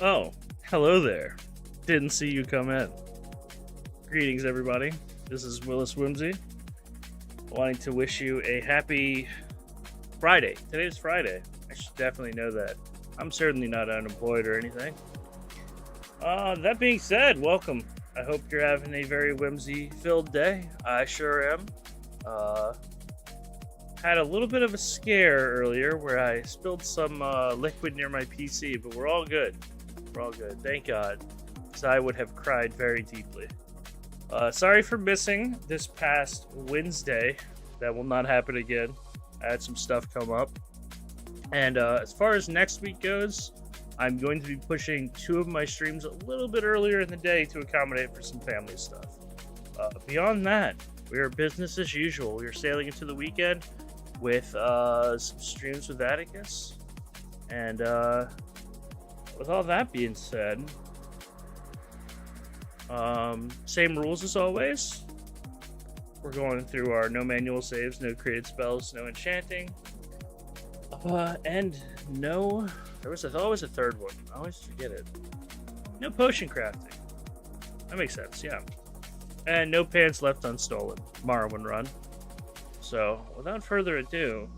Oh, hello there. Didn't see you come in. Greetings, everybody. This is Willis Whimsy, wanting to wish you a happy Friday. Today's Friday. I should definitely know that. I'm certainly not unemployed or anything. That being said, welcome. I hope you're having a very whimsy-filled day. I sure am. Had a little bit of a scare earlier where I spilled some liquid near my PC, but we're all good. We're all good. Thank God. Because I would have cried very deeply. Sorry for missing this past Wednesday. That will not happen again. I had some stuff come up. And as far as next week goes, I'm going to be pushing 2 of my streams a little bit earlier in the day to accommodate for some family stuff. Beyond that, we are business as usual. We are sailing into the weekend with some streams with Atticus. And with all that being said, same rules as always. We're going through our no manual saves, no created spells, no enchanting, and no... There was always a third one. I always forget it. No potion crafting. That makes sense, yeah. And no pants left unstolen. Morrowind run. So, without further ado,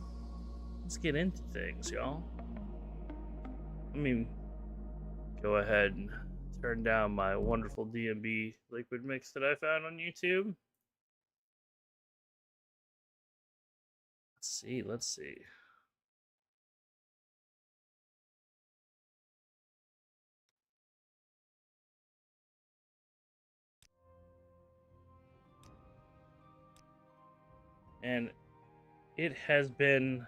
let's get into things, y'all. Let me go ahead and turn down my wonderful D&B liquid mix that I found on YouTube. Let's see. And it has been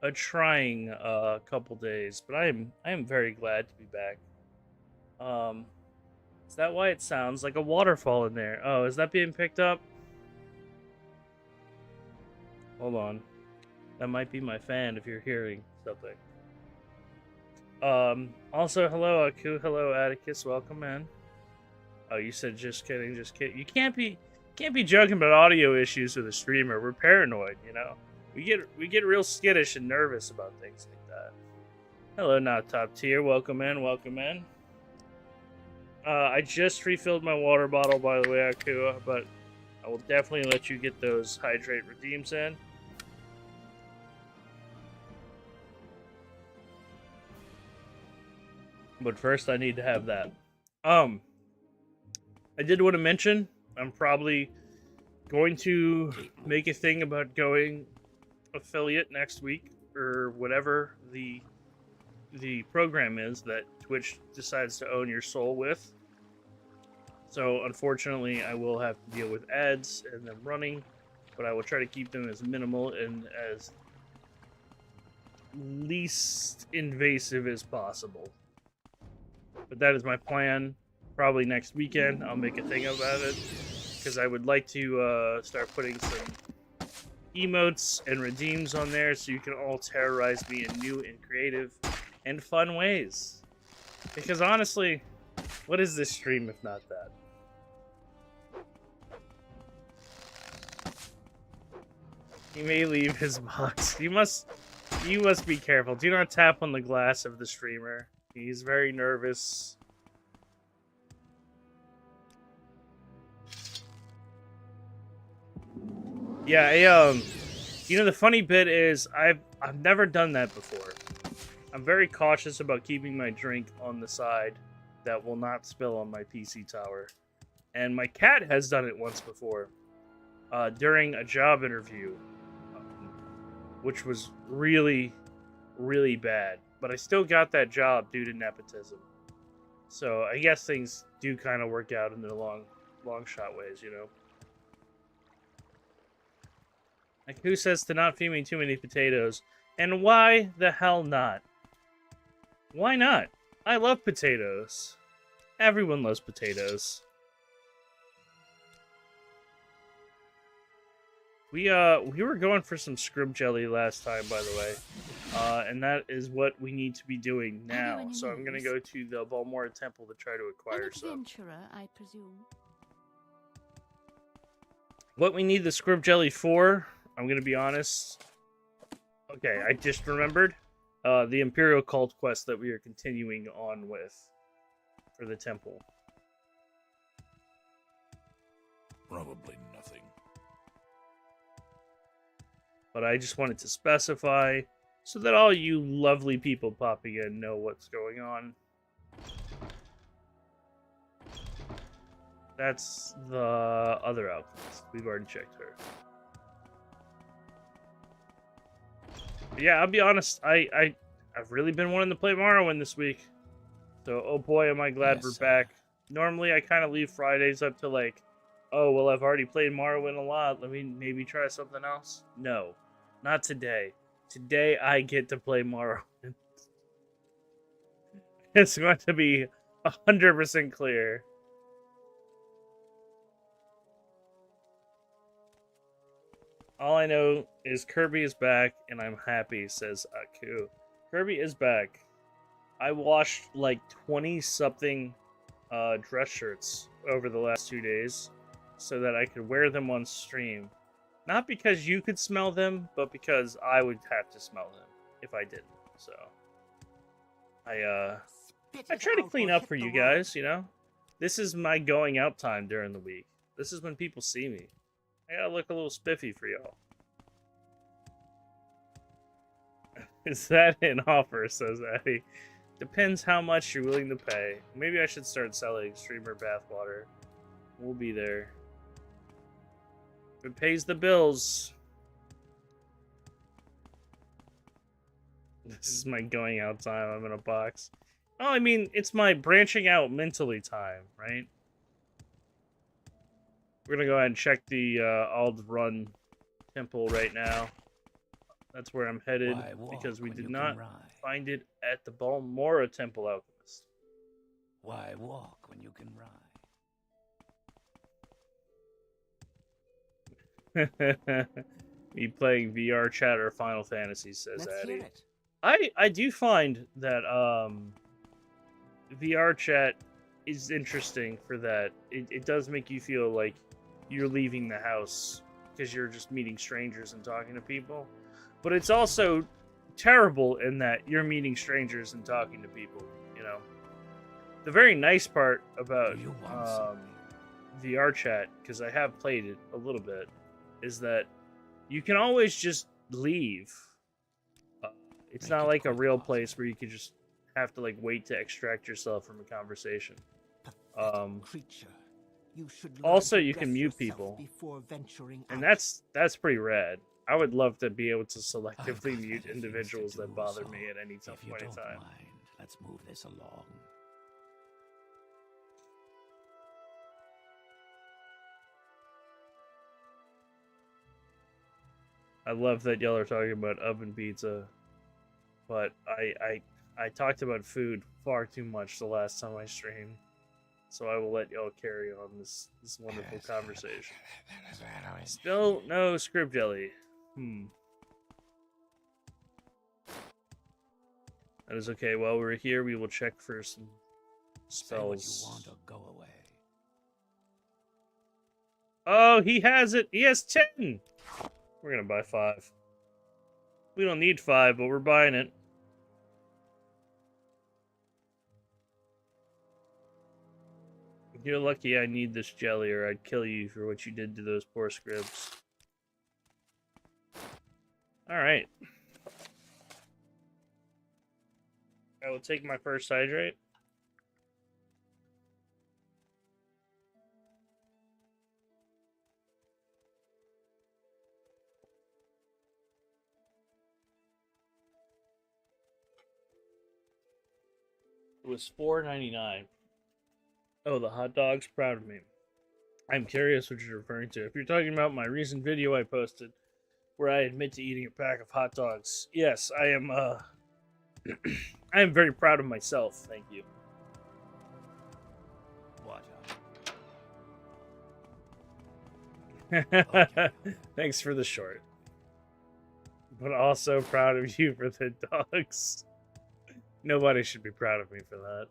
a trying couple days, but I am very glad to be back. Is that why it sounds like a waterfall in there? Oh, is that being picked up? Hold on. That might be my fan if you're hearing something. Also, hello, Aku. Hello, Atticus. Welcome, man. Oh, you said just kidding, just kidding. You can't be joking about audio issues with a streamer. We're paranoid, you know. We get real skittish and nervous about things like that. Hello, not top tier. Welcome in, welcome in. I just refilled my water bottle, by the way, Aku, but I will definitely let you get those hydrate redeems in. But first, I need to have that. I did want to mention, I'm probably going to make a thing about going affiliate next week, or whatever the program is that Twitch decides to own your soul with. So, unfortunately, I will have to deal with ads and them running, but I will try to keep them as minimal and as least invasive as possible. But that is my plan. Probably next weekend, I'll make a thing about it, because I would like to start putting some emotes and redeems on there so you can all terrorize me in new and creative and fun ways. Because honestly, what is this stream if not that? He may leave his box. You must be careful. Do not tap on the glass of the streamer. He's very nervous. Yeah, you know, the funny bit is I've never done that before. I'm very cautious about keeping my drink on the side that will not spill on my PC tower. And my cat has done it once before, during a job interview, which was really, really bad. But I still got that job due to nepotism. So I guess things do kind of work out in the long shot ways, you know. Like, who says to not feed me too many potatoes? And why the hell not? Why not? I love potatoes. Everyone loves potatoes. We were going for some scrib jelly last time, by the way. And that is what we need to be doing now. So I'm going to go to the Balmora Temple to try to acquire some. An adventurer, I presume. What we need the scrib jelly for, I'm going to be honest. Okay, I just remembered. the Imperial Cult quest that we are continuing on with for the temple. Probably nothing. But I just wanted to specify so that all you lovely people popping in know what's going on. That's the other alchemist. We've already checked her. But yeah, I'll be honest. I've really been wanting to play Morrowind this week. So, oh boy, am I glad we're back. Normally, I kind of leave Fridays up to like, oh, well, I've already played Morrowind a lot. Let me maybe try something else. No, not today. Today, I get to play Morrowind. It's going to be 100% clear. All I know is Kirby is back, and I'm happy, says Aku. Kirby is back. I washed like 20-something dress shirts over the last 2 days so that I could wear them on stream. Not because you could smell them, but because I would have to smell them if I didn't. So I try to clean up for you guys, you know? This is my going out time during the week. This is when people see me. I gotta look a little spiffy for y'all. Is that an offer, says Addy. Depends how much you're willing to pay. Maybe I should start selling streamer bathwater. We'll be there. If it pays the bills. This is my going out time. I'm in a box. Oh, I mean, it's my branching out mentally time, right? We're gonna go ahead and check the Aldrun temple right now. That's where I'm headed because we did not find it at the Balmora Temple Alchemist. Why walk when you can ride? Me playing VR chat or Final Fantasy, says Addy. I do find that VR chat is interesting for that. It does make you feel like you're leaving the house because you're just meeting strangers and talking to people. But it's also terrible in that you're meeting strangers and talking to people, you know. The very nice part about VR chat, because I have played it a little bit, is that you can always just leave. It's not like a real place where you can just have to like wait to extract yourself from a conversation. Also, you can mute people, and that's pretty rad. I would love to be able to selectively mute individuals that bother me at any point in time. Let's move this along. I love that y'all are talking about oven pizza, but I talked about food far too much the last time I streamed, so I will let y'all carry on this wonderful conversation. Still no scrib jelly. That is okay. While we're here, we will check for some spells. Say what you want or go away. Oh, he has it. He has 10. We're gonna buy 5. We don't need 5, but we're buying it. You're lucky I need this jelly, or I'd kill you for what you did to those poor scribs. Alright. I will take my first hydrate. It was $4.99. Oh, the hot dog's proud of me. I'm curious what you're referring to. If you're talking about my recent video I posted where I admit to eating a pack of hot dogs, yes, I am I am very proud of myself, thank you. Thanks for the short. But also proud of you for the dogs. Nobody should be proud of me for that.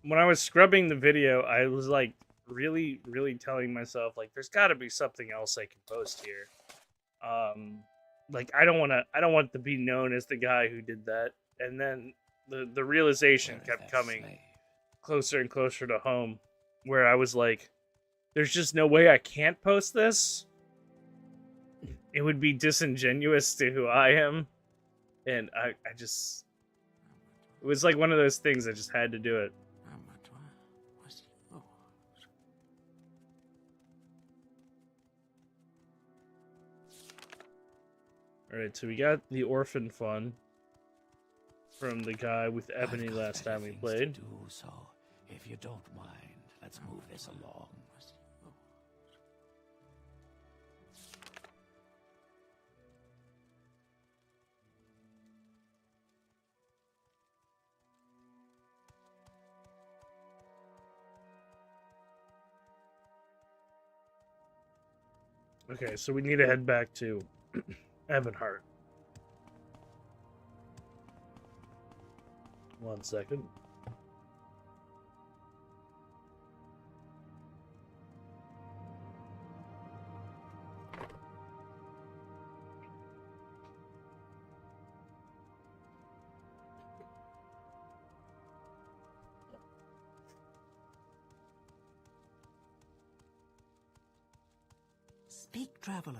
When I was scrubbing the video, I was like really telling myself like there's got to be something else I can post here. like I don't want to be known as the guy who did that. And then the realization Where is kept that coming slave? closer and closer to home, where I was like, there's just no way I can't post this. It would be disingenuous to who I am. And I just, it was like one of those things. I just had to do it. Alright, so we got the orphan fund from the guy with Ebony I've got last better time we things played. to do, so if you don't mind, let's move this along. Okay, so we need to head back to Ebonheart. 1 second. Speak, traveler.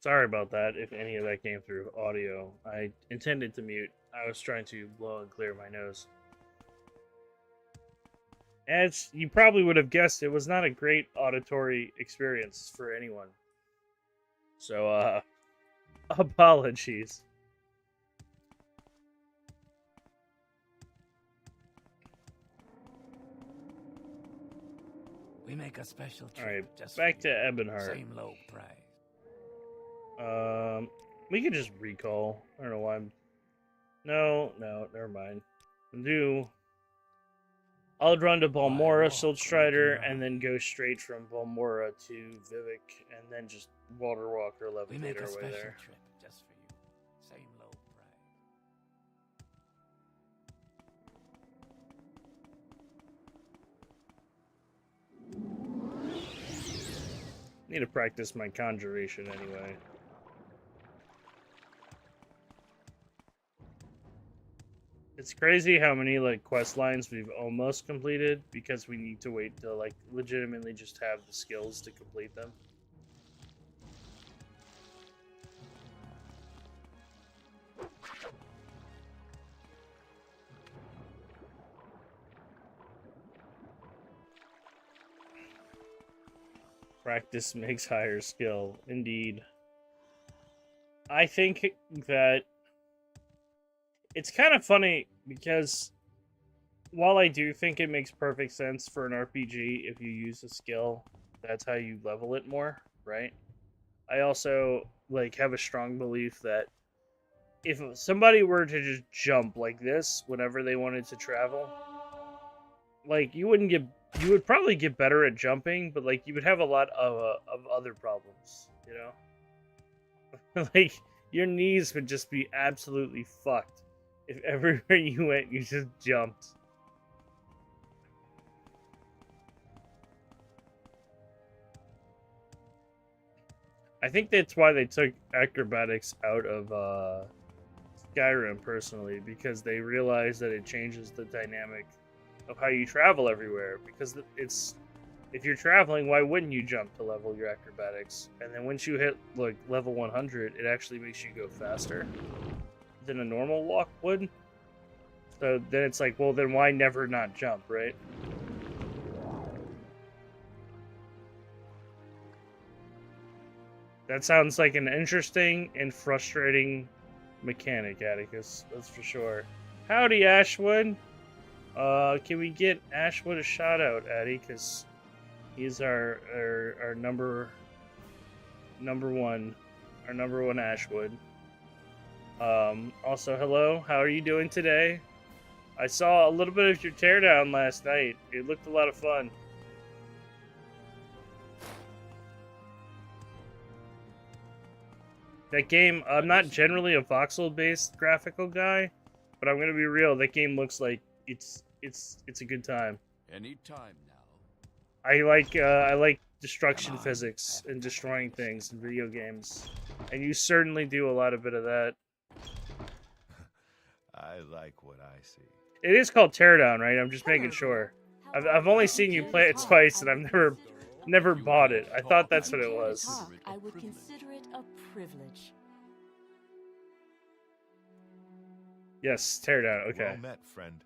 Sorry about that, if any of that came through audio. I intended to mute. I was trying to blow and clear my nose. As you probably would have guessed, it was not a great auditory experience for anyone. So, apologies. We make a special trip. Alright, just back for to you. Ebonheart. Same low price. We could just recall. I don't know why I'm... No, never mind. I'll run to Balmora, Siltstrider, and then go straight from Balmora to Vivek, and then just water walk or We make levitate a our way special there. trip just for you. Same low price. Need to practice my conjuration anyway. It's crazy how many like quest lines we've almost completed because we need to wait to like legitimately just have the skills to complete them. Practice makes higher skill, indeed. I think that it's kind of funny because while I do think it makes perfect sense for an RPG if you use a skill, that's how you level it more, right? I also like have a strong belief that if somebody were to just jump like this whenever they wanted to travel, like you would probably get better at jumping, but like you would have a lot of other problems, you know? Like your knees would just be absolutely fucked if everywhere you went you just jumped. I think that's why they took acrobatics out of Skyrim personally, because they realized that it changes the dynamic of how you travel everywhere, because it's if you're traveling, why wouldn't you jump to level your acrobatics? And then once you hit like level 100, it actually makes you go faster than a normal walk would. So then it's like, well, then why never not jump, right? That sounds like an interesting and frustrating mechanic, Atticus. That's for sure. Howdy, Ashwood. Can we get Ashwood a shout out, Addy? Because he's our number one Ashwood. Also, hello. How are you doing today? I saw a little bit of your teardown last night. It looked a lot of fun. That game, I'm not generally a voxel-based graphical guy, but I'm gonna be real. That game looks like it's a good time. Any time now. I like destruction physics and destroying things in video games, and you certainly do a lot of bit of that. I like what I see. It is called Teardown, right? I'm just making sure. I've only seen you play it twice, and I've never bought it. I thought that's what it was. I would consider it a privilege. Yes, Teardown. Okay. Well met, friend.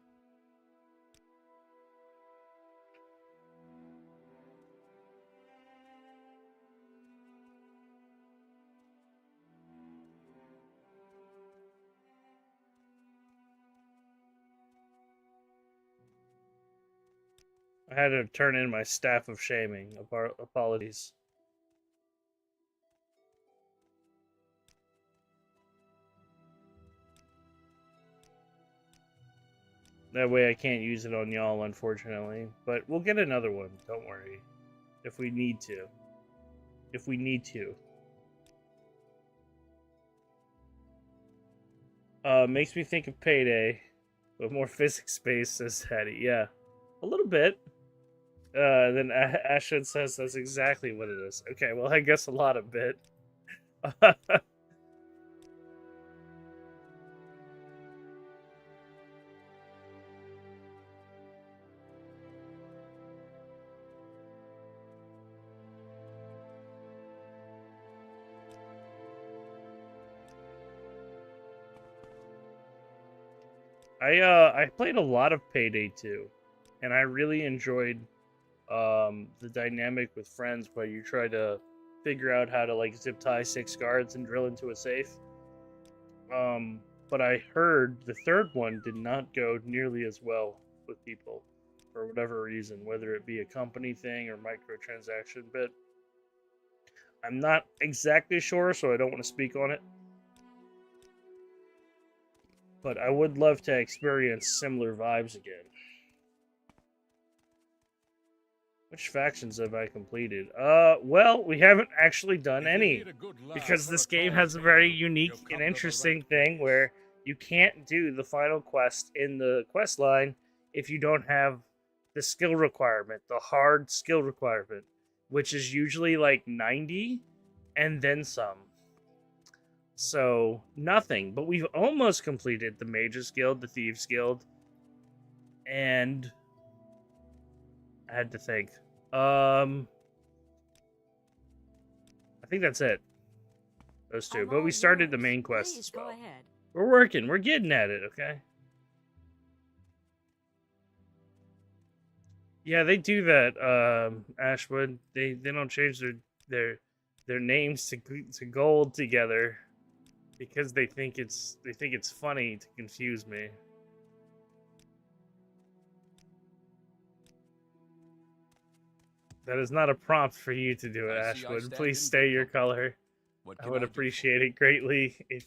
I had to turn in my staff of shaming. Apologies. That way I can't use it on y'all, unfortunately. But we'll get another one, don't worry. If we need to. If we need to. Makes me think of Payday, but more physics-based, says Hattie. Yeah, a little bit. Then Ashton says that's exactly what it is. Okay, well, I guess a lot of bit. I played a lot of Payday 2, and I really enjoyed the dynamic with friends where you try to figure out how to like zip tie 6 guards and drill into a safe. But I heard the third one did not go nearly as well with people for whatever reason, whether it be a company thing or microtransaction bit. I'm not exactly sure, so I don't want to speak on it. But I would love to experience similar vibes again. Which factions have I completed? Well, we haven't actually done any. Because this game has a very unique and interesting thing where you can't do the final quest in the quest line if you don't have the skill requirement, the hard skill requirement, which is usually like 90 and then some. So, nothing. But we've almost completed the Mages Guild, the Thieves Guild, and I had to think. I think that's it. Those two. But we started the main quest as well. We're working. We're getting at it, okay? Yeah, they do that, Ashwood. They don't change their names to gold together because they think it's funny to confuse me. That is not a prompt for you to do it, Ashwood. Please stay your color. I would appreciate it greatly if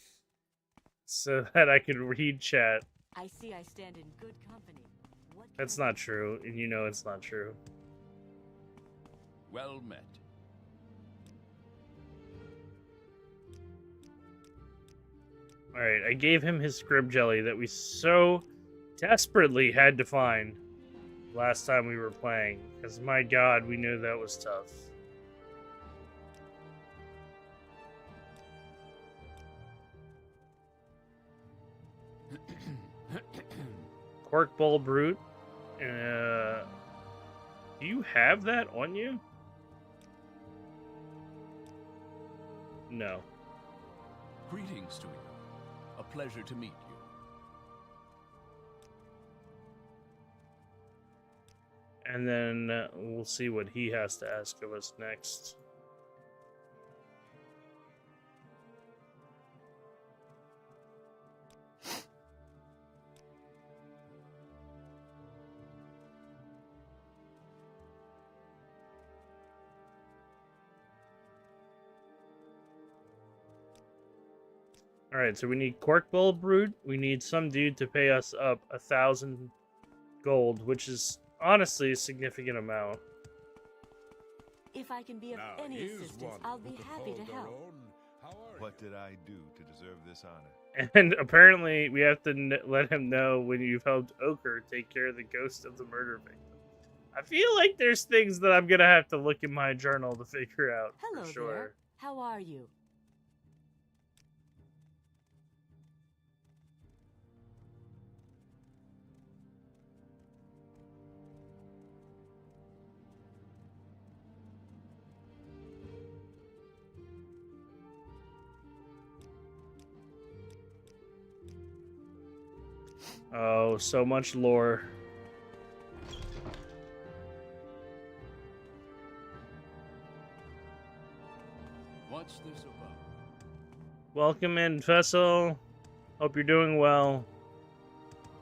so that I could read chat. I see I stand in good company. That's not true, and you know it's not true. Well met. Alright, I gave him his scrib jelly that we so desperately had to find last time we were playing, because my god, we knew that was tough. Cork Ball Brute. Do you have that on you? No. Greetings to you. A pleasure to meet you. And then we'll see what he has to ask of us next. Alright, so we need Cork Ball Brute. We need some dude to pay us up 1,000 gold, which is honestly a significant amount. If I can be of any assistance, I'll be happy to help. What did I do to deserve this honor? And apparently we have to let him know when you've helped Ochre take care of the ghost of the murder victim. I feel like there's things that I'm gonna have to look in my journal to figure out. Hello for sure. there. How are you? Oh, so much lore. What's this about? Welcome in, Vessel. Hope you're doing well.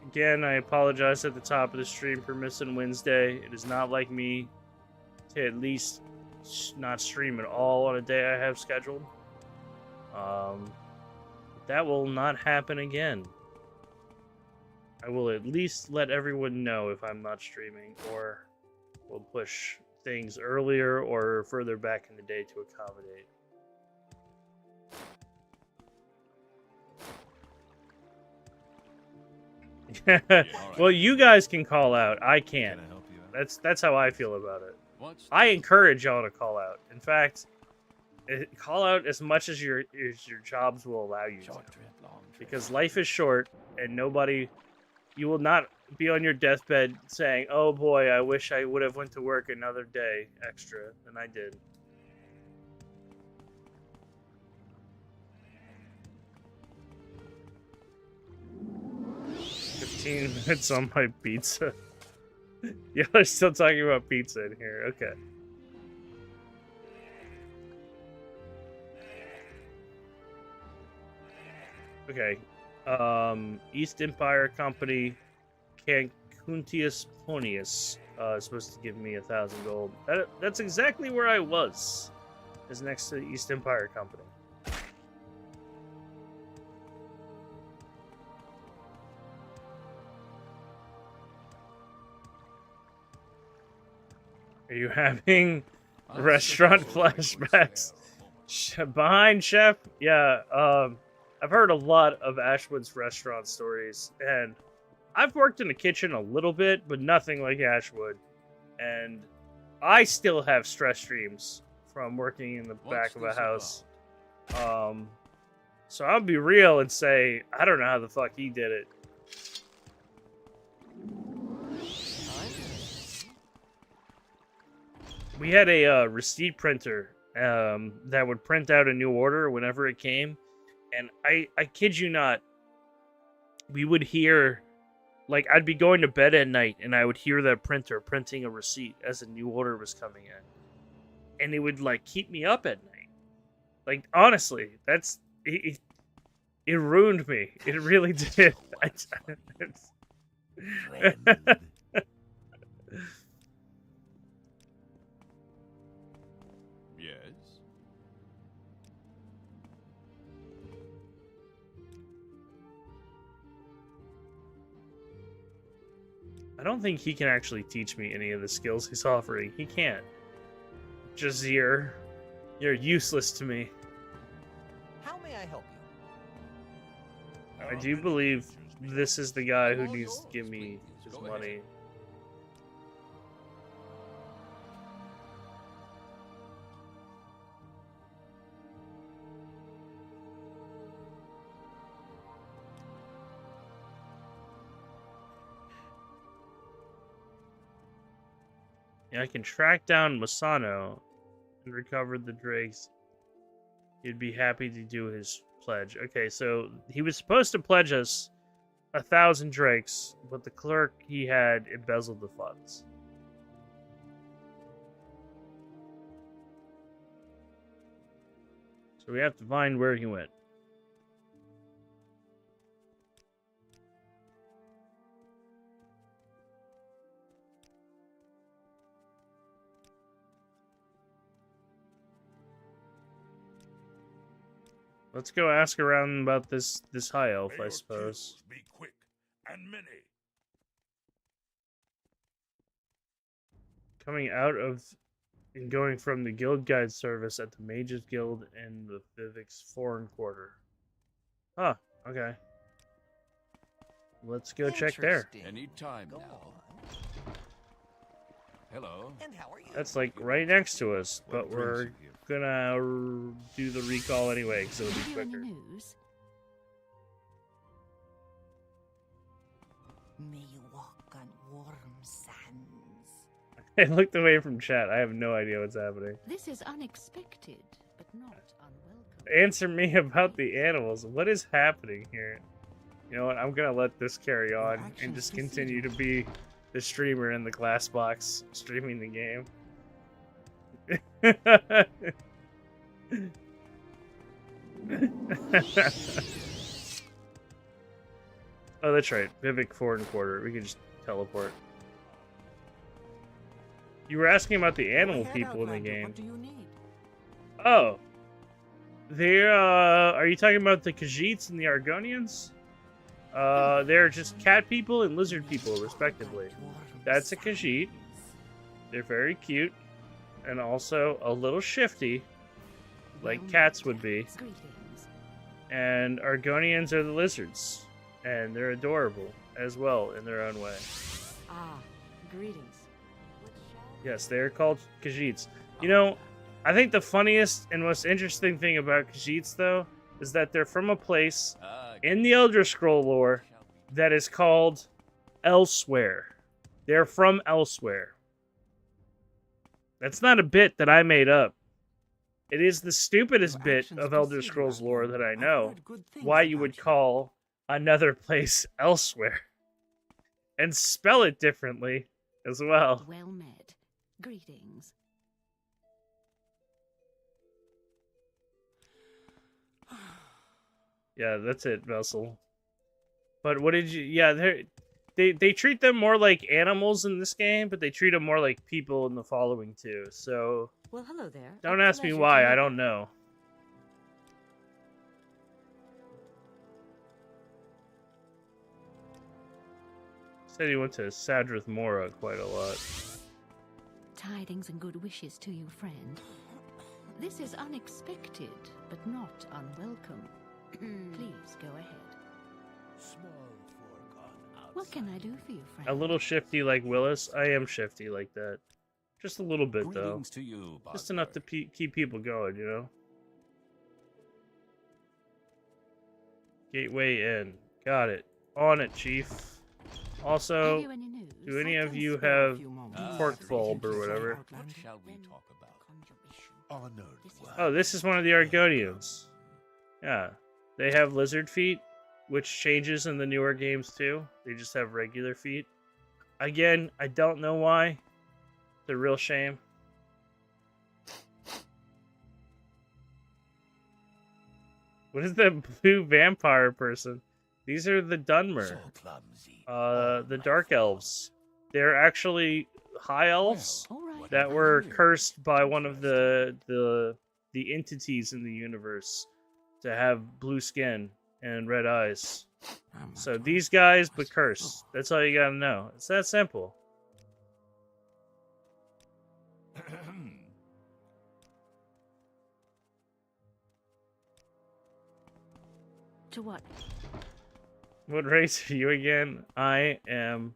Again, I apologize at the top of the stream for missing Wednesday. It is not like me to at least not stream at all on a day I have scheduled. That will not happen again. I will at least let everyone know if I'm not streaming, or we'll push things earlier or further back in the day to accommodate. Well, you guys can call out. I can't. Can I help you out? That's how I feel about it. What's I this? encourage y'all to call out. In fact, call out as much as your jobs will allow you to. Short trip, long trip. Because life is short, and you will not be on your deathbed saying, "Oh boy, I wish I would have went to work another day extra than I did." "15 minutes on my pizza." Y'all are still talking about pizza in here. Okay. Okay. East Empire Company, Cancuntius Ponius, is supposed to give me 1,000 gold. That's exactly where I was. Is next to the East Empire Company. Are you having restaurant flashbacks? Behind Chef? Yeah, I've heard a lot of Ashwood's restaurant stories, and I've worked in the kitchen a little bit, but nothing like Ashwood. And I still have stress streams from working in the back of a house. So I'll be real and say, I don't know how the fuck he did it. We had a receipt printer that would print out a new order whenever it came. And I kid you not, we would hear, like, I'd be going to bed at night and I would hear that printer printing a receipt as a new order was coming in. And it would, like, keep me up at night. Like, honestly, it ruined me. It really did. Yes? I don't think he can actually teach me any of the skills he's offering. He can't. Jazir, you're useless to me. How may I help you? I do believe this is the guy who needs to give me his money. Yeah, I can track down Masano and recover the drakes. He'd be happy to do his pledge. Okay, so he was supposed to pledge us 1,000 drakes, but the clerk he had embezzled the funds. So we have to find where he went. Let's go ask around about this high elf, I suppose. Be quick and many. Coming out of and going from the guild guide service at the Mages Guild in the Vivek's Foreign Quarter. Huh, okay. Let's go check there. Any time Go now. on. Hello. And how are you? That's like right next to us, What but brings we're you here? gonna do the recall anyway because it'll be Have you any quicker. news? May you walk on warm sands. I looked away from chat. I have no idea what's happening. This is unexpected, but not unwelcome. Answer me about the animals. What is happening here? You know what? I'm gonna let this carry on and actions just precede continue to be the streamer in the glass box streaming the game. Oh, that's right. Vivek 4 1/4. We can just teleport. You were asking about the animal Go ahead, people in the Outlander. game. What do you need? Oh. They're, are you talking about the Khajiits and the Argonians? They're just cat people and lizard people, respectively. That's a Khajiit. They're very cute. And also a little shifty, like cats would be. Greetings. And Argonians are the lizards. And they're adorable, as well, in their own way. Ah, greetings. Yes, they're called Khajiits. You know, I think the funniest and most interesting thing about Khajiits, though, is that they're from a place in the Elder Scroll lore that is called Elsewhere. They're from Elsewhere. That's not a bit that I made up. It is the stupidest bit of Elder Scrolls lore that I know. Why you would call another place Elsewhere. And spell it differently as well. Well met. Greetings. Yeah, that's it, Vessel. But what did you... Yeah, they treat them more like animals in this game, but they treat them more like people in the following too. So Well, hello there. don't A ask me pleasure why. to I meet don't you. know. Said he went to Sadrith Mora quite a lot. Tidings and good wishes to you, friend. This is unexpected, but not unwelcome. Please go ahead. What can I do for you, friend? A little shifty like Willis. I am shifty like that. Just a little bit, though. Greetings to you, Just enough to keep people going, you know? Gateway in. Got it. On it, Chief. Also, Have you any news? do any I of can you spare a have few moments. pork bulb or Say whatever? What Outlander. shall we talk about? Honored one. Oh, this is one of the Argonians. Yeah. They have lizard feet, which changes in the newer games too. They just have regular feet. Again, I don't know why. It's a real shame. What is that blue vampire person? These are the Dunmer. So clumsy. The Dark Elves. They're actually high elves All right. that were cursed by one of the entities in the universe to have blue skin and red eyes. So these guys, but cursed. That's all you gotta know. It's that simple. To what? What race are you again? I am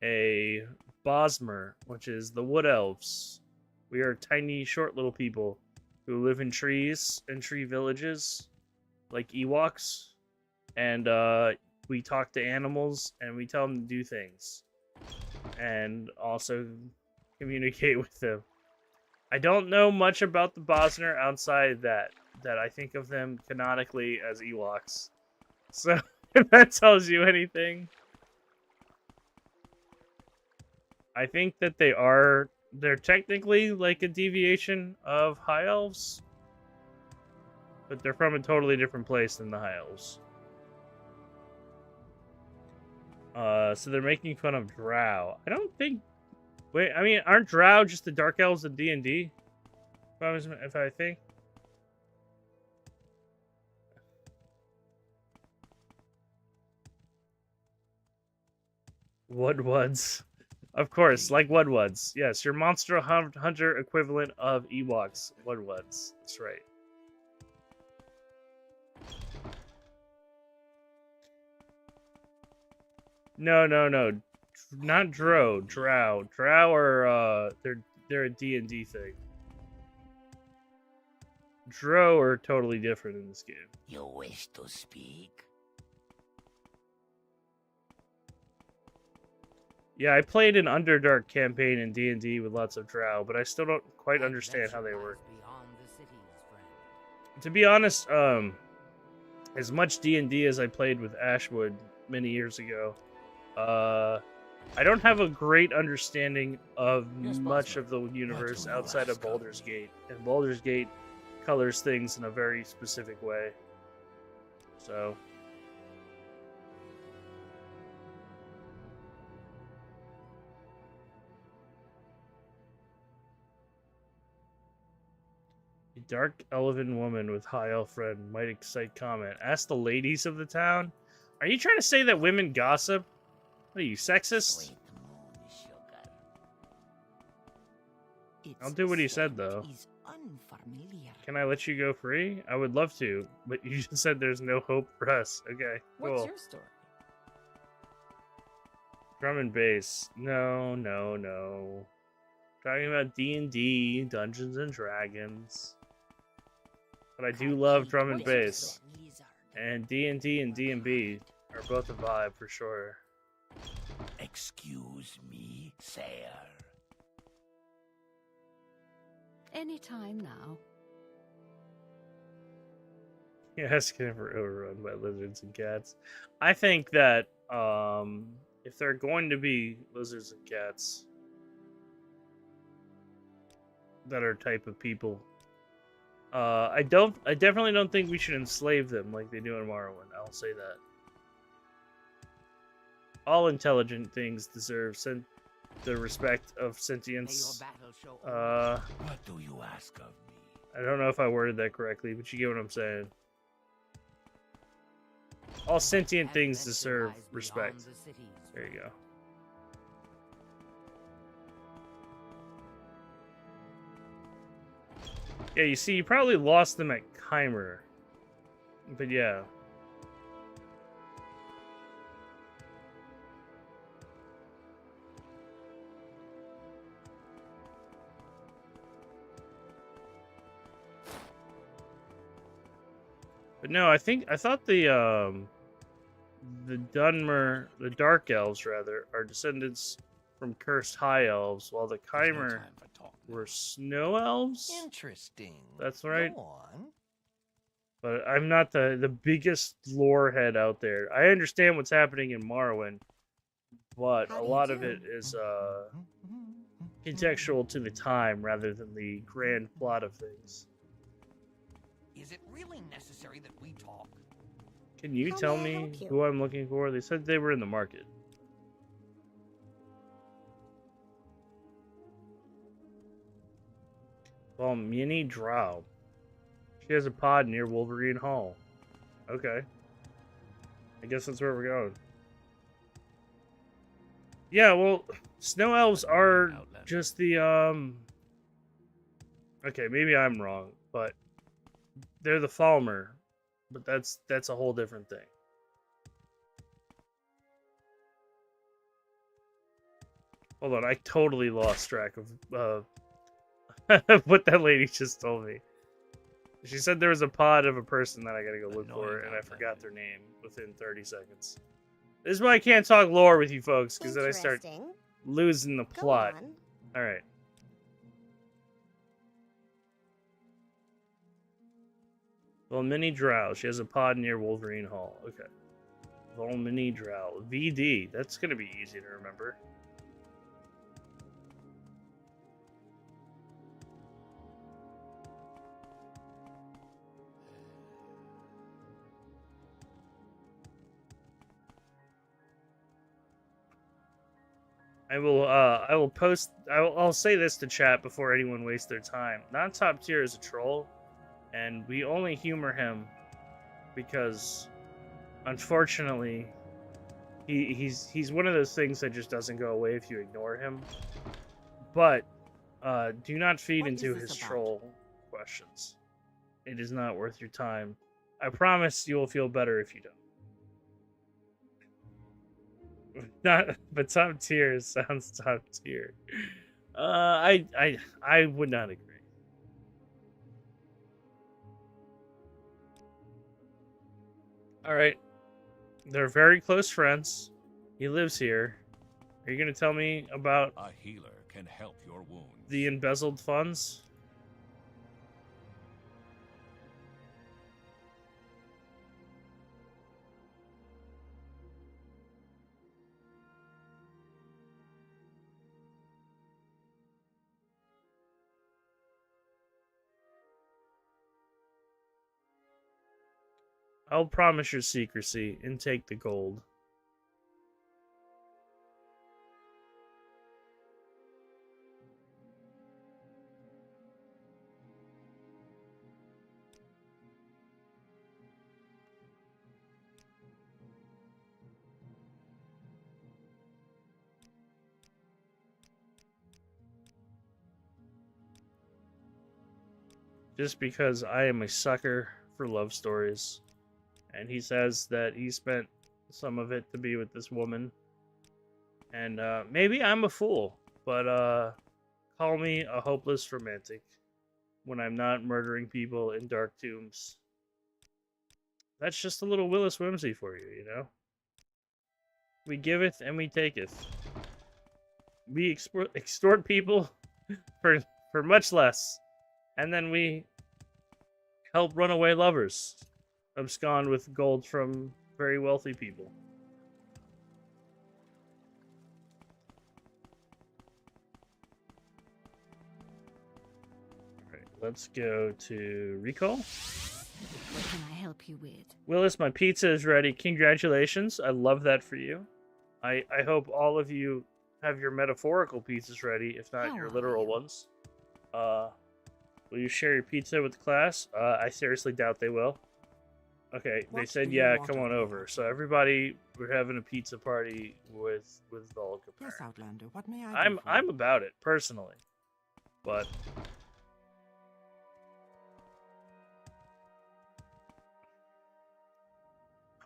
a Bosmer, which is the Wood Elves. We are tiny, short little people who live in trees and tree villages, like Ewoks. And we talk to animals and we tell them to do things. And also communicate with them. I don't know much about the Bosmer outside that I think of them canonically as Ewoks. So, if that tells you anything. I think that they're technically like a deviation of High Elves. But they're from a totally different place than the High Elves. So they're making fun of Drow. I don't think... Wait, I mean, aren't Drow just the Dark Elves of D&D? If I think? Woodwoods. Of course, like Woodwoods. Yes, your Monster Hunter equivalent of Ewoks. Woodwoods. That's right. No. not Drow, Drow. Drow are they're a D&D thing. Drow are totally different in this game. You wish to speak? Yeah, I played an Underdark campaign in D&D with lots of Drow, but I still don't quite understand how they work. To be honest, as much D&D as I played with Ashwood many years ago, I don't have a great understanding of much of the universe outside of Baldur's Gate. And Baldur's Gate colors things in a very specific way. So... A dark elven woman with high elf friend might excite comment. Ask the ladies of the town. Are you trying to say that women gossip? What are you, sexist? Sweet moon sugar. I'll do what he said, though. Is unfamiliar. Can I let you go free? I would love to, but you just said there's no hope for us. Okay, cool. What's your story? Drum and bass. No, no, no. Talking about D&D, Dungeons and Dragons. But I do love drum and bass. And D&D and D&B are both a vibe for sure. Excuse me, sir. Anytime now. Yeah, asking for overrun by lizards and cats. I think that if they're going to be lizards and cats that are type of people, I definitely don't think we should enslave them like they do in Morrowind. I'll say that. All intelligent things deserve the respect of sentience. What do you ask of me? I don't know if I worded that correctly, but you get what I'm saying. All sentient things deserve respect. There you go. Yeah, you see, you probably lost them at Chimer. But yeah. But no, I thought the Dunmer, the Dark Elves rather, are descendants from cursed High Elves, while the Chimer were Snow Elves. Interesting. That's right. Go on. But I'm not the biggest lore head out there. I understand what's happening in Morrowind, but a lot of it is contextual to the time rather than the grand plot of things. Is it really necessary that we talk? Can you How tell may I me help you? who I'm looking for? They said they were in the market. Well, Mini Drow. She has a pod near Wolverine Hall. Okay. I guess that's where we're going. Yeah, well, Snow Elves are just the, Okay, maybe I'm wrong, but they're the Falmer. But that's a whole different thing. Hold on, I totally lost track of what that lady just told me. She said there was a pod of a person that I gotta go look for, and I forgot their name within 30 seconds. This is why I can't talk lore with you folks, because then I start losing the plot. Alright. Volmini Drow. She has a pod near Wolverine Hall. Okay. Volmini Drow. VD. That's gonna be easy to remember. I will post, I'll say this to chat before anyone wastes their time. Non-top tier is a troll, and we only humor him because, unfortunately, he's one of those things that just doesn't go away if you ignore him. But, do not feed What into is this his about? troll questions. It is not worth your time. I promise you will feel better if you don't. Not, but top tier sounds top tier. I would not agree. All right, they're very close friends. He lives here. Are you gonna tell me about A healer can help your wounds. the embezzled funds? I'll promise your secrecy and take the gold. Just because I am a sucker for love stories. And he says that he spent some of it to be with this woman. And maybe I'm a fool, but call me a hopeless romantic when I'm not murdering people in dark tombs. That's just a little Willis whimsy for you, you know? We giveth and we taketh. We extort people for much less. And then we help runaway lovers abscond with gold from very wealthy people. Alright, let's go to recall. What can I help you with? Willis, my pizza is ready. Congratulations. I love that for you. I hope all of you have your metaphorical pizzas ready, if not How your are literal you? ones. Will you share your pizza with the class? I seriously doubt they will. Okay, they What said, do you yeah, want come of on me, over. So Outlander? everybody, we're having a pizza party with Volga. Yes, Outlander, what may I do for I'm you? about it, personally. But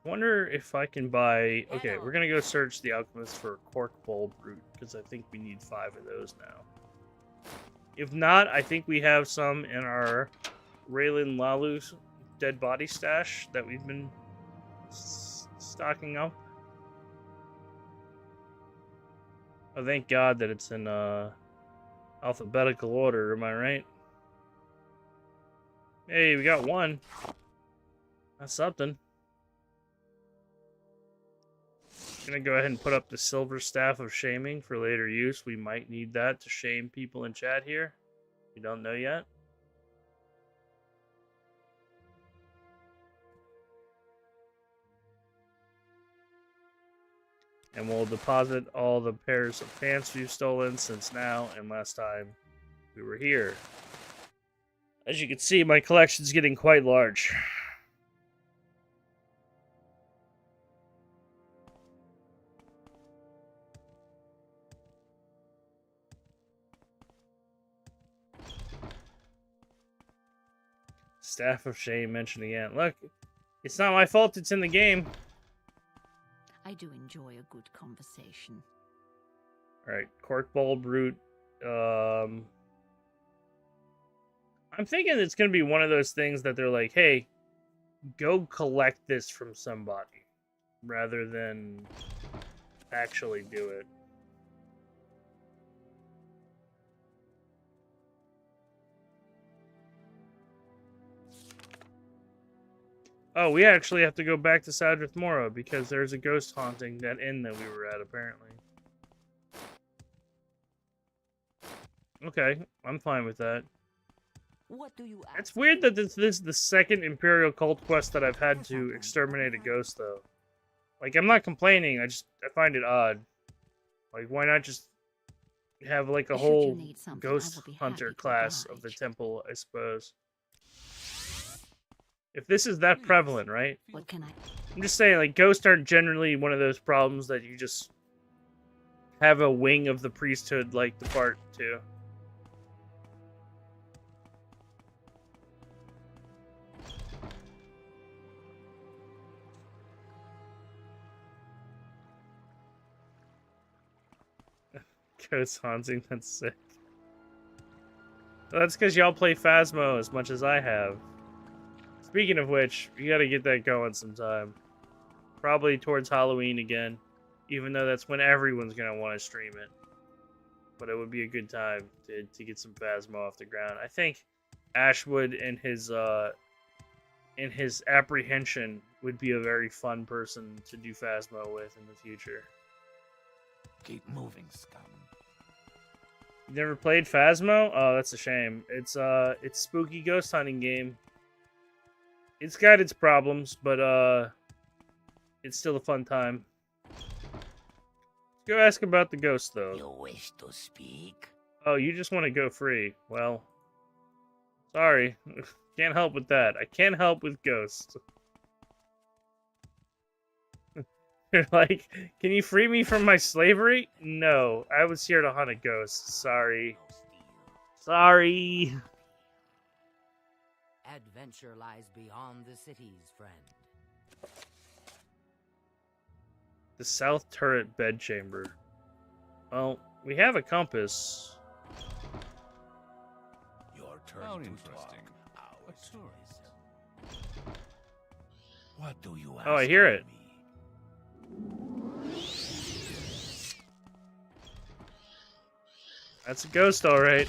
I wonder if I can buy... Okay, we're gonna go search the alchemist for cork bulb root, because I think we need 5 of those now. If not, I think we have some in our Raylan Lalu's dead body stash that we've been stocking up. Oh, thank God that it's in alphabetical order, am I right? Hey, we got one. That's something. Gonna go ahead and put up the silver staff of shaming for later use. We might need that to shame people in chat here. We don't know yet. And we'll deposit all the pairs of pants we've stolen since now and last time we were here. As you can see, my collection's getting quite large. Staff of Shame mentioned again. Look, it's not my fault it's in the game. I do enjoy a good conversation. Alright, cork bulb root. I'm thinking it's going to be one of those things that they're like, hey, go collect this from somebody, rather than actually do it. Oh, we actually have to go back to Sadrith Mora because there's a ghost haunting that inn that we were at, apparently. Okay, I'm fine with that. What do you ask? It's weird that this is the second Imperial Cult quest that I've had to exterminate a ghost, though. Like, I'm not complaining, I find it odd. Like, why not just have, like, a Should you whole need something, I ghost will be hunter happy to class of the oblige. temple, I suppose. If this is that prevalent, right? What can I... I'm just saying, like, ghosts aren't generally one of those problems that you just have a wing of the priesthood, like, depart to. Ghost haunting, that's sick. Well, that's because y'all play Phasmo as much as I have. Speaking of which, we gotta get that going sometime. Probably towards Halloween again. Even though that's when everyone's gonna want to stream it. But it would be a good time to get some Phasmo off the ground. I think Ashwood and his apprehension would be a very fun person to do Phasmo with in the future. Keep moving, scum. You never played Phasmo? Oh, that's a shame. It's a spooky ghost hunting game. It's got its problems, but it's still a fun time. Go ask about the ghost though. You wish to speak? Oh, you just want to go free. Well, sorry. Can't help with that. I can't help with ghosts. You're like, can you free me from my slavery? No, I was here to hunt a ghost. Sorry. Sorry. Adventure lies beyond the cities, friend. The south turret bedchamber. Well, we have a compass. Your turn How to interesting. talk. A tourist. What do you ask? Oh, I hear it. Me? That's a ghost, all right.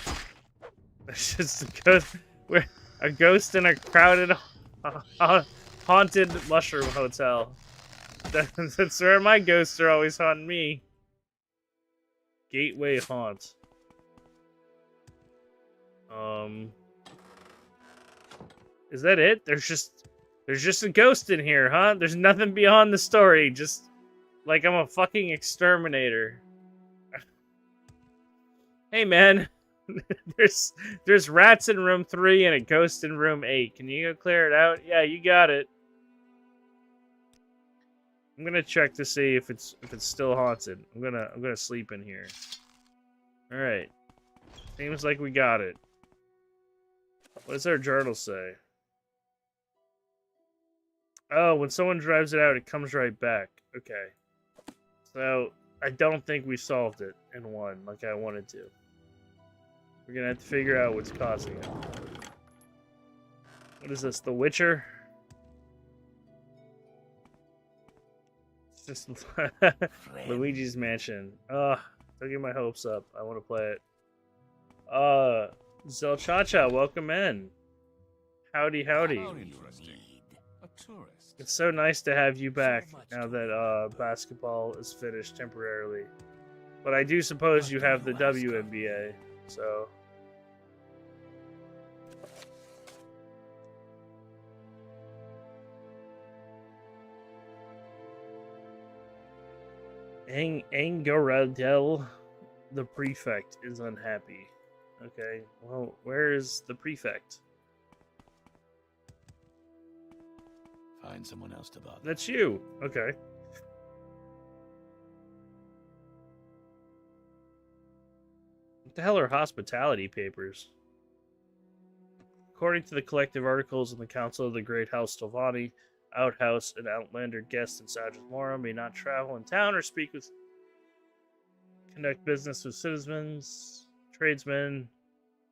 That's just a ghost. We're a ghost in a crowded, haunted mushroom hotel. That's where my ghosts are always haunting me. Gateway haunt. Is that it? There's just a ghost in here, huh? There's nothing beyond the story. Just like I'm a fucking exterminator. Hey man, there's rats in room 3 and a ghost in room 8. Can you go clear it out? Yeah, you got it. I'm gonna check to see if it's still haunted. I'm gonna sleep in here. All right. Seems like we got it. What does our journal say? Oh, when someone drives it out, it comes right back. Okay. So I don't think we solved it in one like I wanted to. We're gonna have to figure out what's causing it. What is this? The Witcher? It's just Luigi's Mansion. Ugh, don't get my hopes up. I want to play it. Zelchacha, welcome in. Howdy, howdy. How interesting. A tourist. It's so nice to have you back now that basketball is finished temporarily. But I do suppose you have the WNBA, so... Angaradel, the prefect, is unhappy. Okay, well, where is the prefect? Find someone else to bother. That's you. Okay. What the hell are hospitality papers? According to the collective articles in the Council of the Great House Stilvani, Outhouse and Outlander guests in Sadra's Mora may not travel in town or conduct business with citizens, tradesmen,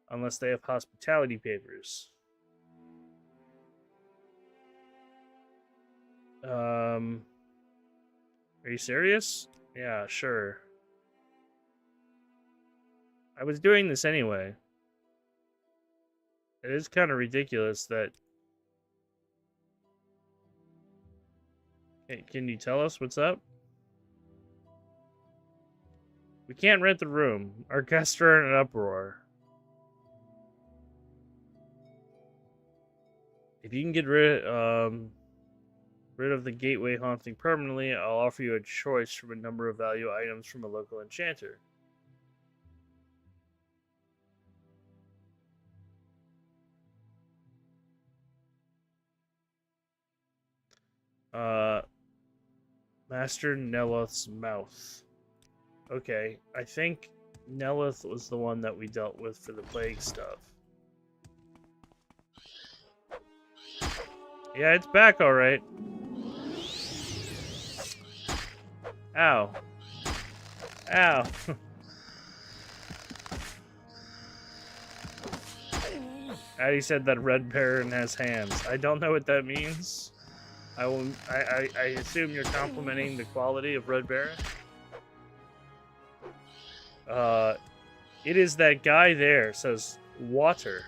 unless they have hospitality papers. Are you serious? Yeah, sure. I was doing this anyway. It is kind of ridiculous that... Hey, can you tell us what's up? We can't rent the room. Our guests are in an uproar. If you can get rid of the gateway haunting permanently, I'll offer you a choice from a number of value items from a local enchanter. Master Nelith's mouth. Okay, I think Nelith was the one that we dealt with for the plague stuff. Yeah, it's back alright. Ow. Ow. Addy said that Red Baron has hands. I don't know what that means. I assume you're complimenting the quality of Red Baron. It is that guy there, says water.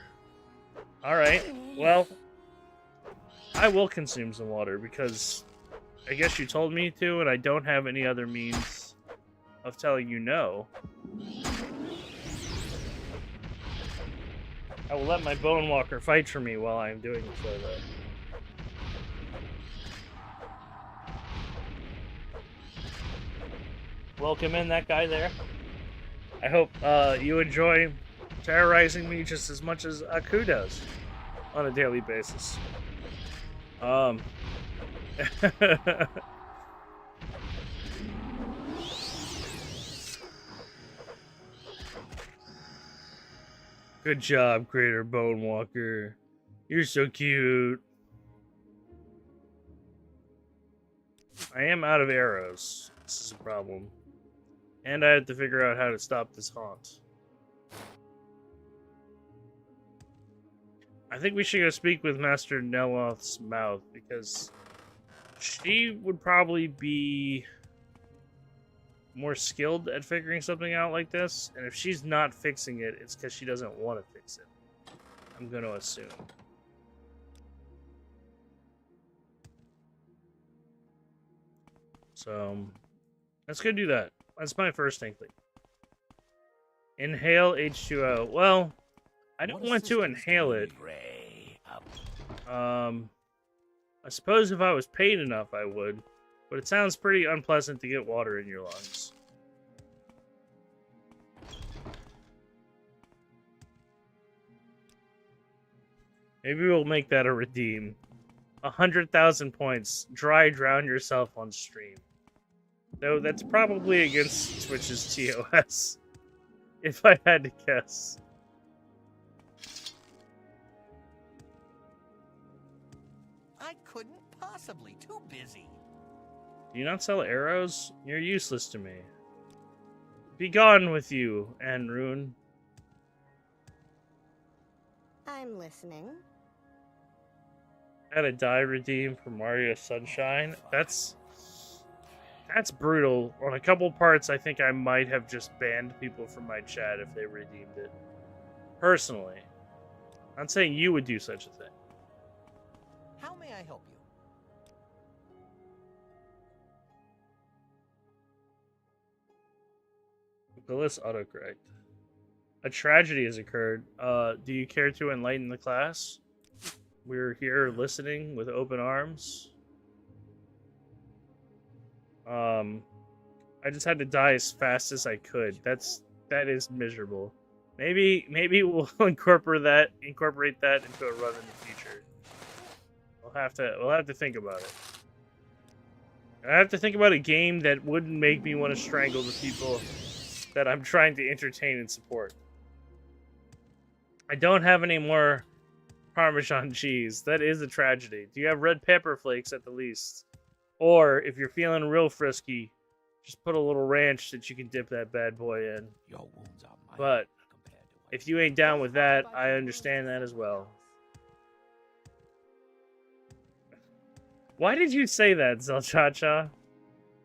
Alright, well, I will consume some water because I guess you told me to, and I don't have any other means of telling you no. I will let my Bone Walker fight for me while I am doing so, though. Welcome in, that guy there. I hope you enjoy terrorizing me just as much as Aku does on a daily basis. Good job, Greater Bone Walker. You're so cute. I am out of arrows. This is a problem. And I have to figure out how to stop this haunt. I think we should go speak with Master Neloth's mouth, because she would probably be more skilled at figuring something out like this, and if she's not fixing it, it's because she doesn't want to fix it. I'm going to assume. So, let's go do that. That's my first inkling. Inhale H2O. Well, I don't want to inhale it. I suppose if I was paid enough, I would. But it sounds pretty unpleasant to get water in your lungs. Maybe we'll make that a redeem. 100,000 points. Dry drown yourself on stream. Though that's probably against Twitch's TOS. If I had to guess. I couldn't possibly. Too busy. Do you not sell arrows? You're useless to me. Be gone with you, Anrune. I'm listening. Had a die redeem for Mario Sunshine. That's brutal. On a couple parts, I think I might have just banned people from my chat if they redeemed it. Personally. I'm not saying you would do such a thing. How may I help you? Willis autocorrect. A tragedy has occurred. Do you care to enlighten the class? We're here listening with open arms. I just had to die as fast as I could. That is miserable. Maybe we'll incorporate that into a run in the future. We'll have to think about it. I have to think about a game that wouldn't make me want to strangle the people that I'm trying to entertain and support. I don't have any more Parmesan cheese. That is a tragedy. Do you have red pepper flakes at the least? Or, if you're feeling real frisky, just put a little ranch that you can dip that bad boy in. Your wounds are minor But, compared to what if you ain't down with that, I understand that as well. Why did you say that, Zelchacha?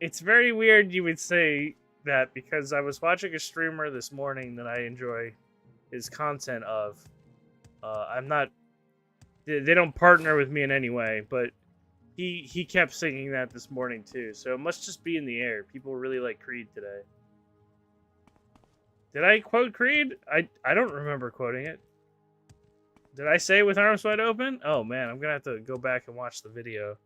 It's very weird you would say that, because I was watching a streamer this morning that I enjoy his content of. I'm not... They don't partner with me in any way, but he kept singing that this morning too, so it must just be in the air. People really like Creed today. Did I quote Creed? I don't remember quoting it. Did I say with arms wide open? Oh man, I'm gonna have to go back and watch the video.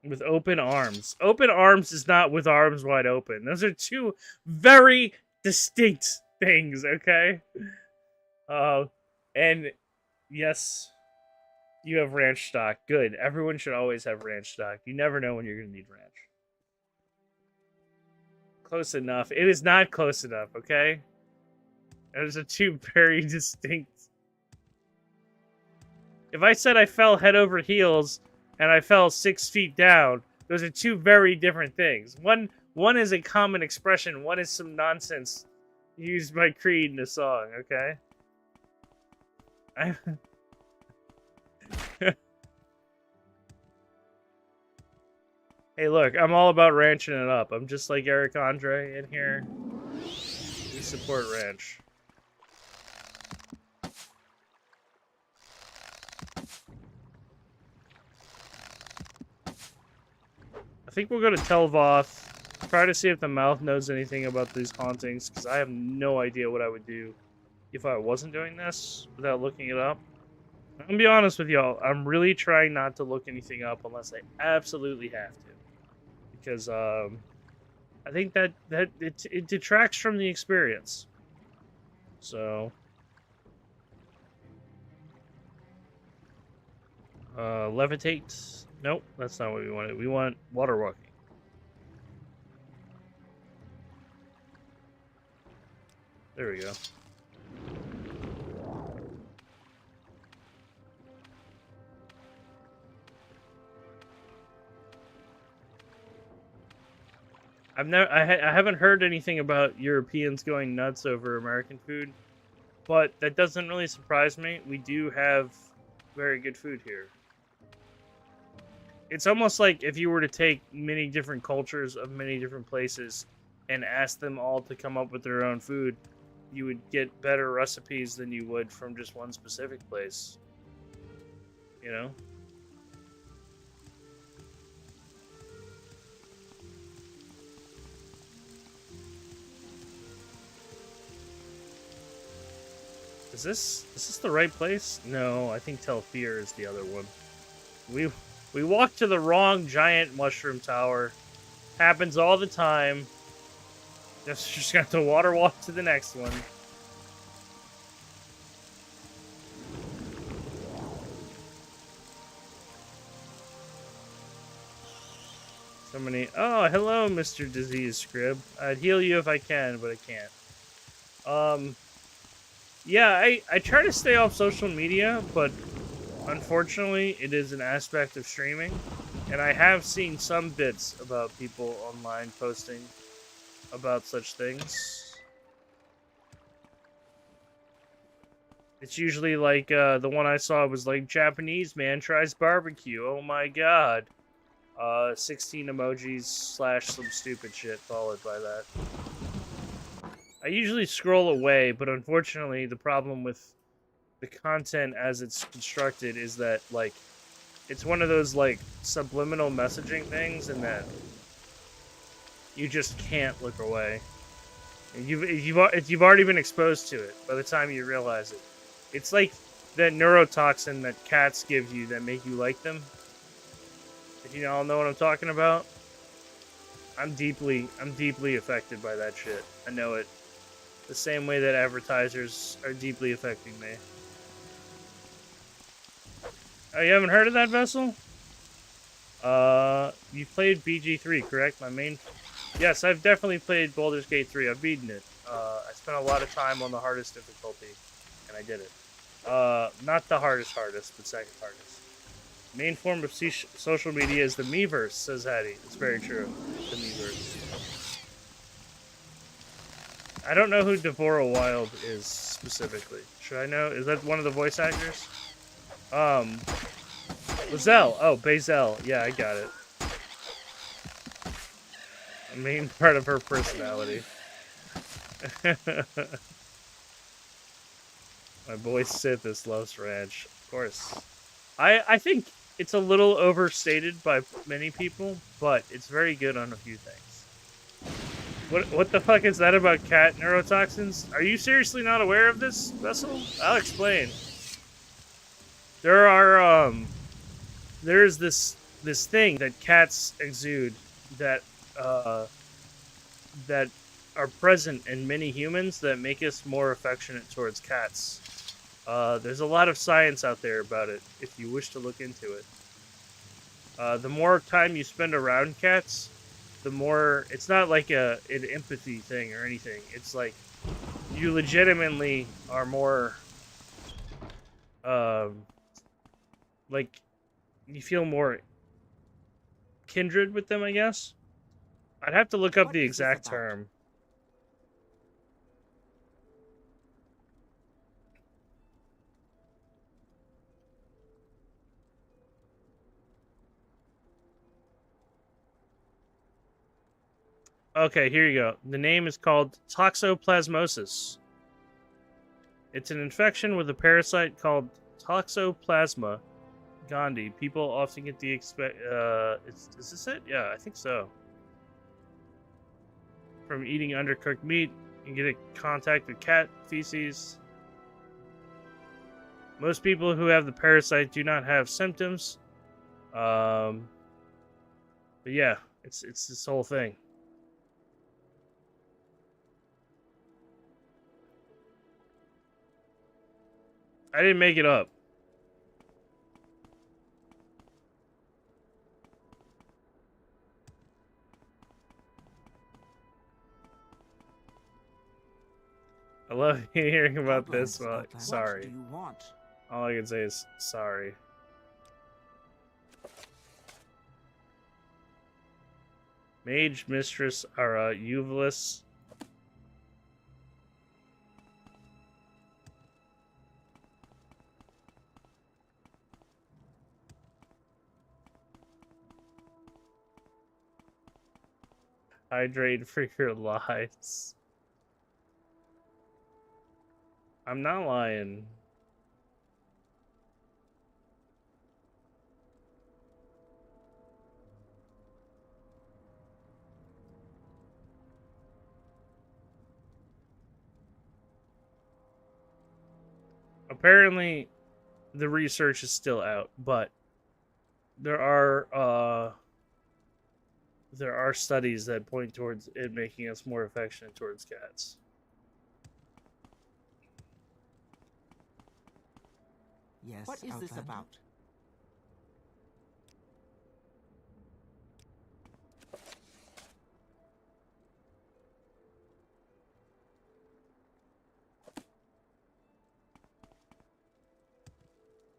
With open arms. Open arms is not with arms wide open. Those are two very distinct things, okay? And yes, you have ranch stock. Good. Everyone should always have ranch stock. You never know when you're going to need ranch. Close enough. It is not close enough, okay? Those are two very distinct... If I said I fell head over heels and I fell 6 feet down, those are two very different things. One is a common expression. One is some nonsense, used my creed in a song, okay? I... Hey, look, I'm all about ranching it up. I'm just like Eric Andre in here. We support ranch. I think we'll go to Telvoth, try to see if the mouth knows anything about these hauntings, because I have no idea what I would do if I wasn't doing this without looking it up. I'm gonna be honest with y'all, I'm really trying not to look anything up unless I absolutely have to. Because I think that it detracts from the experience. So levitate. Nope, that's not what we wanted. We want water walking. There we go. I haven't heard anything about Europeans going nuts over American food, but that doesn't really surprise me. We do have very good food here. It's almost like if you were to take many different cultures of many different places and ask them all to come up with their own food, you would get better recipes than you would from just one specific place. You know? Is this the right place? No, I think Telfir is the other one. We walked to the wrong giant mushroom tower. Happens all the time. Just got to water walk to the next one. So many. Oh, hello, Mr. Disease Scrib. I'd heal you if I can, but I can't. Yeah, I try to stay off social media, but unfortunately, it is an aspect of streaming, and I have seen some bits about people online posting about such things. It's usually like, the one I saw was like, Japanese man tries barbecue, oh my god. 16 emojis / some stupid shit followed by that. I usually scroll away, but unfortunately, the problem with the content as it's constructed is that, like, it's one of those, like, subliminal messaging things, and that you just can't look away. And you've already been exposed to it by the time you realize it. It's like that neurotoxin that cats give you that make you like them. If you all know what I'm talking about. I'm deeply affected by that shit. I know it. The same way that advertisers are deeply affecting me. Oh, you haven't heard of that vessel? You played BG3, correct? Yes, I've definitely played Baldur's Gate 3. I've beaten it. I spent a lot of time on the hardest difficulty, and I did it. Not the hardest, but second hardest. Main form of social media is the Miiverse, says Hattie. It's very true. The Miiverse. I don't know who Devorah Wild is specifically. Should I know? Is that one of the voice actors? Lizelle. Oh, Bazel. Yeah, I got it. The main part of her personality. My boy Sithis loves ranch. Of course. I think it's a little overstated by many people, but it's very good on a few things. What the fuck is that about cat neurotoxins? Are you seriously not aware of this, Vessel? I'll explain. There's this thing that cats exude that that are present in many humans that make us more affectionate towards cats. There's a lot of science out there about it, if you wish to look into it. The more time you spend around cats, the more... It's not like an empathy thing or anything. It's like, you legitimately are more... like, you feel more kindred with them, I guess? I'd have to look up the exact term. Okay, here you go. The name is called toxoplasmosis. It's an infection with a parasite called Toxoplasma gondii. People often get the is this it? Yeah, I think so. From eating undercooked meat, you get in contact with cat feces. Most people who have the parasite do not have symptoms. But yeah, it's this whole thing. I didn't make it up. I love hearing about this. Well, sorry. What do you want? All I can say is sorry. Mage Mistress Ara Uvalis. Hydrate for your lives. I'm not lying. Apparently, the research is still out, but there are studies that point towards it making us more affectionate towards cats. Yes. What is this about?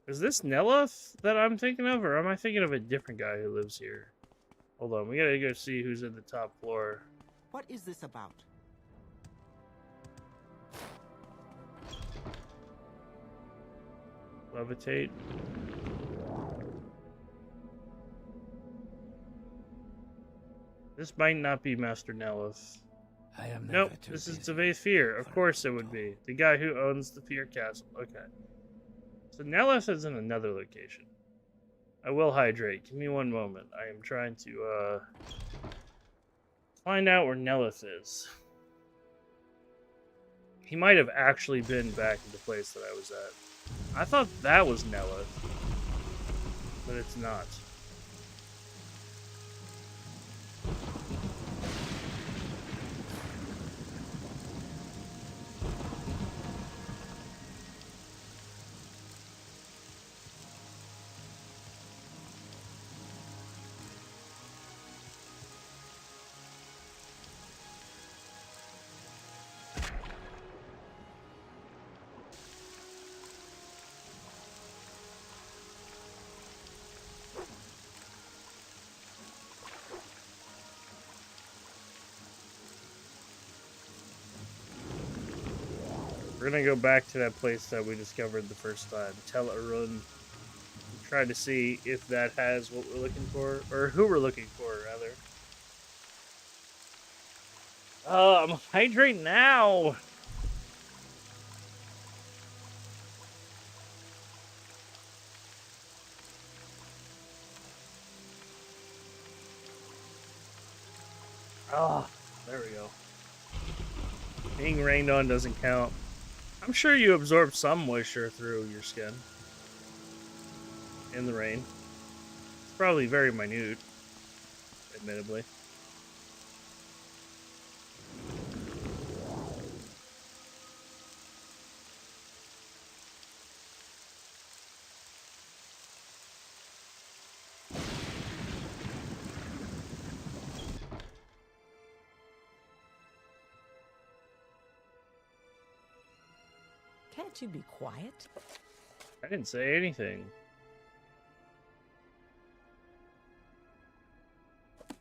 Is this Nelith that I'm thinking of, or am I thinking of a different guy who lives here? Hold on, we gotta go see who's in the top floor. What is this about? Levitate. This might not be Master Nelith. I am never Nope, too this is busy Devay Fear. Of for course it would be. The guy who owns the Fear Castle. Okay. So Nelith is in another location. I will hydrate. Give me one moment. I am trying to find out where Nelith is. He might have actually been back in the place that I was at. I thought that was Nelith, but it's not. We're gonna go back to that place that we discovered the first time, Tel Arun. Try to see if that has what we're looking for, or who we're looking for, rather. I'm hydrating now. Oh, there we go. Being rained on doesn't count. I'm sure you absorb some moisture through your skin in the rain. It's probably very minute, admittedly. Can't you be quiet? I didn't say anything. I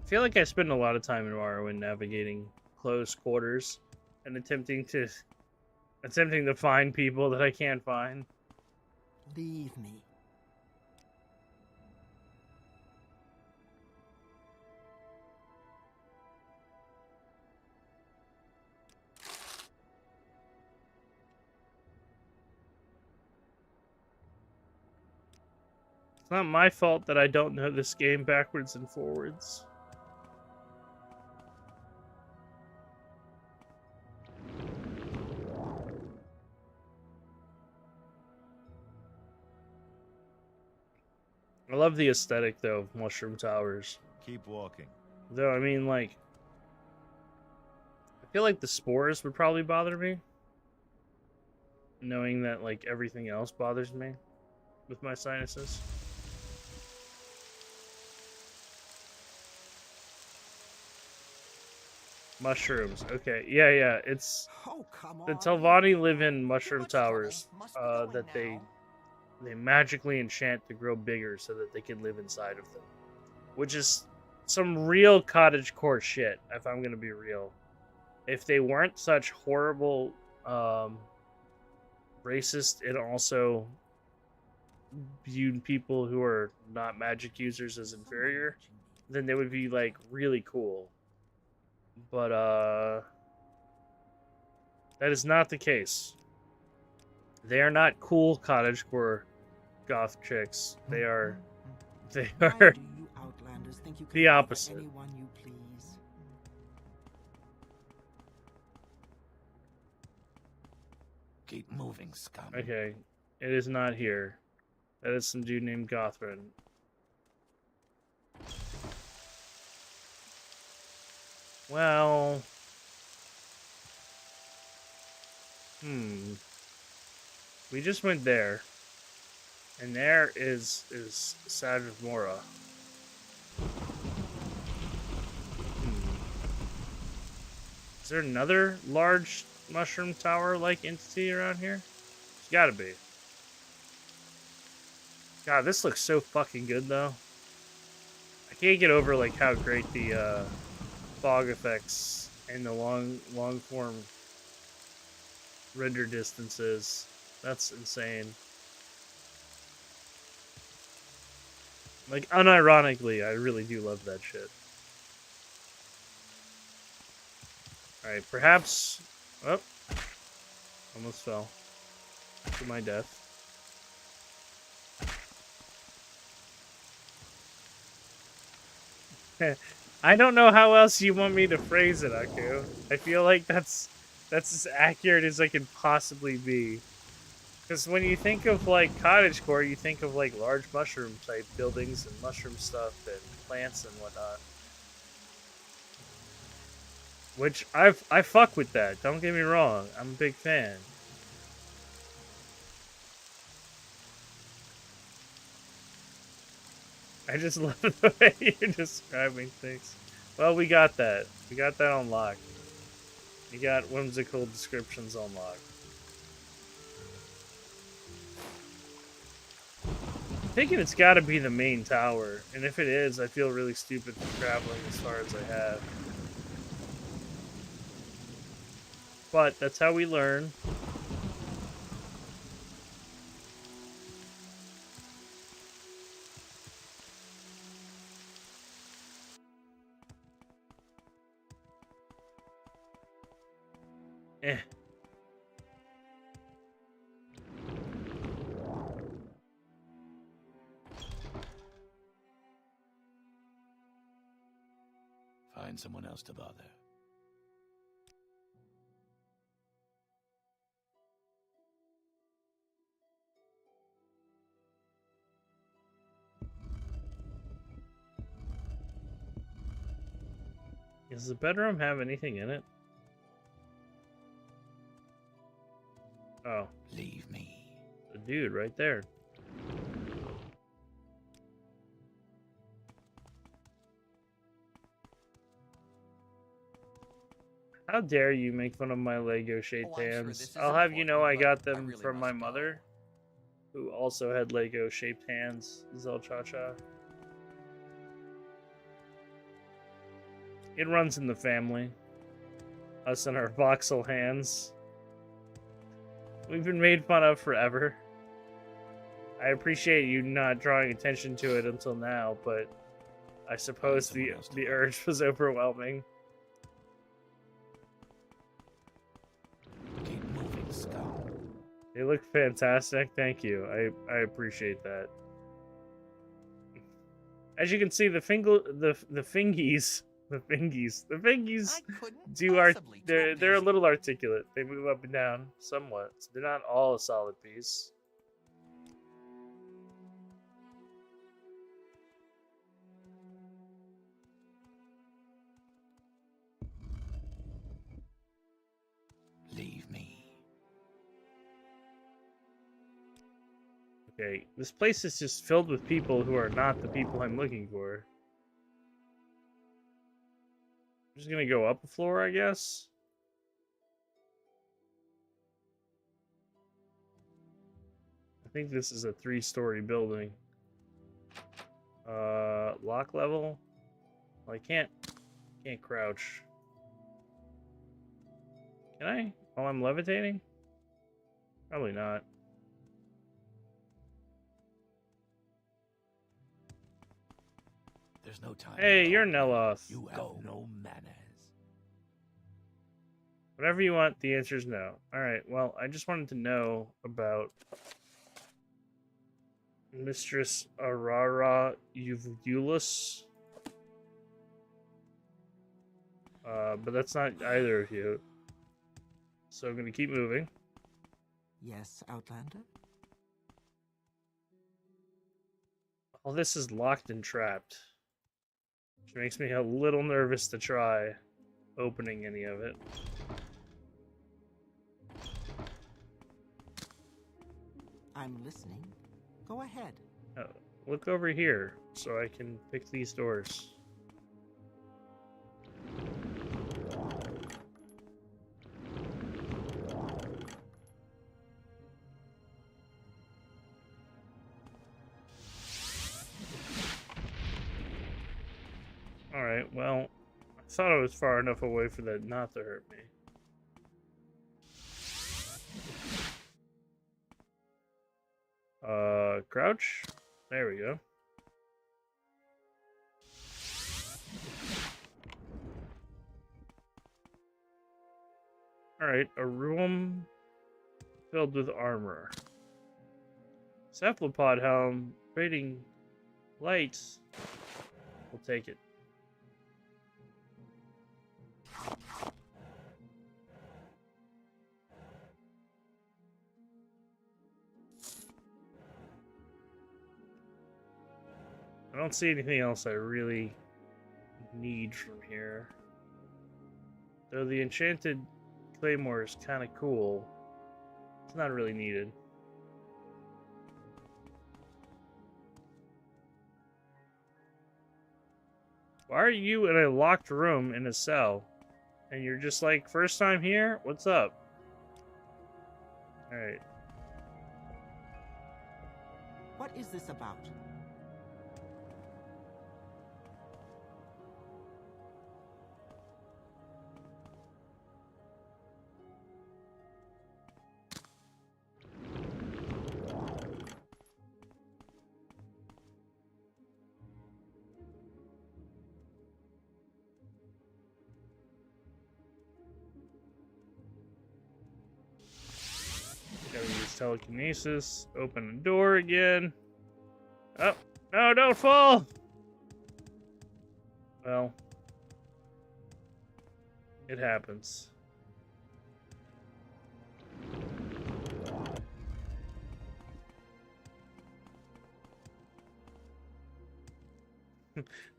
feel like I spend a lot of time in Morrowind navigating close quarters and attempting to find people that I can't find. Leave me. It's not my fault that I don't know this game backwards and forwards. I love the aesthetic, though, of Mushroom Towers. Keep walking. Though, I mean, like, I feel like the spores would probably bother me. Knowing that, like, everything else bothers me with my sinuses. Mushrooms. Okay. Yeah. It's... Oh, come on. The Telvanni live in Mushroom Towers that they magically enchant to grow bigger so that they can live inside of them. Which is some real cottagecore shit, if I'm gonna be real. If they weren't such horrible, racist and also viewed people who are not magic users as inferior, then they would be, like, really cool. But, that is not the case. They are not cool cottagecore goth chicks. They are Why do you outlanders think you can the bother opposite. anyone you please? Keep moving, scum. Okay, it is not here. That is some dude named Gothrin. Well... We just went there. And there is Savage Mora. Is there another large mushroom tower-like entity around here? There's gotta be. God, this looks so fucking good, though. I can't get over, like, how great the fog effects and the long form render distance is. That's insane. Like, unironically, I really do love that shit. Alright, perhaps... Oh. Almost fell. To my death. I don't know how else you want me to phrase it, Aku. I feel like that's as accurate as I can possibly be. Because when you think of, like, cottagecore, you think of, like, large mushroom-type buildings and mushroom stuff and plants and whatnot. Which, I fuck with that, don't get me wrong. I'm a big fan. I just love the way you're describing things. Well, we got that. We got that unlocked. You got whimsical descriptions unlocked. I'm thinking it's got to be the main tower, and if it is, I feel really stupid for traveling as far as I have. But that's how we learn. Eh. Find someone else to bother. Does the bedroom have anything in it? Oh. Leave me. The dude right there. How dare you make fun of my Lego-shaped hands? I'll have you know I got them from my mother, who also had Lego-shaped hands, Zelchacha. It runs in the family. Us and our voxel hands. We've been made fun of forever. I appreciate you not drawing attention to it until now, but I suppose the urge was overwhelming. Keep moving, scum. They look fantastic. Thank you. I appreciate that. As you can see, the fingies I couldn't do possibly they're a little articulate. They move up and down somewhat. They're not all a solid piece. Leave me. Okay, this place is just filled with people who are not the people I'm looking for. I'm just gonna go up a floor, I guess. I think this is a 3-story building. Lock level? Well, I can't crouch. Can I? While I'm levitating? Probably not. There's no time. Hey, you're Neloth. You have no manners. Whatever you want, the answer is no. Alright, well, I just wanted to know about Mistress Arara Uvulus. But that's not either of you. So I'm gonna keep moving. Yes, Outlander? All this is locked and trapped. Which makes me a little nervous to try opening any of it. I'm listening. Go ahead. Oh, look over here so I can pick these doors. Alright, well, I thought I was far enough away for that not to hurt me. Crouch? There we go. Alright, a room filled with armor. Cephalopod helm, rating lights. We'll take it. I don't see anything else I really need from here. Though the enchanted claymore is kind of cool, it's not really needed. Why are you in a locked room in a cell? And you're just like, first time here? What's up? Alright. What is this about? Gotta use telekinesis. Open the door again. Oh, no, don't fall! Well, it happens.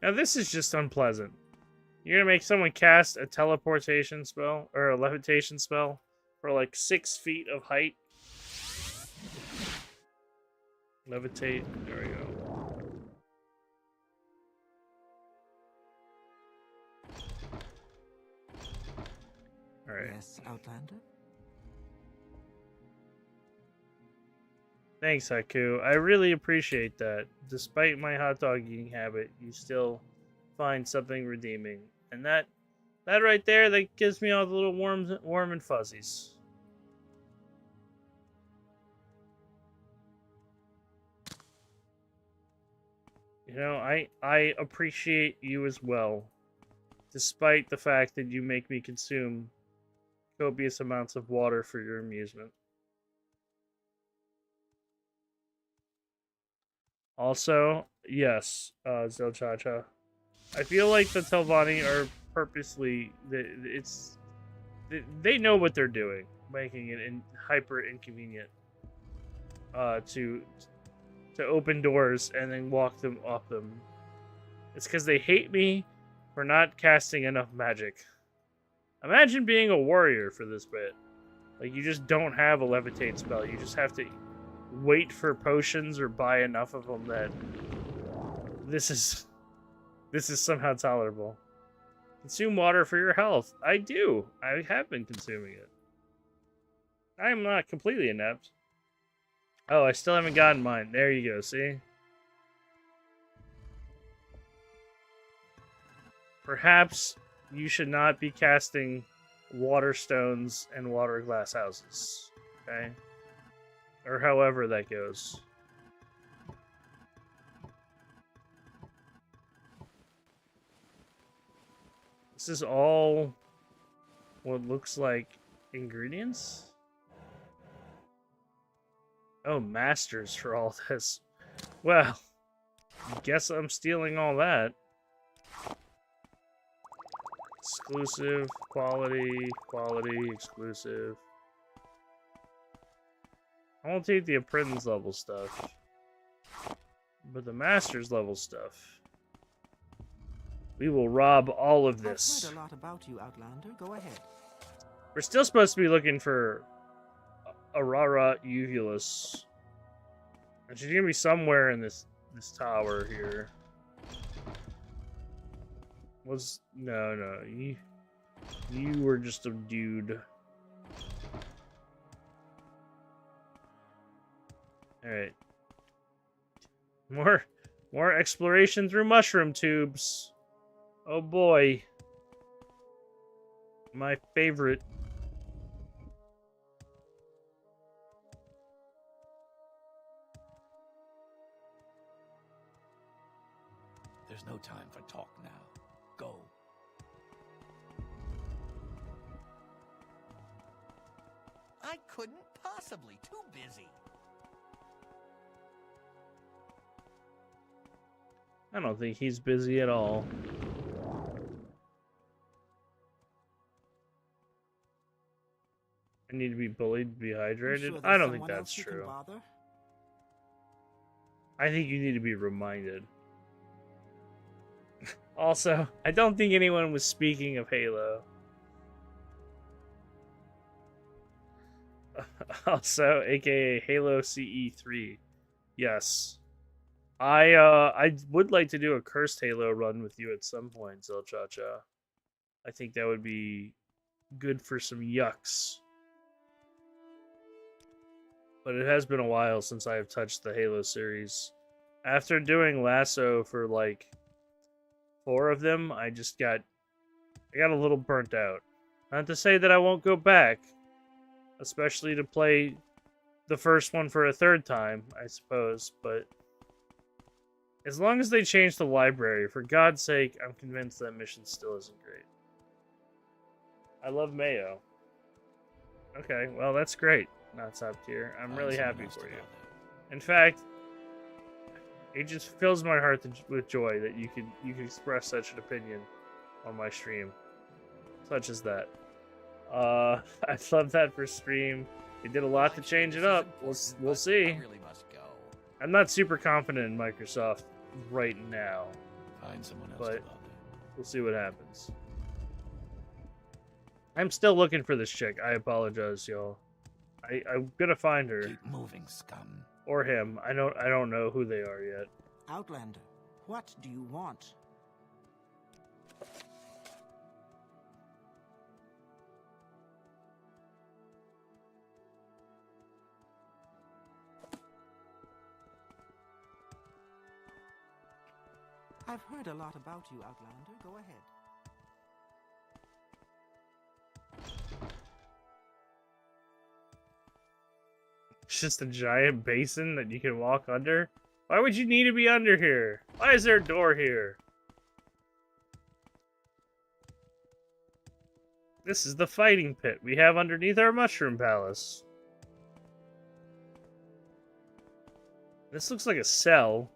Now this is just unpleasant. You're gonna make someone cast a teleportation spell, or a levitation spell, for like 6 feet of height. Levitate, there we go. Alright. Yes, Outlander? Thanks, Haku. I really appreciate that. Despite my hot dog eating habit, you still find something redeeming. And that right there, that gives me all the little warm and fuzzies. You know, I appreciate you as well, despite the fact that you make me consume copious amounts of water for your amusement. Also, yes, Zelchacha, I feel like the Telvanni are purposely they know what they're doing, making it hyper inconvenient to open doors and then walk them off them. It's because they hate me for not casting enough magic. Imagine being a warrior for this bit. Like, you just don't have a levitate spell. You just have to wait for potions or buy enough of them that this is somehow tolerable. Consume water for your health. I do. I have been consuming it. I'm not completely inept. Oh, I still haven't gotten mine. There you go, see? Perhaps you should not be casting water stones and water glass houses. Okay? Or however that goes. This is all what looks like ingredients? Oh, masters for all this. Well, guess I'm stealing all that. Exclusive, quality, exclusive. I won't take the apprentice level stuff. But the master's level stuff. We will rob all of this. I've heard a lot about you, Outlander. Go ahead. We're still supposed to be looking for Aurora Uvulus. And she's gonna be somewhere in this tower here. No, you were just a dude. Alright. More exploration through mushroom tubes. Oh boy. My favorite. There's no time for talk now. Go. I couldn't possibly. Too busy. I don't think he's busy at all. I need to be bullied to be hydrated? Sure I don't think someone that's else you can true. bother? I think you need to be reminded. Also, I don't think anyone was speaking of Halo. Also, aka Halo CE3. Yes. I would like to do a cursed Halo run with you at some point, Zelchacha. I think that would be good for some yucks. But it has been a while since I have touched the Halo series. After doing Lasso for like 4 of them, I got a little burnt out. Not to say that I won't go back, especially to play the first one for a 3rd time, I suppose, but as long as they change the library, for God's sake, I'm convinced that mission still isn't great. I love Mayo. Okay, well, that's great. Not top tier. I'm really happy for you. In fact, it just fills my heart with joy that you can express such an opinion on my stream. Such as that. I'd love that for stream. They did a lot to change it up. We'll see. I really must go. I'm not super confident in Microsoft right now, Find someone else but to bother. we'll see what happens. I'm still looking for this chick. I apologize, y'all. I'm gonna find her. Keep moving, scum. Or him. I don't know who they are yet. Outlander, what do you want? I've heard a lot about you, Outlander. Go ahead. It's just a giant basin that you can walk under? Why would you need to be under here? Why is there a door here? This is the fighting pit we have underneath our mushroom palace. This looks like a cell.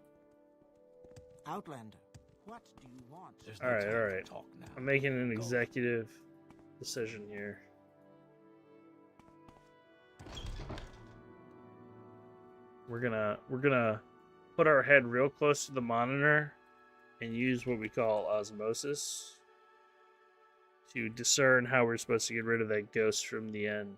Outlander, what do you want? There's All right, time all to right. talk now. I'm making an Go. executive decision here. We're gonna put our head real close to the monitor and use what we call osmosis to discern how we're supposed to get rid of that ghost from the end.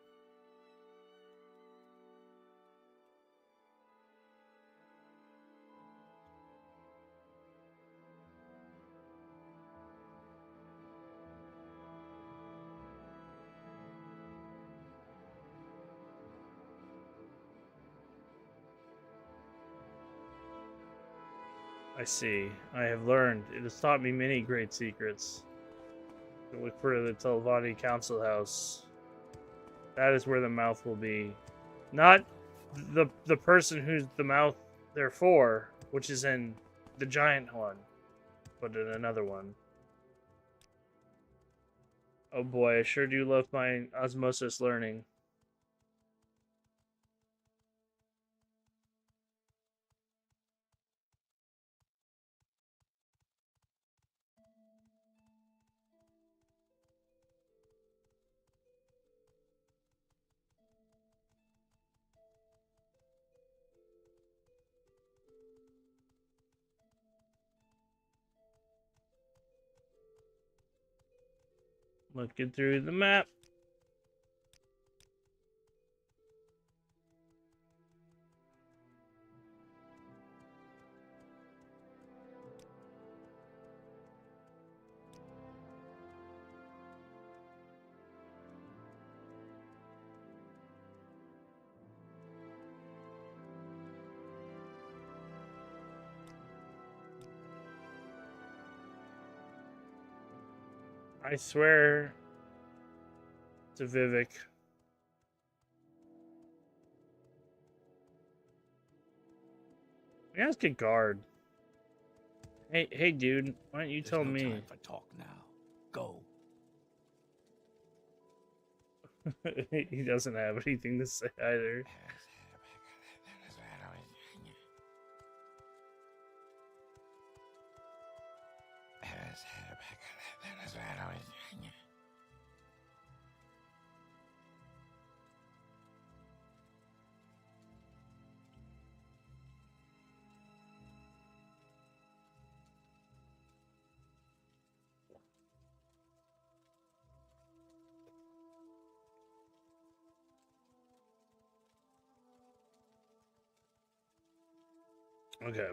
I see. I have learned. It has taught me many great secrets. To look for the Telvanni Council House. That is where the mouth will be. Not the person who's the mouth they're for, which is in the giant one, but in another one. Oh boy, I sure do love my osmosis learning. Looking through the map. I swear to Vivek. We ask a guard. Hey, dude. Why don't you There's tell no me? time for talk now. Go. He doesn't have anything to say either. Okay.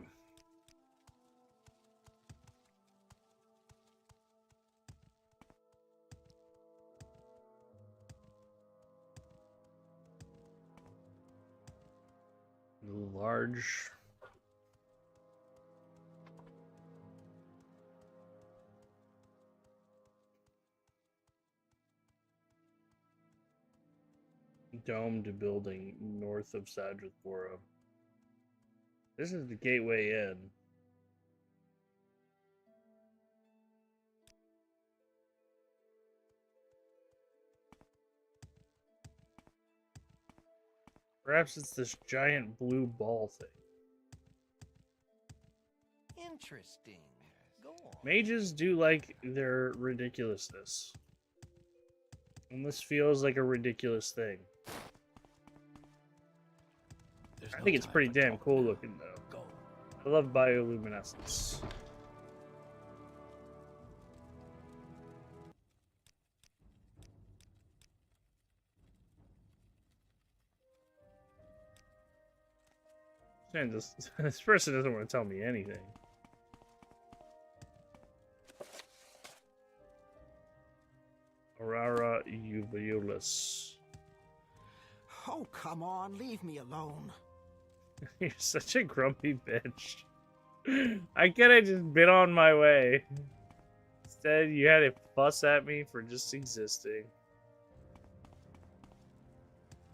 Large. Domed building north of Sadrathbora. This is the gateway in. Perhaps it's this giant blue ball thing. Interesting. Go on. Mages do like their ridiculousness. And this feels like a ridiculous thing. There's I no think it's time pretty for damn talk cool now. looking though. Go. I love bioluminescence. Man, this person doesn't want to tell me anything. Aurora Uvulus. Oh, come on, leave me alone. You're such a grumpy bitch. I could have just been on my way. Instead, you had to fuss at me for just existing.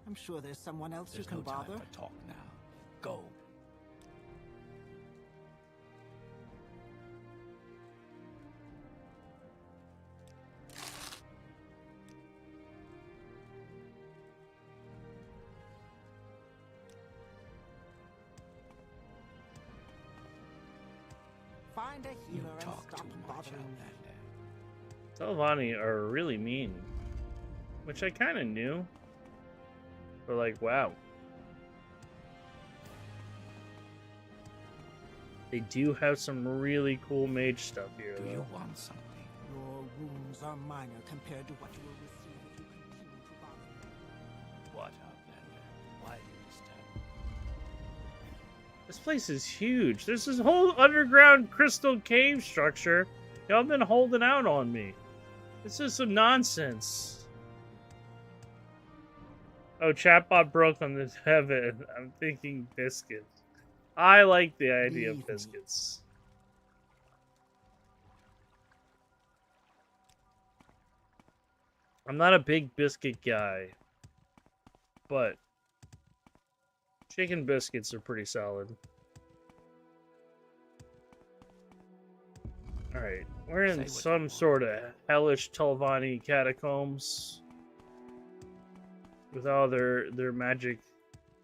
I'm sure there's someone else There's who no can time bother. for talk now. Go. Find a You healer and talk stop too much, bothering me. Outlander. Telvanni are really mean. Which I kind of knew. But like, wow. They do have some really cool mage stuff here, Do though. you want something? Your wounds are minor compared to what you will receive if you continue to bother me. What, Outlander? Why do you disturb? This place is huge. There's this whole underground crystal cave structure. Y'all been holding out on me. This is some nonsense. Oh, chatbot broke on this heaven. I'm thinking biscuits. I like the idea of Leave me. biscuits. I'm not a big biscuit guy, but chicken biscuits are pretty solid. Alright, we're Say in what you some want. sort of hellish Telvanni catacombs with all their magic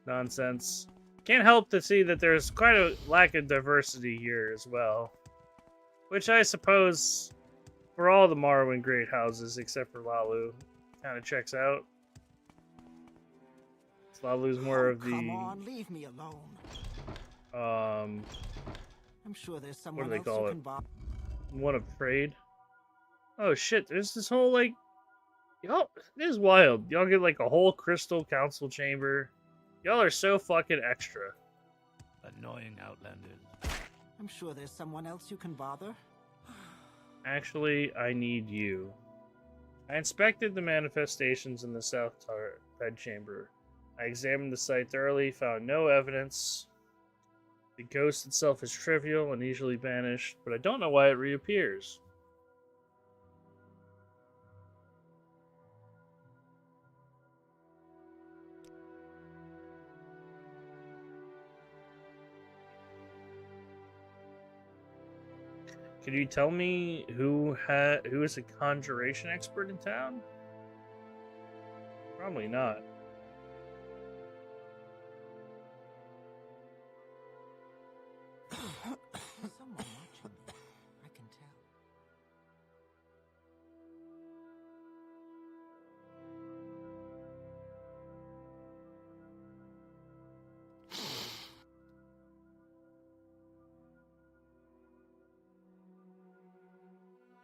nonsense. Can't help to see that there's quite a lack of diversity here as well. Which I suppose, for all the Morrowind great houses except for Lalu, kind of checks out. Lalu's more Oh, of come the, on, leave me alone. I'm sure there's what do someone they else call you it? can bother. One of trade. Oh shit, there's this whole like, y'all, this is wild. Y'all get like a whole crystal council chamber. Y'all are so fucking extra. Annoying Outlanders. I'm sure there's someone else you can bother. Actually, I need you. I inspected the manifestations in the South Bedchamber. I examined the site thoroughly, found no evidence. The ghost itself is trivial and easily banished, but I don't know why it reappears. Can you tell me who is a conjuration expert in town? Probably not. There's someone watching me. I can tell.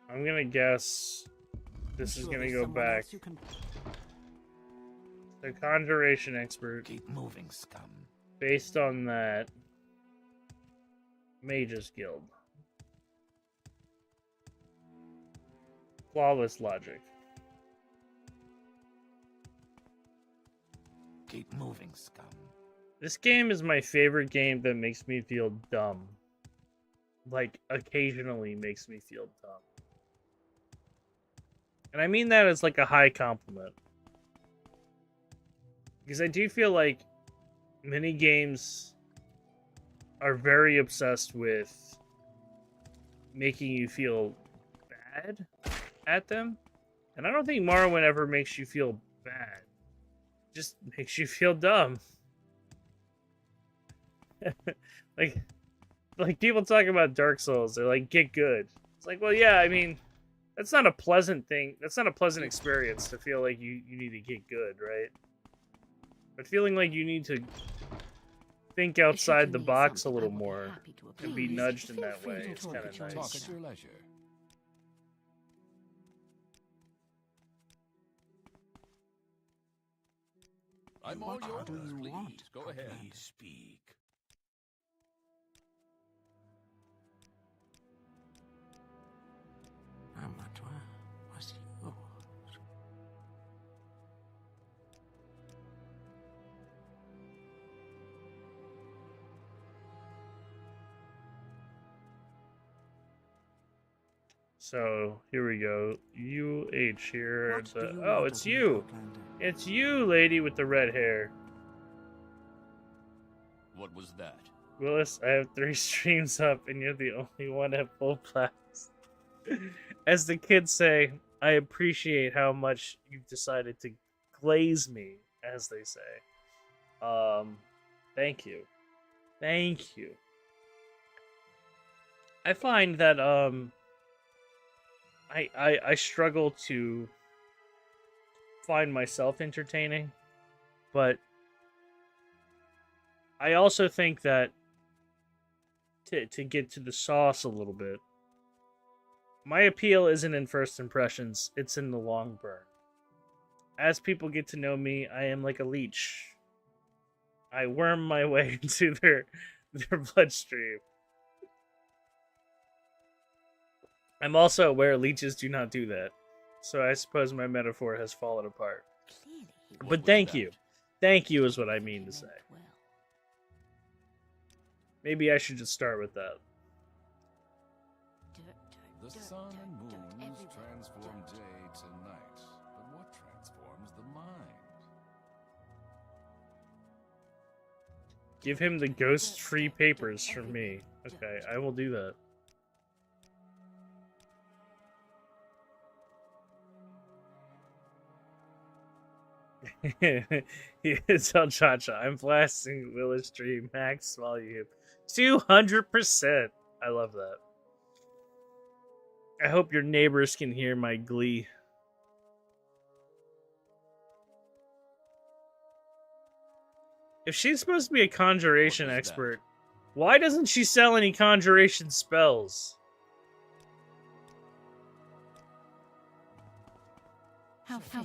I'm gonna guess this I'm is sure gonna there's go someone back. else you can... The conjuration expert. Keep moving, scum. Based on that, Mages Guild. Flawless logic. Keep moving, scum. This game is my favorite game that makes me feel dumb. Like, occasionally makes me feel dumb. And I mean that as like a high compliment. Because I do feel like many games are very obsessed with making you feel bad at them. And I don't think Morrowind ever makes you feel bad. It just makes you feel dumb. like people talk about Dark Souls, they're like, get good. It's like, well, yeah, I mean, that's not a pleasant thing. That's not a pleasant experience to feel like you need to get good, right? But feeling like you need to think outside the box a little more and be nudged in that way, it's kind of Talk nice. at your leisure. I'm all What yours. do you Please, want? go ahead. Please speak. Amatwa was yours. So here we go. UH here. What do you Oh, want it's of me, you. Outlander? It's you, lady with the red hair. What was that? Willis, I have 3 streams up, and you're the only one at full blast. As the kids say, I appreciate how much you've decided to glaze me, as they say. Thank you. Thank you. I find that I struggle to find myself entertaining, but I also think that to get to the sauce a little bit, my appeal isn't in first impressions, it's in the long burn. As people get to know me, I am like a leech. I worm my way into their bloodstream. I'm also aware leeches do not do that, so I suppose my metaphor has fallen apart. Clearly, he But thank you. Thank you is what I mean to say. meant well. Maybe I should just start with that. The sun and moons transform day to night, but what transforms the mind? Give him the ghost-free papers from me. Okay, I will do that. It's El Chacha. I'm blasting Willis Stream max volume 200%. I love that. I hope your neighbors can hear my glee. If she's supposed to be a conjuration expert, why doesn't she sell any conjuration spells? How fair.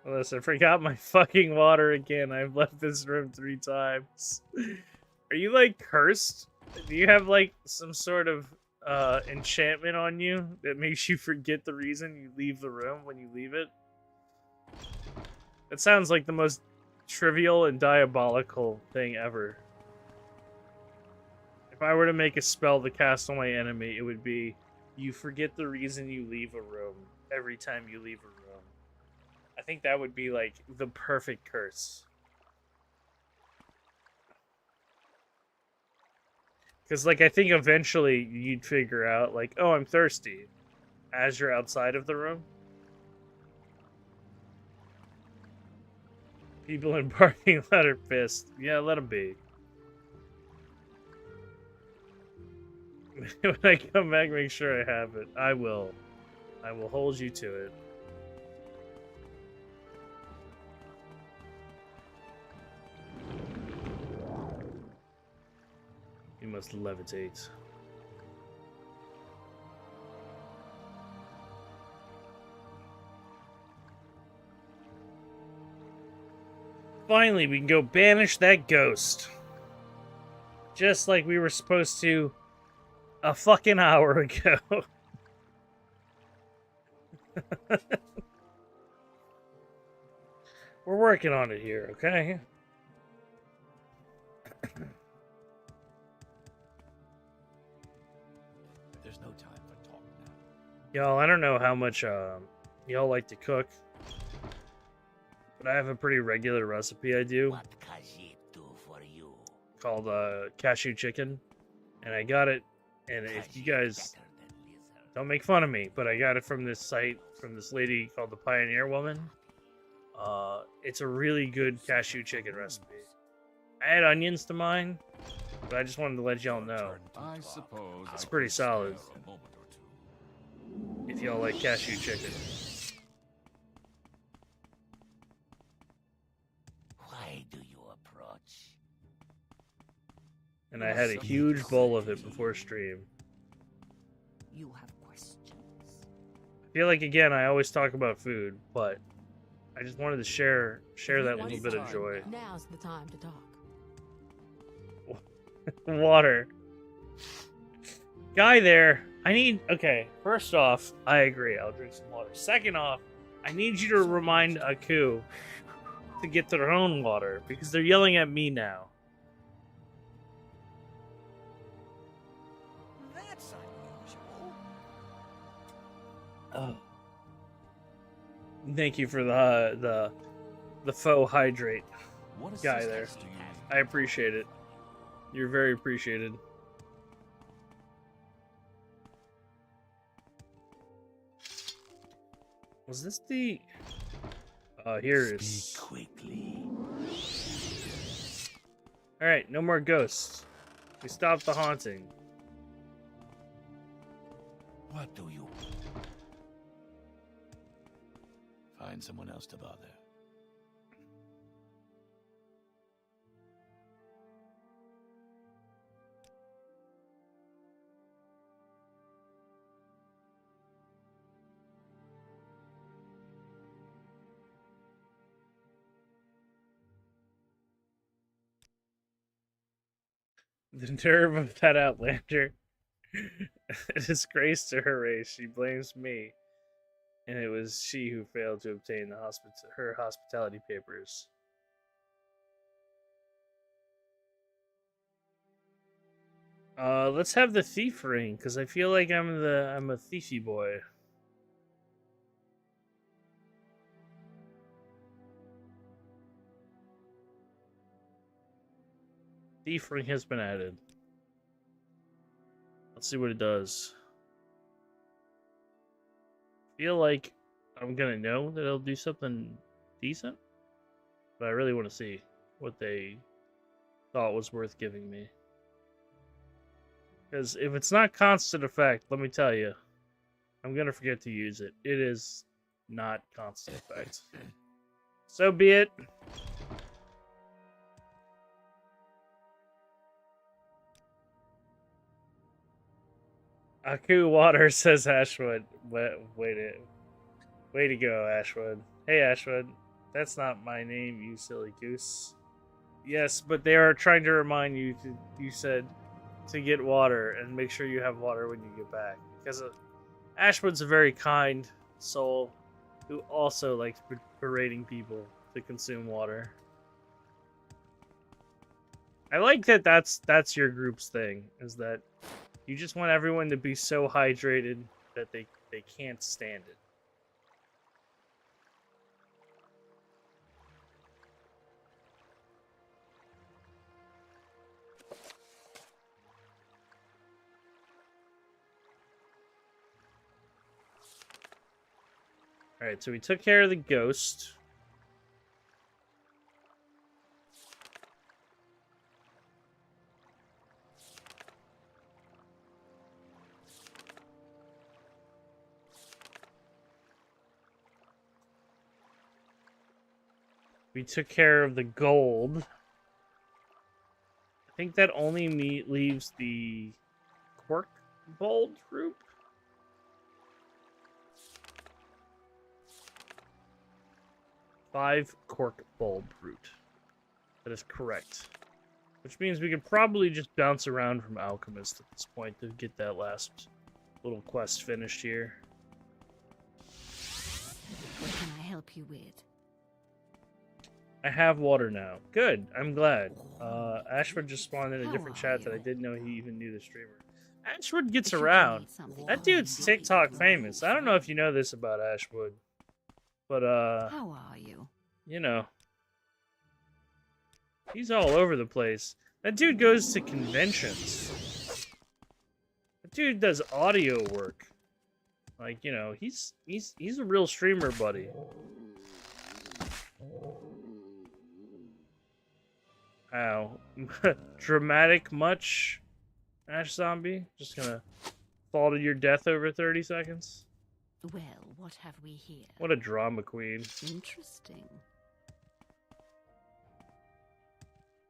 Unless I forgot my fucking water again. I've left this room 3 times. Are you like cursed? Do you have like some sort of enchantment on you that makes you forget the reason you leave the room when you leave it? That sounds like the most trivial and diabolical thing ever. If I were to make a spell to cast on my enemy, it would be, you forget the reason you leave a room every time you leave a room. I think that would be like the perfect curse. Because like I think eventually you'd figure out like, oh, I'm thirsty as you're outside of the room. People in parking lot are pissed. Yeah, let them be. When I come back, make sure I have it. I will. I will hold you to it. You must levitate. Finally, we can go banish that ghost. Just like we were supposed to a fucking hour ago. We're working on it here, okay? There's no time for talk now. Y'all, I don't know how much y'all like to cook, but I have a pretty regular recipe I do What can she do for you? called cashew chicken, and I got it. And if you guys don't make fun of me, but I got it from this site from this lady called the Pioneer Woman. It's a really good cashew chicken recipe. I add onions to mine, but I just wanted to let y'all know. I suppose It's I pretty could solid. spare a moment or two. If y'all like cashew chicken. Why do you approach? And I had a huge bowl of it before stream. You have questions? I feel like, again, I always talk about food, but I just wanted to share that little bit of joy. Now's the time to talk. Water. Guy there, I need... Okay, first off, I agree. I'll drink some water. Second off, I need you to remind Aku to get their own water, because they're yelling at me now. That's unusual. Oh. Thank you for the faux hydrate. What Guy assistance there. do you need? I appreciate it. You're very appreciated. Was this the... here it is. Speak quickly. Alright, no more ghosts. We stopped the haunting. What do you... Find someone else to bother. The nerve of that Outlander. A disgrace to her race. She blames me. And it was she who failed to obtain the her hospitality papers. Let's have the thief ring, because I feel like I'm a thiefy boy. Thief ring has been added. Let's see what it does. Feel like I'm gonna know that it'll do something decent, but I really want to see what they thought was worth giving me. Because if it's not constant effect, let me tell you, I'm gonna forget to use it. It is not constant effect. So be it. Aku water, says Ashwood. Way to go, Ashwood. Hey, Ashwood. That's not my name, you silly goose. Yes, but they are trying to remind you you said to get water and make sure you have water when you get back. Because Ashwood's a very kind soul who also likes berating people to consume water. I like that that's your group's thing, is that you just want everyone to be so hydrated that they can't stand it. Alright, so we took care of the ghost. We took care of the gold. I think that only leaves the Quirk Bold group. Five Cork Bulb Root. That is correct. Which means we could probably just bounce around from Alchemist at this point to get that last little quest finished here. What can I help you with? I have water now. Good. I'm glad. Ashwood just spawned in a different chat that I didn't know he even knew the streamer. Ashwood gets around. That dude's TikTok famous. I don't know if you know this about Ashwood. But, how are you? You know, he's all over the place. That dude goes to conventions. That dude does audio work. Like, you know, he's a real streamer, buddy. Ow. Dramatic much, Ash Zombie? Just gonna fall to your death over 30 seconds? Well, what have we here? What a drama queen. Interesting.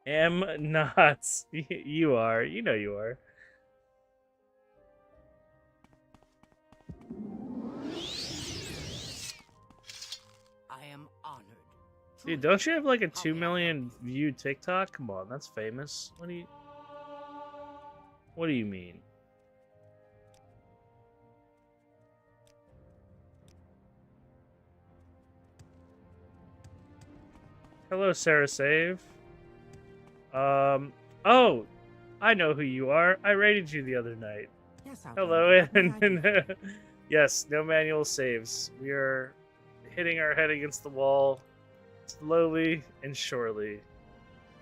Am not. You are. You know you are. I am honored. Dude, don't you have like a 2 million view TikTok? Come on, that's famous. What do you mean? Hello, Sarah Save. Oh, I know who you are. I raided you the other night. Yes, Hello, and yes, no manual saves. We are hitting our head against the wall slowly and surely,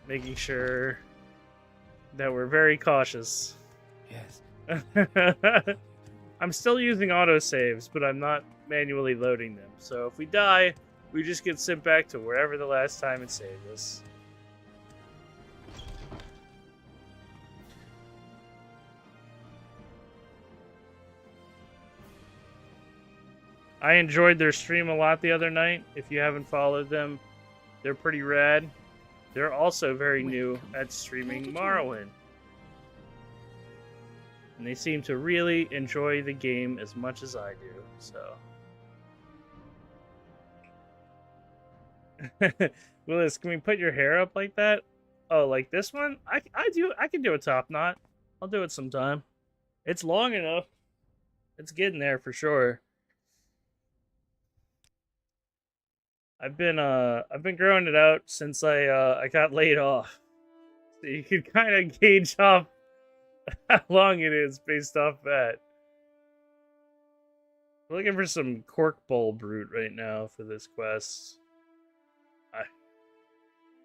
making sure that we're very cautious. Yes. I'm still using autosaves, but I'm not manually loading them. So if we die, we just get sent back to wherever the last time it saved us. I enjoyed their stream a lot the other night. If you haven't followed them, they're pretty rad. They're also very new at streaming Morrowind. And they seem to really enjoy the game as much as I do, so. Willis, can we put your hair up like that? Oh, like this one? I can do a top knot. I'll do it sometime. It's long enough. It's getting there for sure. I've been growing it out since I got laid off. So you can kind of gauge off how long it is based off that. I'm looking for some cork bowl brute right now for this quest.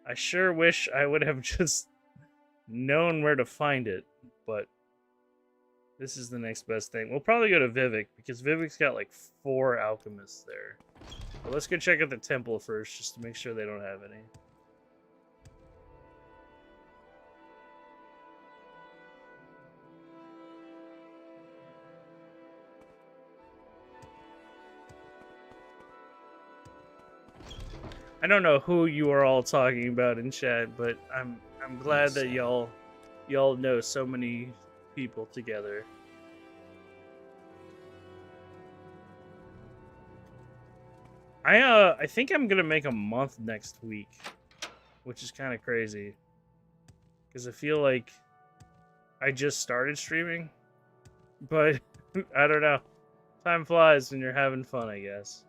I sure wish I would have just known where to find it, but this is the next best thing. We'll probably go to Vivek, because Vivek's got like 4 alchemists there. But let's go check out the temple first, just to make sure they don't have any. I don't know who you are all talking about in chat, but I'm glad that y'all know so many people together. I think I'm gonna make a month next week, which is kind of crazy, because I feel like I just started streaming, but I don't know. Time flies when you're having fun, I guess.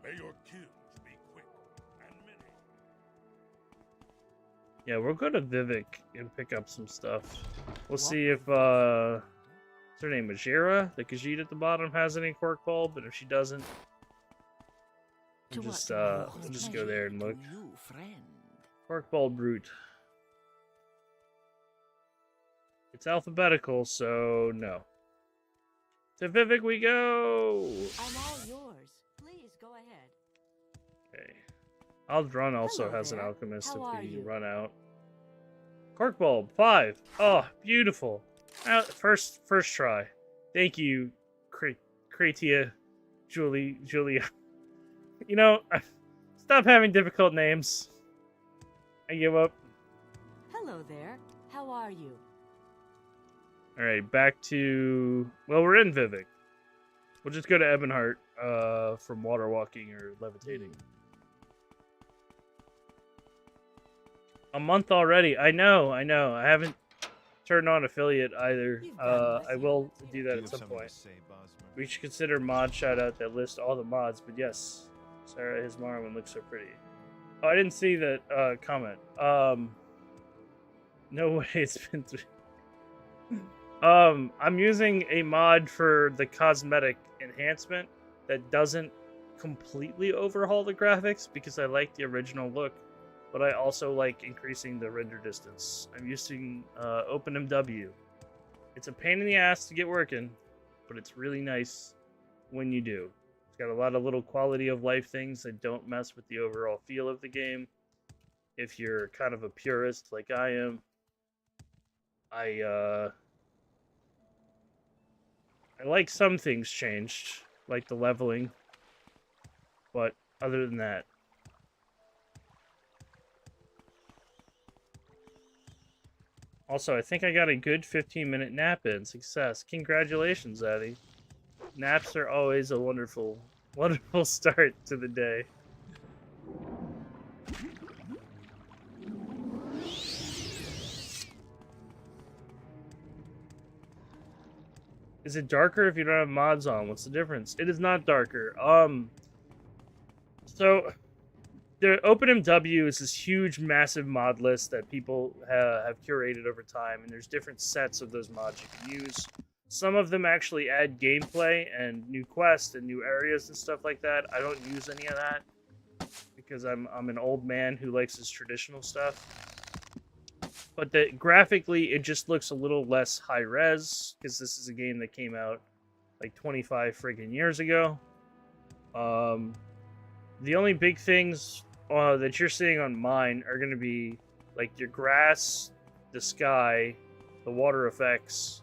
May your kills be quick and many. Yeah, we'll go to Vivek and pick up some stuff. We'll see if what's her name, Majira, the Khajiit at the bottom, has any cork bulb, and if she doesn't, we'll just go there and look. Cork bulb route. It's alphabetical, so no. To Vivek we go! I'm all yours. Please go ahead. Okay. Aldrun also Hello has an there. alchemist How are if we you? run out. Cork bulb, 5. Oh, beautiful. First try. Thank you, Kratia, Julia. You know, stop having difficult names. I give up. Hello there. How are you? Alright, back to... Well, we're in Vivek. We'll just go to Ebonheart from water walking or levitating. A month already. I know. I haven't turned on affiliate either. I will do that at some point. We should consider mod shoutout that lists all the mods, but yes. Sarah, his Morrowind looks so pretty. Oh, I didn't see that comment. No way, it's been 3. I'm using a mod for the cosmetic enhancement that doesn't completely overhaul the graphics because I like the original look, but I also like increasing the render distance. I'm using OpenMW. It's a pain in the ass to get working, but it's really nice when you do. It's got a lot of little quality of life things that don't mess with the overall feel of the game. If you're kind of a purist like I am, I like some things changed, like the leveling, but other than that. Also, I think I got a good 15-minute nap in. Success. Congratulations, Addy. Naps are always a wonderful, wonderful start to the day. Is it darker if you don't have mods on? What's the difference? It is not darker. So the OpenMW is this huge, massive mod list that people have curated over time, and there's different sets of those mods you can use. Some of them actually add gameplay and new quests and new areas and stuff like that. I don't use any of that because I'm an old man who likes his traditional stuff. But graphically, it just looks a little less high-res, because this is a game that came out like 25 friggin' years ago. The only big things that you're seeing on mine are going to be like your grass, the sky, the water effects,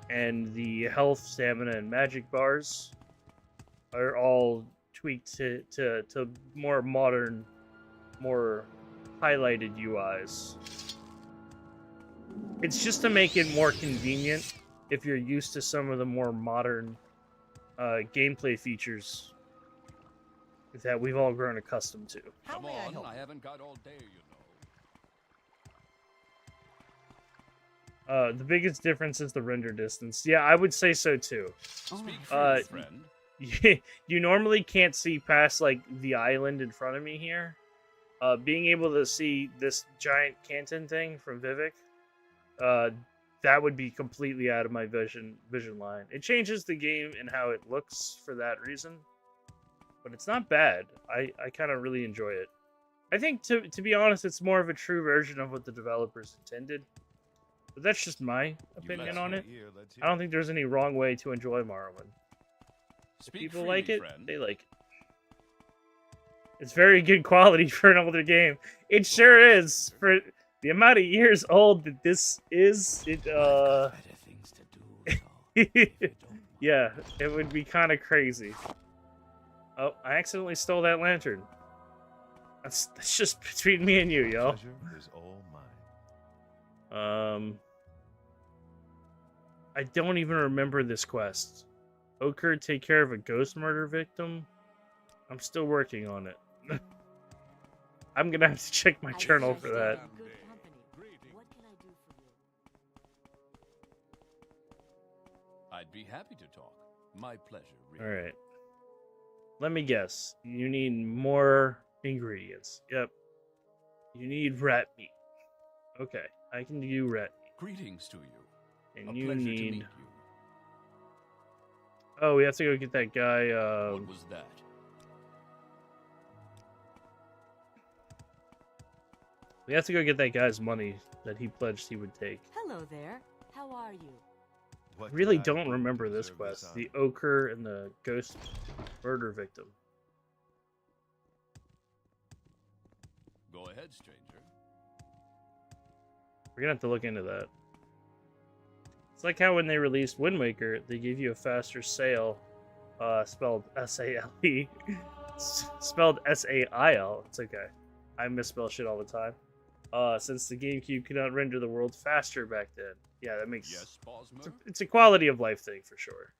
and the health, stamina, and magic bars. are all tweaked to more modern, more highlighted UIs. It's just to make it more convenient if you're used to some of the more modern gameplay features that we've all grown accustomed to. How Come may I on, help? I haven't got all day, you know. The biggest difference is the render distance. Yeah, I would say so too. Speak Uh, freely, friend. You normally can't see past like the island in front of me here. Being able to see this giant canton thing from Vivek, that would be completely out of my vision line. It changes the game and how it looks for that reason, but it's not bad. I kind of really enjoy it. I think to be honest, it's more of a true version of what the developers intended. But that's just my opinion on it. I don't think there's any wrong way to enjoy Morrowind. If Speak people freely, like it, friend. they like it. It's very good quality for an older game. It sure is. For the amount of years old that this is, I've got better things to do, so if you don't mind. yeah, it would be kind of crazy. Oh, I accidentally stole that lantern. That's just between me and you, yo. Pleasure is all mine. I don't even remember this quest. Ochre, take care of a ghost murder victim? I'm still working on it. I'm gonna have to check my I journal see for you're that. in good company. What can I do for you? I'd be happy to talk. My pleasure, really. Alright. Let me guess. You need more ingredients. Yep. You need rat meat. Okay, I can do rat meat. Greetings to you. And A you pleasure to meet need... you. Oh, we have to go get that guy, What was that? we have to go get that guy's money that he pledged he would take. Hello there. How are you? What I did really I don't do to remember this deserve quest. honor? The ochre and the ghost murder victim. Go ahead, stranger. We're gonna have to look into that. It's like how when they released Wind Waker, they gave you a faster sail, spelled S-A-L-E, spelled S-A-I-L. It's okay. I misspell shit all the time. Since the GameCube could not render the world faster back then. Yeah, that makes... Yes, Bosmer? It's a quality of life thing for sure.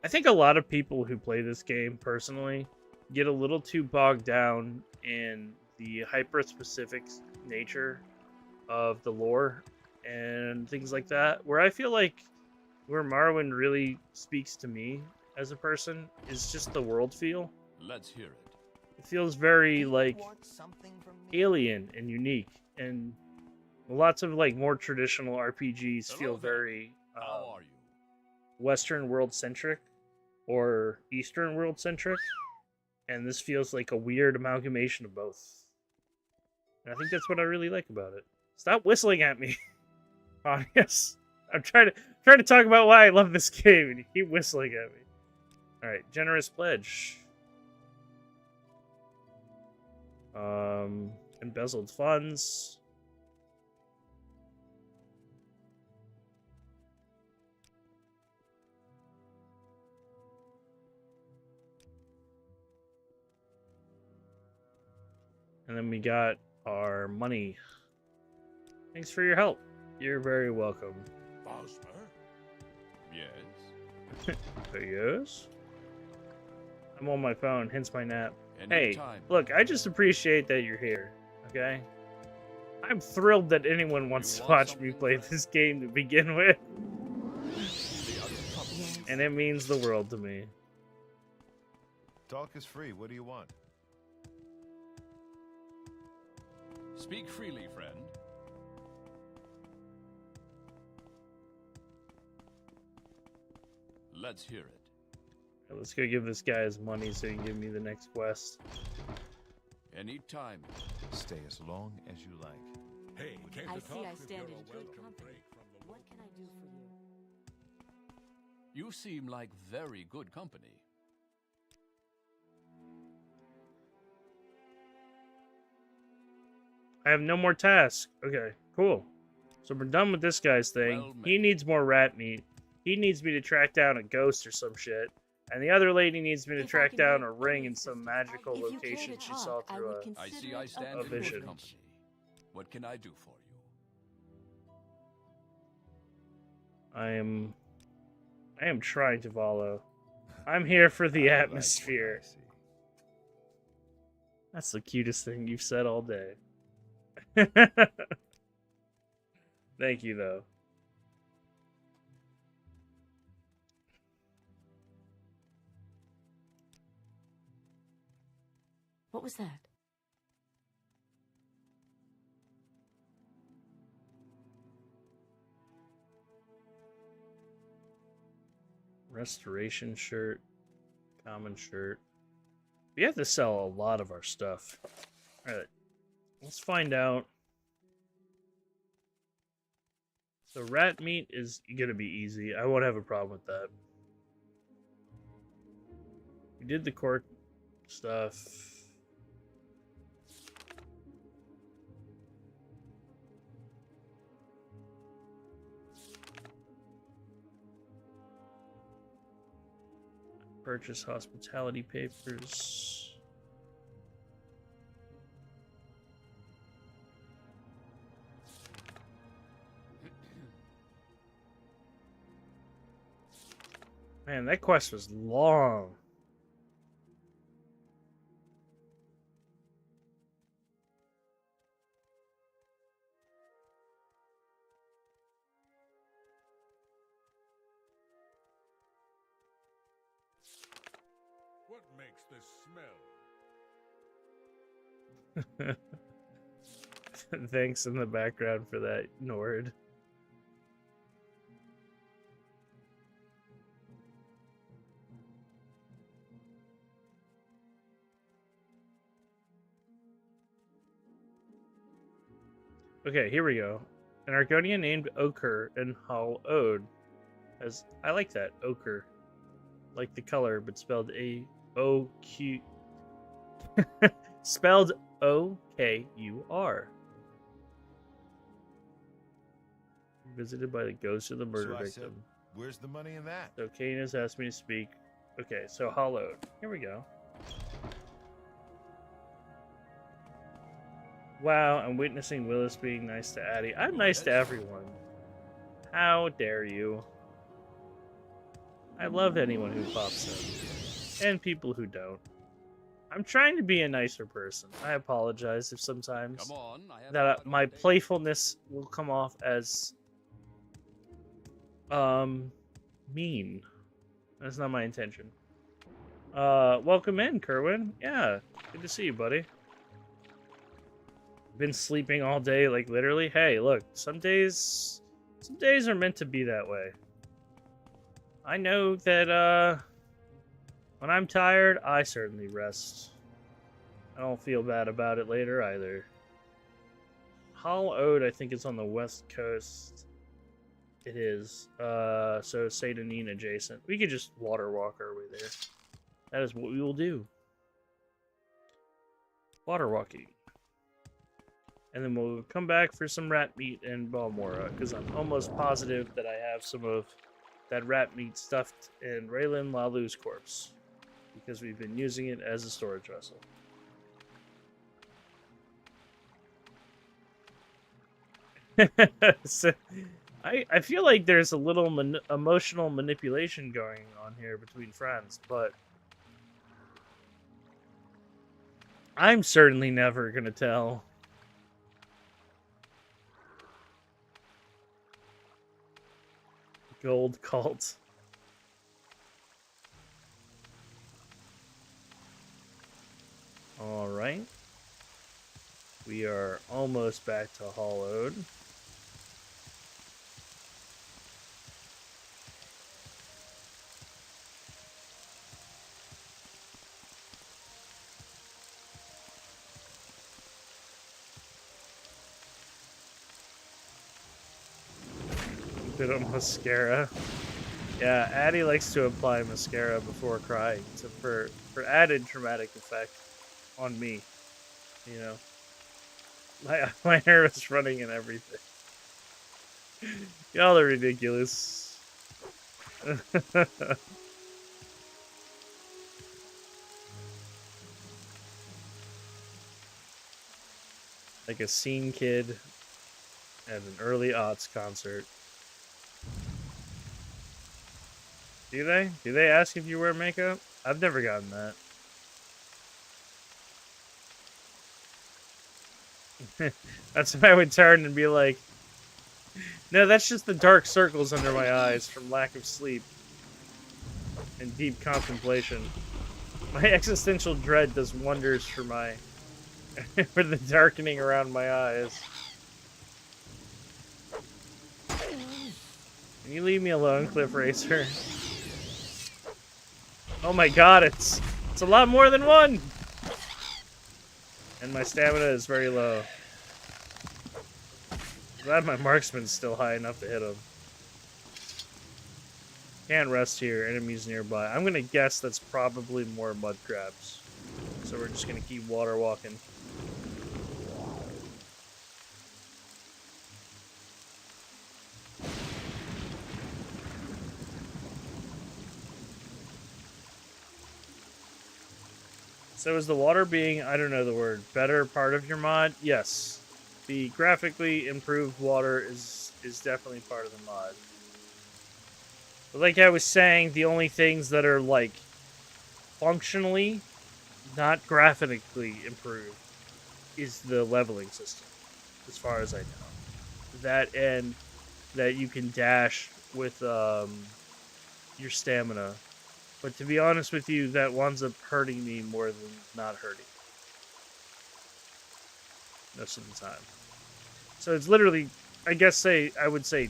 I think a lot of people who play this game personally get a little too bogged down in the hyper-specific nature of the lore and things like that, where I feel like where Morrowind really speaks to me as a person is just the world feel. Let's hear it. It feels very like Want something from me? alien and unique, and lots of like more traditional RPGs Hello feel there. very How are you? Western world centric or Eastern world centric, and this feels like a weird amalgamation of both. And I think that's what I really like about it. Stop whistling at me. Oh yes, I'm trying to talk about why I love this game, and you keep whistling at me. All right, generous pledge. Embezzled funds. And then we got our money. Thanks for your help. You're very welcome. Bosmer? Yes? Yes? I'm on my phone, hence my nap. Any Hey, time. look, I just appreciate that you're here, okay? I'm thrilled that anyone wants You to want watch me something, play friend? this game to begin with, The other company. and it means the world to me. Talk is free. What do you want? Speak freely, friend. Let's hear it. Let's go give this guy his money so he can give me the next quest. Any time. Stay as long as you like. Hey, I see I stand in good company. What can I do for you? You seem like very good company. I have no more tasks. Okay, cool. So we're done with this guy's thing. Well He met. needs more rat meat. He needs me to track down a ghost or some shit. And the other lady needs me to If I track can down make a ring any in some assistance, magical if you care location to she talk, saw I through would a... I consider see I it stand a in vision. good company. What can I do for you? I am trying to follow. I'm here for the I like what atmosphere. I see. That's the cutest thing you've said all day. Thank you, though. What was that? Restoration shirt, common shirt. We have to sell a lot of our stuff. Alright, let's find out. So rat meat is gonna be easy. I won't have a problem with that. We did the cork stuff. Purchase hospitality papers. Man, that quest was long. What makes this smell? Thanks in the background for that, Nord. Okay, here we go. An Argonian named Ochre in Hal Ode. As I like that, Ochre. Like the color, but spelled A-O-Q. Spelled O-K-U-R. Visited by the ghost of the murder So I said, victim. where's the money in that? So Kane has asked me to speak. Okay, so Hollowed. Here we go. Wow, I'm witnessing Willis being nice to Addie. I'm nice to everyone. How dare you? I love anyone who pops in. And people who don't. I'm trying to be a nicer person. I apologize if sometimes Come on, I have that a my date. playfulness will come off as mean. That's not my intention. Welcome in, Kerwin. Yeah, good to see you, buddy. Been sleeping all day, like literally. Hey, look, some days are meant to be that way. I know that when I'm tired, I certainly rest. I don't feel bad about it later either. Hal Ode, I think, is on the west coast. It is. So Satanine adjacent. We could just water walk our way there. That is what we will do. Water walking. And then we'll come back for some rat meat in Balmora, because I'm almost positive that I have some of that rat meat stuffed in Raylan Lalu's corpse, because we've been using it as a storage vessel. So, I feel like there's a little emotional manipulation going on here between friends, but I'm certainly never gonna tell. Gold cult. Alright. We are almost back to Hollowed. Bit of mascara. Yeah, Addie likes to apply mascara before crying for added dramatic effect on me. You know, my hair is running and everything. Y'all are ridiculous. Like a scene kid at an early aughts concert. Do they? Do they ask if you wear makeup? I've never gotten that. That's when I would turn and be like, no, that's just the dark circles under my eyes from lack of sleep and deep contemplation. My existential dread does wonders for my for the darkening around my eyes. Can you leave me alone, Cliff Racer? Oh my god, it's a lot more than one! And my stamina is very low. Glad my marksman's still high enough to hit him. Can't rest here, enemies nearby. I'm gonna guess that's probably more mud crabs. So we're just gonna keep water walking. So is the water being, I don't know the word, better part of your mod? Yes. The graphically improved water is definitely part of the mod. But like I was saying, the only things that are like functionally, not graphically improved, is the leveling system, as far as I know. That and that you can dash with your stamina. But to be honest with you, that winds up hurting me more than not hurting. Most of the time. So it's literally, I guess I would say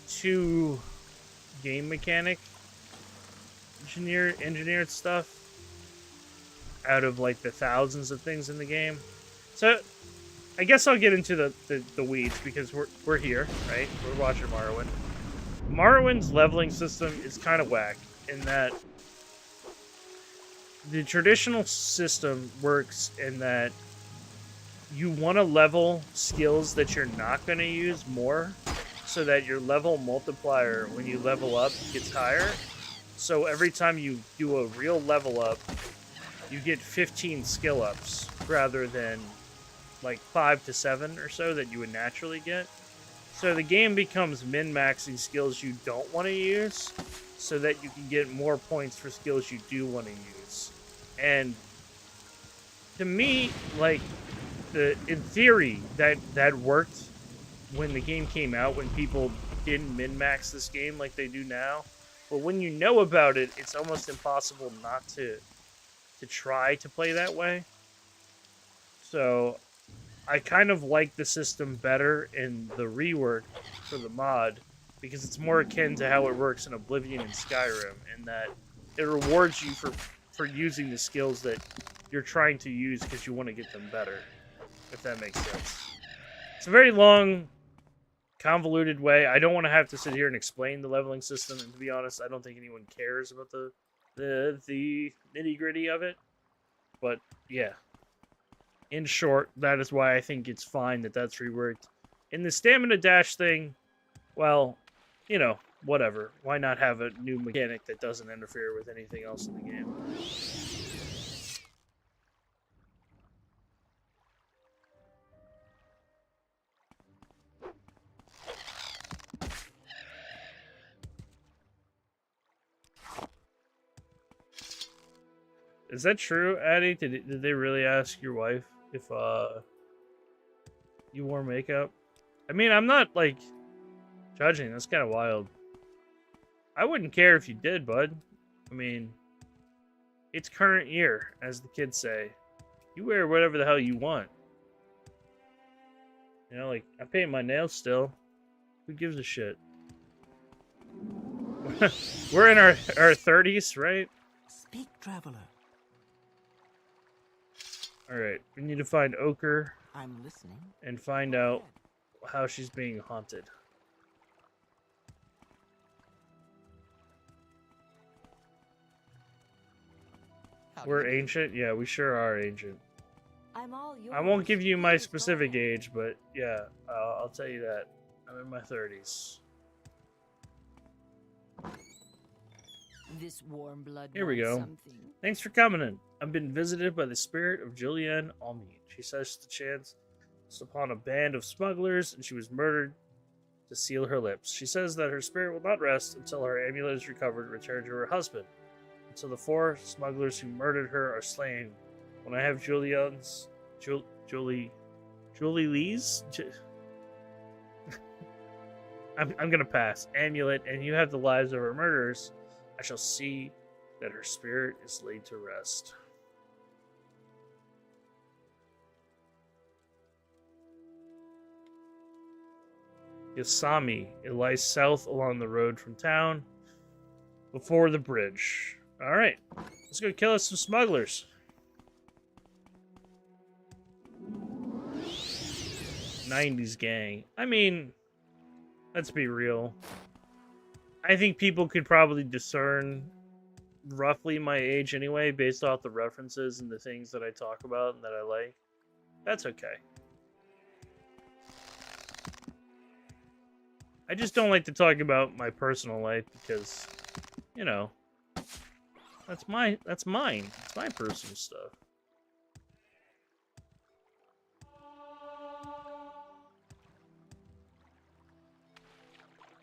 2 game mechanic engineered stuff out of like the thousands of things in the game. So I guess I'll get into the weeds because we're here, right? We're watching Morrowind. Morrowind's leveling system is kind of whack in that the traditional system works in that you want to level skills that you're not going to use more so that your level multiplier when you level up gets higher. So every time you do a real level up, you get 15 skill ups rather than like 5 to 7 or so that you would naturally get. So the game becomes min-maxing skills you don't want to use so that you can get more points for skills you do want to use. And to me, like, in theory, that worked when the game came out, when people didn't min-max this game like they do now. But when you know about it, it's almost impossible not to try to play that way. So I kind of like the system better in the rework for the mod because it's more akin to how it works in Oblivion and Skyrim, in that it rewards you for using the skills that you're trying to use because you want to get them better, if that makes sense. It's a very long, convoluted way. I don't want to have to sit here and explain the leveling system, and to be honest, I don't think anyone cares about the nitty-gritty of it. But yeah. In short, that is why I think it's fine that that's reworked. In the stamina dash thing, well, you know, whatever. Why not have a new mechanic that doesn't interfere with anything else in the game? Is that true, Addie? Did they really ask your wife if you wore makeup? I mean, I'm not like judging. That's kind of wild. I wouldn't care if you did, bud. I mean, it's current year, as the kids say. You wear whatever the hell you want. You know, like, I paint my nails still. Who gives a shit? We're in our 30s, right? Speak, traveler. Alright, we need to find Ochre. I'm listening. And find out how she's being haunted. We're ancient? Yeah, we sure are ancient. I'm all yours. I won't give you my specific age, but yeah, I'll tell you that. I'm in my 30s. This warm blood. Here we go. Something. Thanks for coming in. I've been visited by the spirit of Julianne Almeid. She says the chance was upon a band of smugglers, and she was murdered to seal her lips. She says that her spirit will not rest until her amulet is recovered and returned to her husband. Until the 4 smugglers who murdered her are slain. When I have Julie Lee's? I'm gonna pass. Amulet, and you have the lives of her murderers. I shall see that her spirit is laid to rest. Yasami. It lies south along the road from town, before the bridge. Alright, let's go kill us some smugglers. '90s gang. I mean, let's be real. I think people could probably discern roughly my age anyway, based off the references and the things that I talk about and that I like. That's okay. I just don't like to talk about my personal life because, you know, that's mine. It's my personal stuff.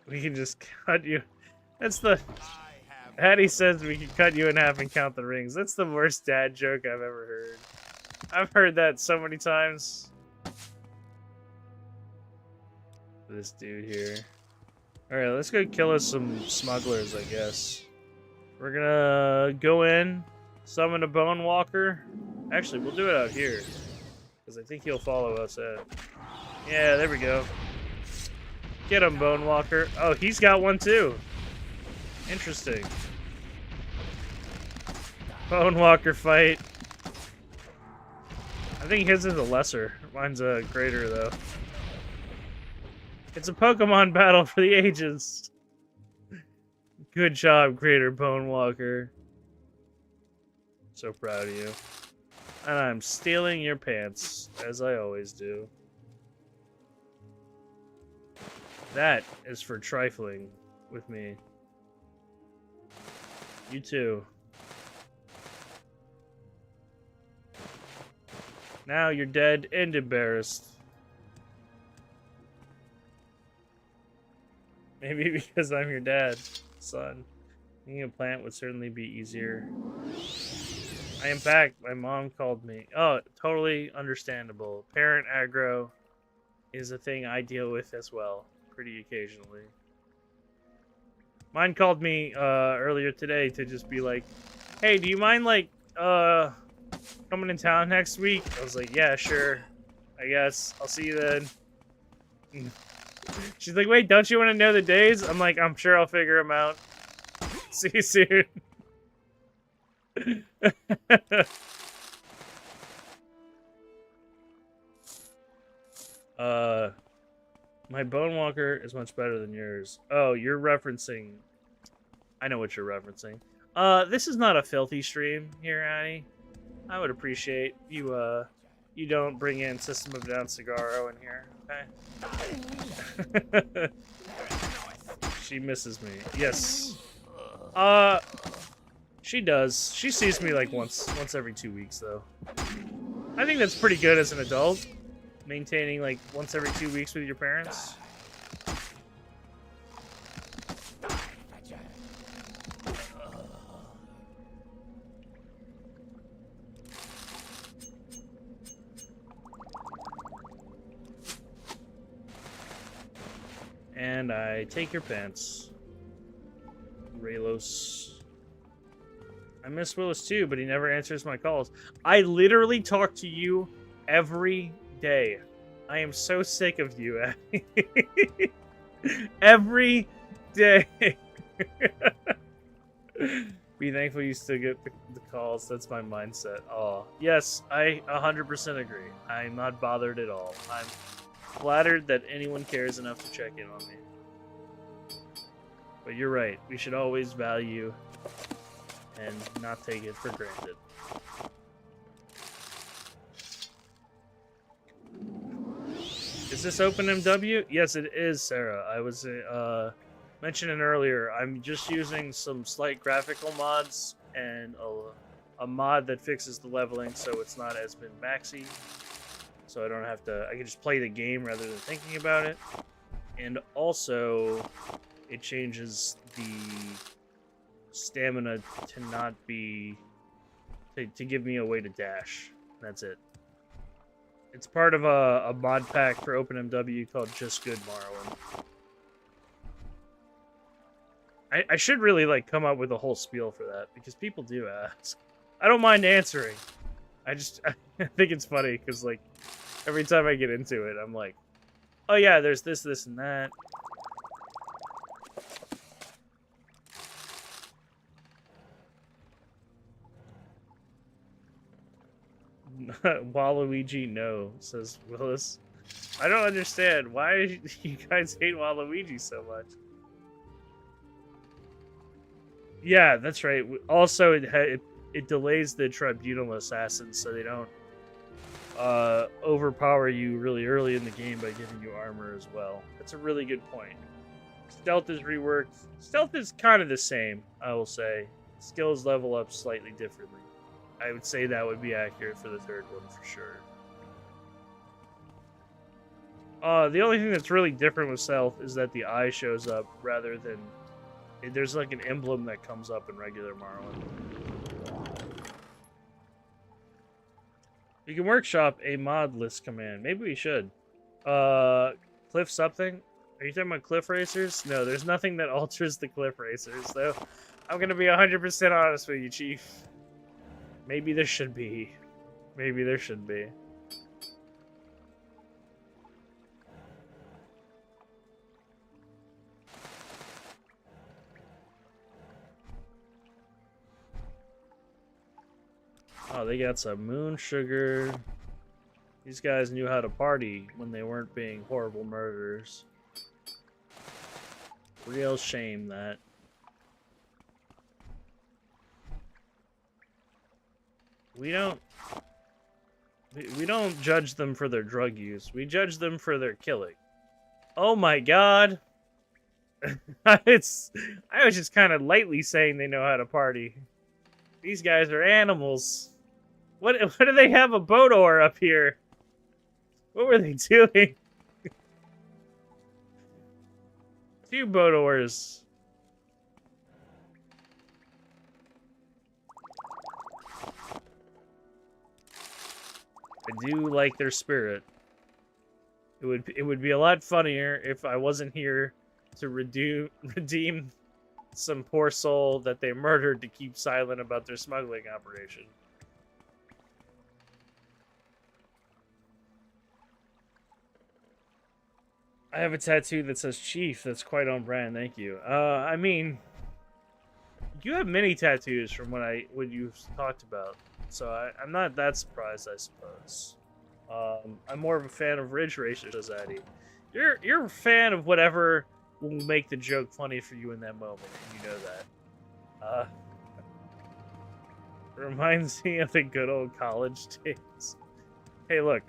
We can just cut you. That's the... Hattie says we can cut you in half and count the rings. That's the worst dad joke I've ever heard. I've heard that so many times. This dude here. Alright, let's go kill us some smugglers, I guess. We're gonna go in, summon a bone walker. Actually, we'll do it out here, because I think he'll follow us in. Yeah, there we go. Get him, bone walker. Oh, he's got one too. Interesting. Bone walker fight. I think his is a lesser. Mine's a greater, though. It's a Pokemon battle for the ages. Good job, Greater Bone Walker. So proud of you. And I'm stealing your pants, as I always do. That is for trifling with me. You too. Now you're dead and embarrassed. Maybe because I'm your dad, son. Being a plant would certainly be easier. I am back. My mom called me. Oh, totally understandable. Parent aggro is a thing I deal with as well, pretty occasionally. Mine called me earlier today to just be like, hey, do you mind, like, coming in town next week? I was like, yeah, sure. I guess. I'll see you then. She's like, wait, don't you want to know the days? I'm like, I'm sure I'll figure them out. See you soon. My Bone Walker is much better than yours. Oh, you're referencing... I know what you're referencing. This is not a filthy stream here, Annie. I would appreciate you, you don't bring in System of a Down Cigarro in here, okay? She misses me. Yes. She does. She sees me like once every 2 weeks, though. I think that's pretty good as an adult. Maintaining like once every 2 weeks with your parents. And I take your pants. Raylos. I miss Willis too, but he never answers my calls. I literally talk to you every day. I am so sick of you, Abby. Every day. Be thankful you still get the calls. That's my mindset. Oh, yes, I 100% agree. I'm not bothered at all. I'm flattered that anyone cares enough to check in on me. But you're right. We should always value and not take it for granted. this OpenMW? Yes, it is, Sarah. I was mentioning earlier, I'm just using some slight graphical mods and a mod that fixes the leveling so it's not as min-maxy. So I don't have to, I can just play the game rather than thinking about it. And also, it changes the stamina to not be, to give me a way to dash. That's it. It's part of a mod pack for OpenMW called Just Good Morrowind. I should really like come up with a whole spiel for that because people do ask. I don't mind answering. I think it's funny because like every time I get into it, I'm like, oh yeah, there's this, this, and that. Waluigi, no, says Willis. I don't understand. Why you guys hate Waluigi so much? Yeah, that's right. Also, it delays the tribunal assassins so they don't overpower you really early in the game by giving you armor as well. That's a really good point. Stealth is reworked. Stealth is kind of the same, I will say. Skills level up slightly differently. I would say that would be accurate for the third one for sure. The only thing that's really different with stealth is that the eye shows up rather than... There's like an emblem that comes up in regular Morrowind. You can workshop a mod list command. Maybe we should. Cliff something? Are you talking about cliff racers? No, there's nothing that alters the cliff racers, though. I'm gonna be 100% honest with you, Chief. Maybe there should be. Maybe there should be. Oh, they got some moon sugar. These guys knew how to party when they weren't being horrible murderers. Real shame that. We don't judge them for their drug use. We judge them for their killing. Oh my god. I was just kind of lightly saying they know how to party. These guys are animals. What do they have a boat oar up here? What were they doing? 2 boat oars. I do like their spirit. It would be a lot funnier if I wasn't here to redeem some poor soul that they murdered to keep silent about their smuggling operation. I have a tattoo that says Chief. That's quite on brand. Thank you. I mean, you have many tattoos from what you talked about, so I'm not that surprised. I suppose. I'm more of a fan of Ridge Racer, says Addy. You're a fan of whatever will make the joke funny for you in that moment, and you know that. Reminds me of the good old college days. Hey, look.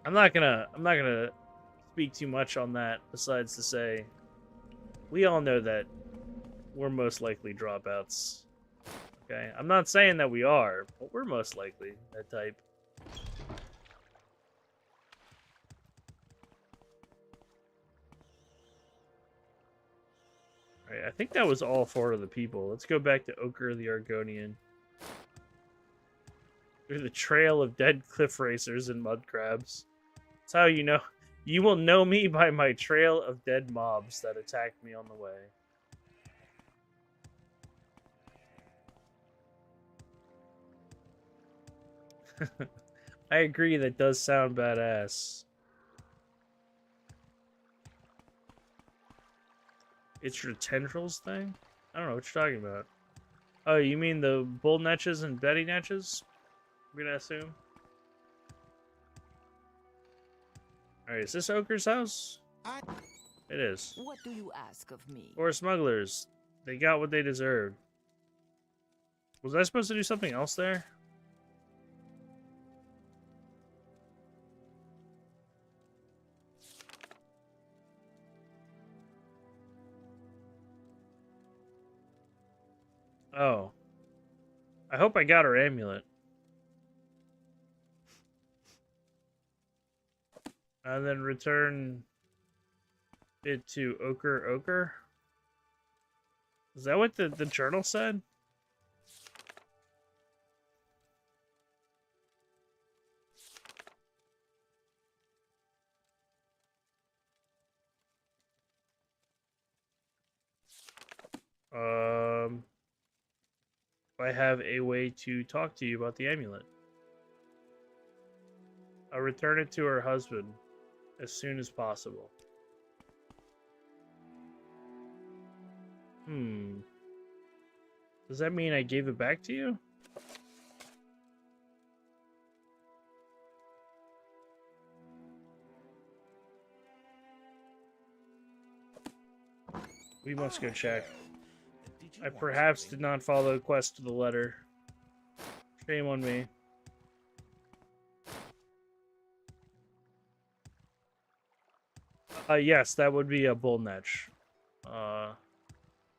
I'm not gonna speak too much on that, besides to say, we all know that we're most likely dropouts. Okay? I'm not saying that we are, but we're most likely that type. Alright, I think that was all 4 of the people. Let's go back to Ochre the Argonian. Through the trail of dead cliff racers and mud crabs. That's how you know. You will know me by my trail of dead mobs that attacked me on the way. I agree, that does sound badass. It's your tendrils thing? I don't know what you're talking about. Oh, you mean the bull netches and betty netches? I'm gonna assume. Alright, is this Ochre's house? It is. What do you ask of me? Or smugglers. They got what they deserved. Was I supposed to do something else there? Oh. I hope I got her amulet. And then return it to Ochre. Is that what the journal said? I have a way to talk to you about the amulet. I'll return it to her husband as soon as possible. Does that mean I gave it back to you? We must go check. I perhaps did not follow the quest to the letter. Shame on me. Yes, that would be a bullnetch.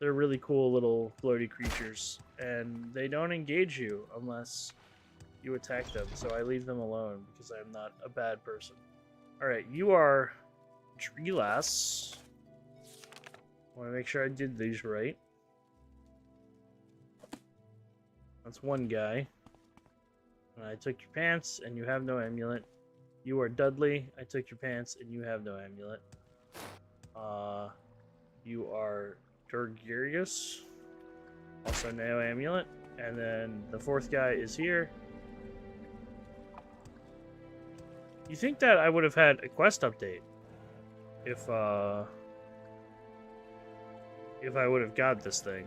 They're really cool little floaty creatures, and they don't engage you unless you attack them, so I leave them alone because I'm not a bad person. Alright, you are Treelass. I want to make sure I did these right. That's one guy. And I took your pants, and you have no amulet. You are Dudley. I took your pants, and you have no amulet. You are Durgirius. Also no amulet. And then the fourth guy is here. You think that I would have had a quest update if I would have got this thing.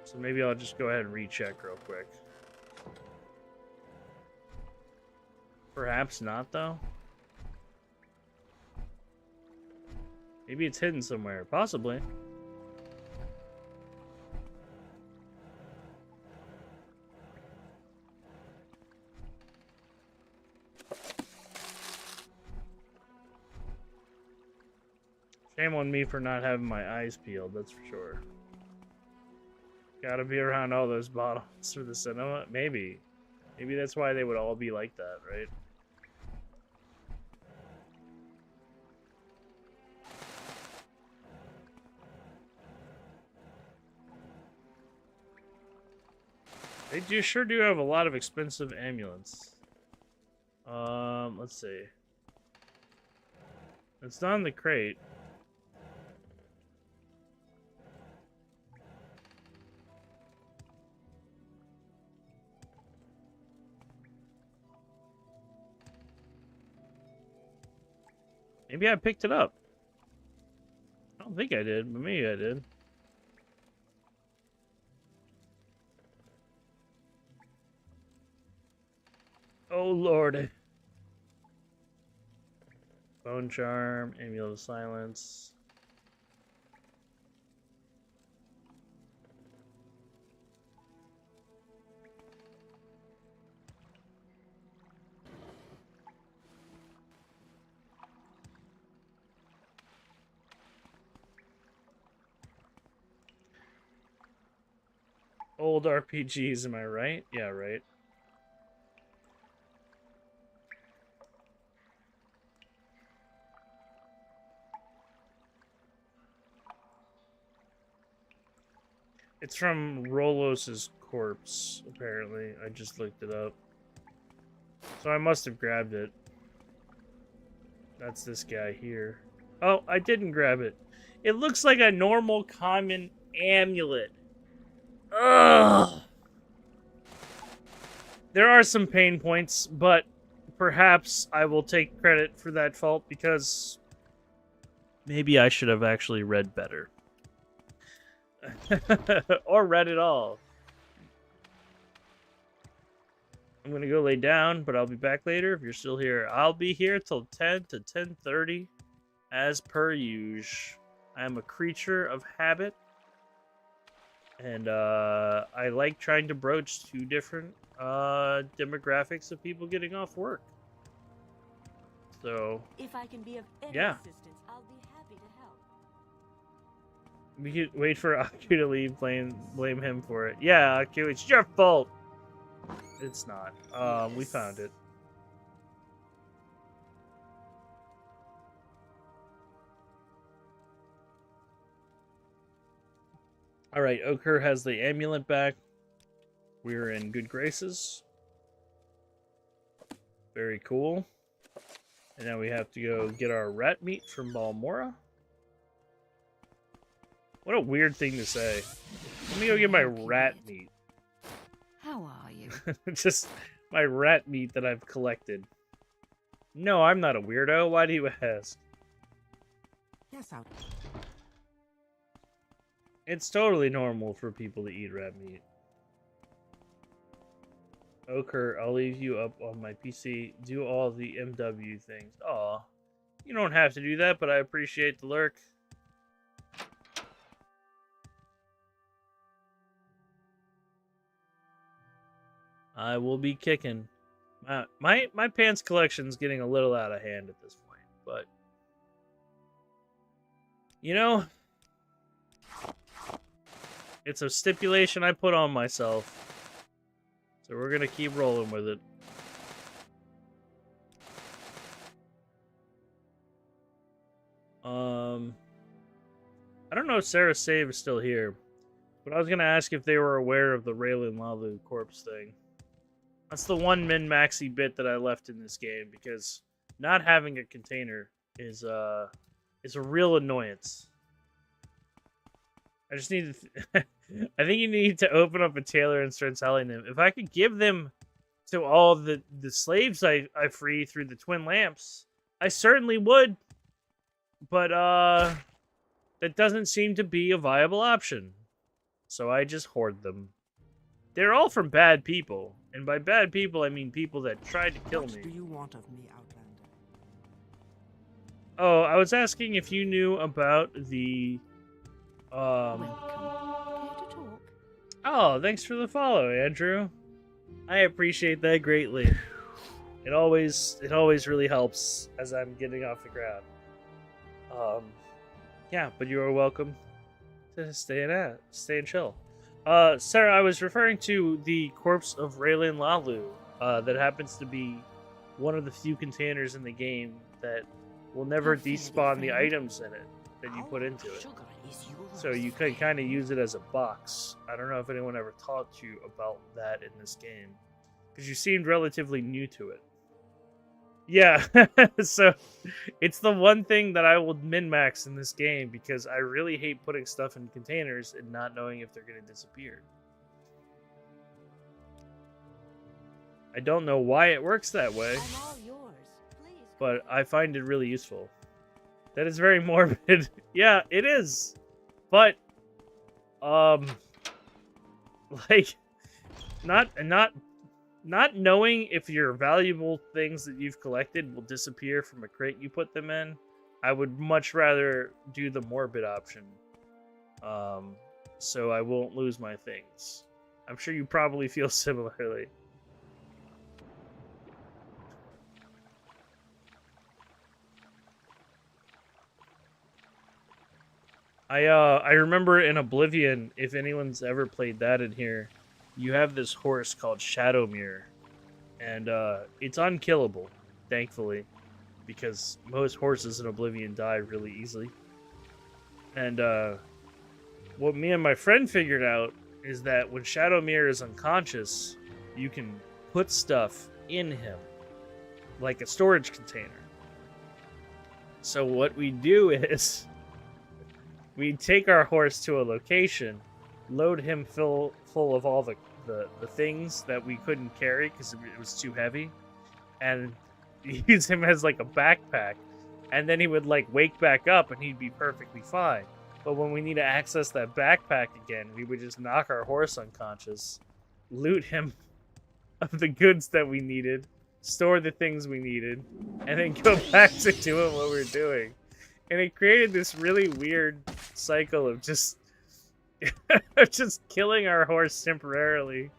So maybe I'll just go ahead and recheck real quick. Perhaps not, though. Maybe it's hidden somewhere. Possibly. Shame on me for not having my eyes peeled, that's for sure. Gotta be around all those bottles for the cinema? Maybe. Maybe that's why they would all be like that, right? They sure do have a lot of expensive amulets. Let's see. It's not in the crate. Maybe I picked it up. I don't think I did, but maybe I did. Oh, Lord. Bone Charm, Amulet of Silence. Old RPGs, am I right? Yeah, right. It's from Rolos's corpse, apparently. I just looked it up. So I must have grabbed it. That's this guy here. Oh, I didn't grab it. It looks like a normal common amulet. Ugh. There are some pain points, but perhaps I will take credit for that fault because maybe I should have actually read better. Or read it all. I'm gonna go lay down, but I'll be back later if you're still here. I'll be here till 10 to 10:30, as per usual. I am a creature of habit, and I like trying to broach two different demographics of people getting off work. So If I can be of any yeah. assistance, I'll be happy to help. We could wait for Aku to leave, blame him for it. Yeah, Aku, it's your fault. It's not. We found it. Alright, Okur has the amulet back. We're in good graces. Very cool. And now we have to go get our rat meat from Balmora. What a weird thing to say. Let me go get my rat meat. How are you? Just my rat meat that I've collected. No, I'm not a weirdo. Why do you ask? Yes, I'll... It's totally normal for people to eat rat meat. Okur, I'll leave you up on my PC. Do all the MW things. Aw. You don't have to do that, but I appreciate the lurk. I will be kicking. My pants collection's getting a little out of hand at this point, but you know, it's a stipulation I put on myself. So we're gonna keep rolling with it. I don't know if Sarah's save is still here, but I was gonna ask if they were aware of the Raylan Lalu corpse thing. That's the one min-maxy bit that I left in this game, because not having a container is a real annoyance. I just need to... I think you need to open up a tailor and start selling them. If I could give them to all the slaves I free through the twin lamps, I certainly would. But, that doesn't seem to be a viable option. So I just hoard them. They're all from bad people. And by bad people, I mean people that tried to kill me. What do you want of me, Outlander? Oh, I was asking if you knew about the... Welcome. Care to talk? Oh, thanks for the follow, Andrew. I appreciate that greatly. It always really helps as I'm getting off the ground. Yeah, but you are welcome to stay and chill. Sarah, I was referring to the corpse of Raylan Lalu. That happens to be one of the few containers in the game that will never despawn the items in it that you put into it. So you can kind of use it as a box. I don't know if anyone ever taught you about that in this game, because you seemed relatively new to it. Yeah, so it's the one thing that I will min-max in this game, because I really hate putting stuff in containers and not knowing if they're going to disappear. I don't know why it works that way, but I find it really useful. That is very morbid. Yeah, it is. But, like, not knowing if your valuable things that you've collected will disappear from a crate you put them in, I would much rather do the morbid option. So I won't lose my things. I'm sure you probably feel similarly. I remember in Oblivion, if anyone's ever played that in here, you have this horse called Shadowmere, and it's unkillable, thankfully, because most horses in Oblivion die really easily. And what me and my friend figured out is that when Shadowmere is unconscious, you can put stuff in him, like a storage container. So what we do is, we take our horse to a location, load him full of all the things that we couldn't carry because it was too heavy, and use him as like a backpack, and then he would like wake back up and he'd be perfectly fine. But when we need to access that backpack again, we would just knock our horse unconscious, loot him of the goods that we needed, store the things we needed, and then go back to doing what we're doing. And it created this really weird cycle of just just killing our horse temporarily,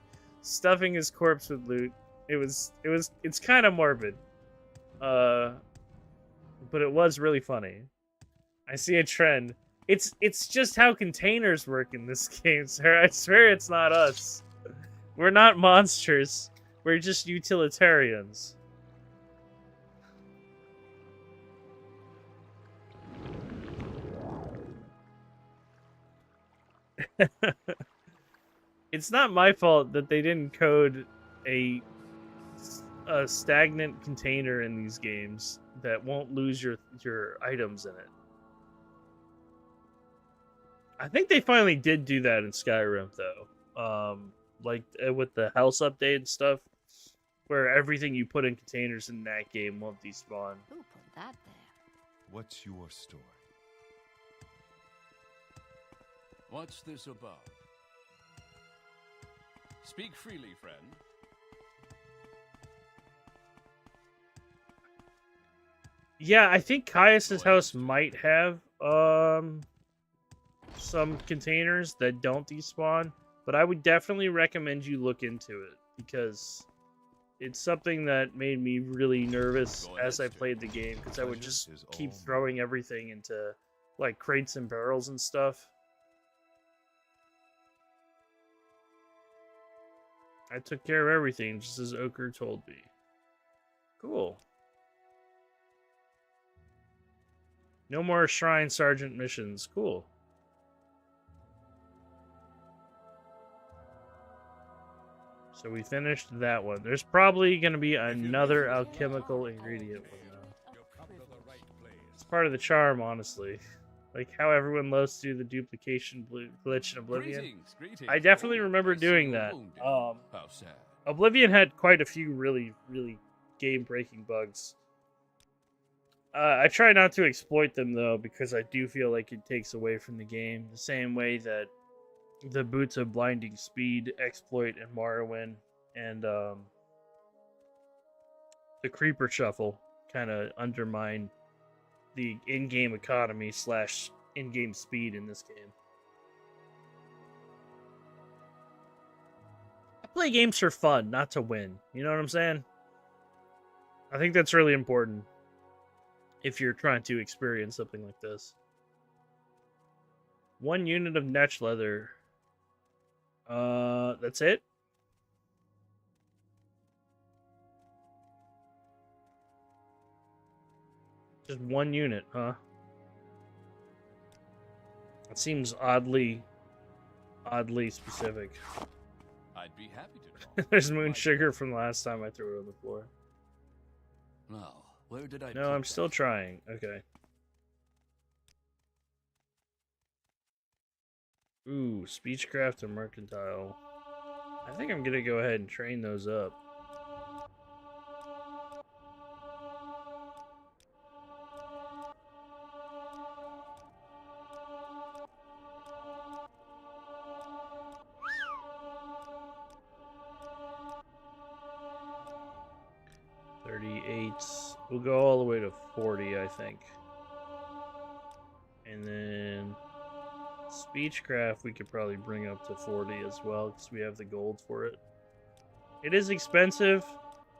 stuffing his corpse with loot. It's kind of morbid. But it was really funny. I see a trend. It's just how containers work in this game, sir. I swear it's not us. We're not monsters. We're just utilitarians. It's not my fault that they didn't code a stagnant container in these games that won't lose your items in it. I think they finally did do that in Skyrim, though. Like with the house update and stuff, where everything you put in containers in that game won't despawn. Who put that there? What's your story? What's this about? Speak freely, friend. Yeah, I think Caius's house might have some containers that don't despawn, but I would definitely recommend you look into it because it's something that made me really nervous as I played the game because I would just keep throwing everything into like crates and barrels and stuff. I took care of everything just as Ochre told me. Cool. No more Shrine Sergeant missions. Cool. So we finished that one. There's probably going to be another alchemical ingredient one now. It's part of the charm, honestly. Like how everyone loves to do the duplication glitch in Oblivion. Greetings. I definitely remember doing that. How sad. Oblivion had quite a few really game-breaking bugs. I try not to exploit them, though, because I do feel like it takes away from the game. The same way that the Boots of Blinding Speed exploit in Morrowind and the Creeper Shuffle kind of undermine the in-game economy / in-game speed in this game. I play games for fun, not to win. You know what I'm saying? I think that's really important if you're trying to experience something like this. 1 unit of netch leather. That's it? Just 1 unit, huh? That seems oddly specific. I'd be happy to know. There's moon sugar from last time I threw it on the floor. Now, where did I No, I'm still trying. Okay. Ooh, speechcraft and mercantile. I think I'm gonna go ahead and train those up. We'll go all the way to 40, I think. And then speechcraft we could probably bring up to 40 as well because we have the gold for it. It is expensive,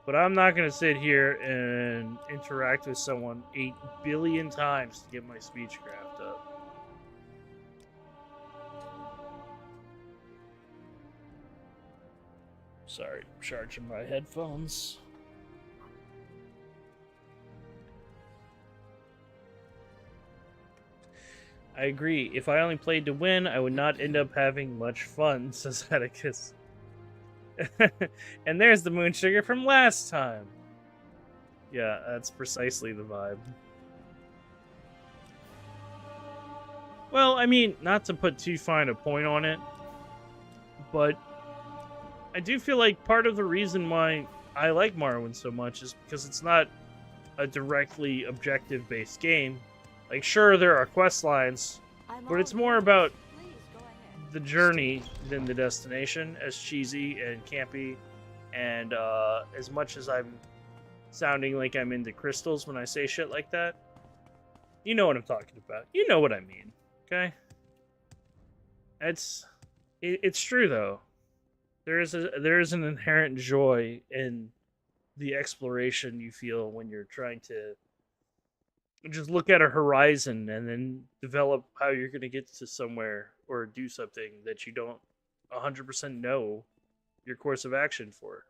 but I'm not going to sit here and interact with someone 8 billion times to get my speechcraft up. Sorry, I'm charging my headphones. I agree. If I only played to win, I would not end up having much fun, says Atticus. And there's the moon sugar from last time. Yeah, that's precisely the vibe. Well, I mean, not to put too fine a point on it, but I do feel like part of the reason why I like Morrowind so much is because it's not a directly objective-based game. Like, sure, there are quest lines, but it's more about the journey than the destination, as cheesy and campy, and as much as I'm sounding like I'm into crystals when I say shit like that, you know what I'm talking about. You know what I mean, okay? It's true, though. There is an inherent joy in the exploration you feel when you're trying to just look at a horizon and then develop how you're going to get to somewhere or do something that you don't 100% know your course of action for.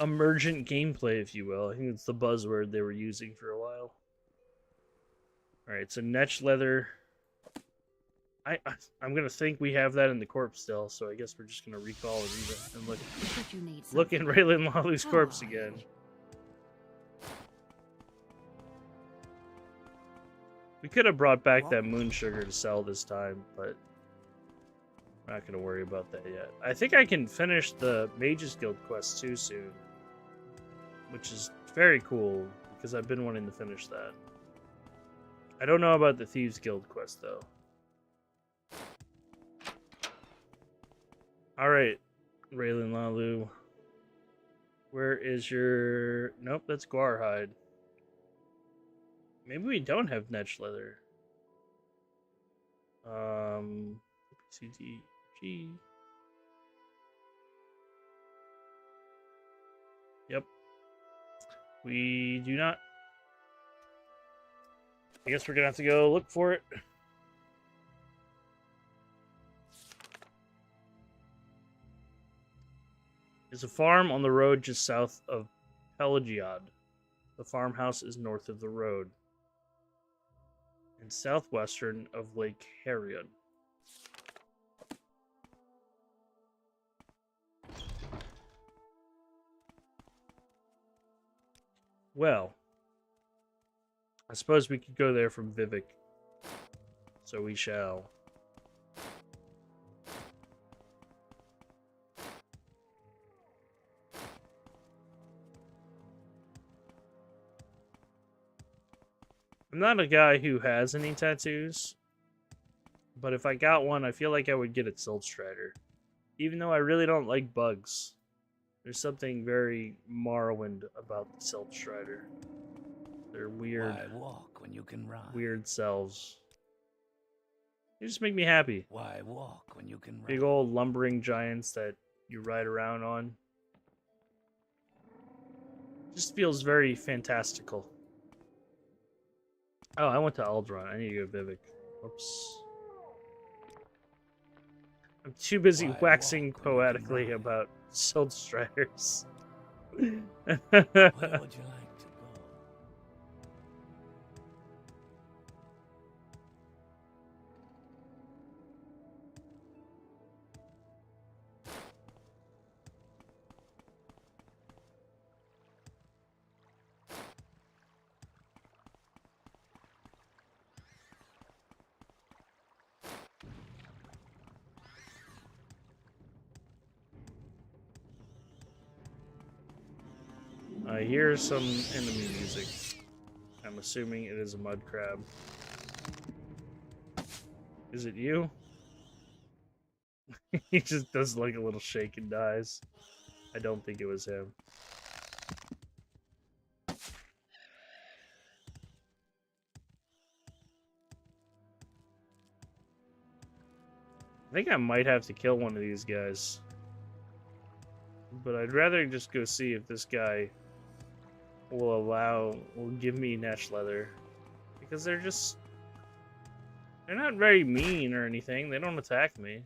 Emergent gameplay, if you will. I think it's the buzzword they were using for a while. Alright, so Netch leather. I'm gonna think we have that in the corpse still, so I guess we're just gonna recall and read it and look in Raylan Lalu's corpse again. We could have brought back that moon sugar to sell this time, but I'm not gonna worry about that yet. I think I can finish the Mages Guild quest too soon, which is very cool because I've been wanting to finish that. I don't know about the Thieves Guild quest though. Alright, Raylan Lalu. Where is your... Nope, that's Guarhide. Maybe we don't have Netch leather. CTG. Yep. We do not. I guess we're gonna have to go look for it. There's a farm on the road just south of Pelagiad. The farmhouse is north of the road and southwestern of Lake Harion. Well, I suppose we could go there from Vivek. So we shall. I'm not a guy who has any tattoos, but if I got one, I feel like I would get a Siltstrider. Even though I really don't like bugs. There's something very Morrowind about the Siltstrider. They're weird. Why walk when you can run? Weird selves. They just make me happy. Why walk when you can run? Big old lumbering giants that you ride around on. Just feels very fantastical. Oh, I went to Aldron. I need to go Vivek. Whoops. I'm too busy waxing poetically about Siltstriders. Where would you like to go? I hear some enemy music. I'm assuming it is a mud crab. Is it you? He just does like a little shake and dies. I don't think it was him. I think I might have to kill one of these guys. But I'd rather just go see if this guy will give me Netch leather. Because they're not very mean or anything. They don't attack me.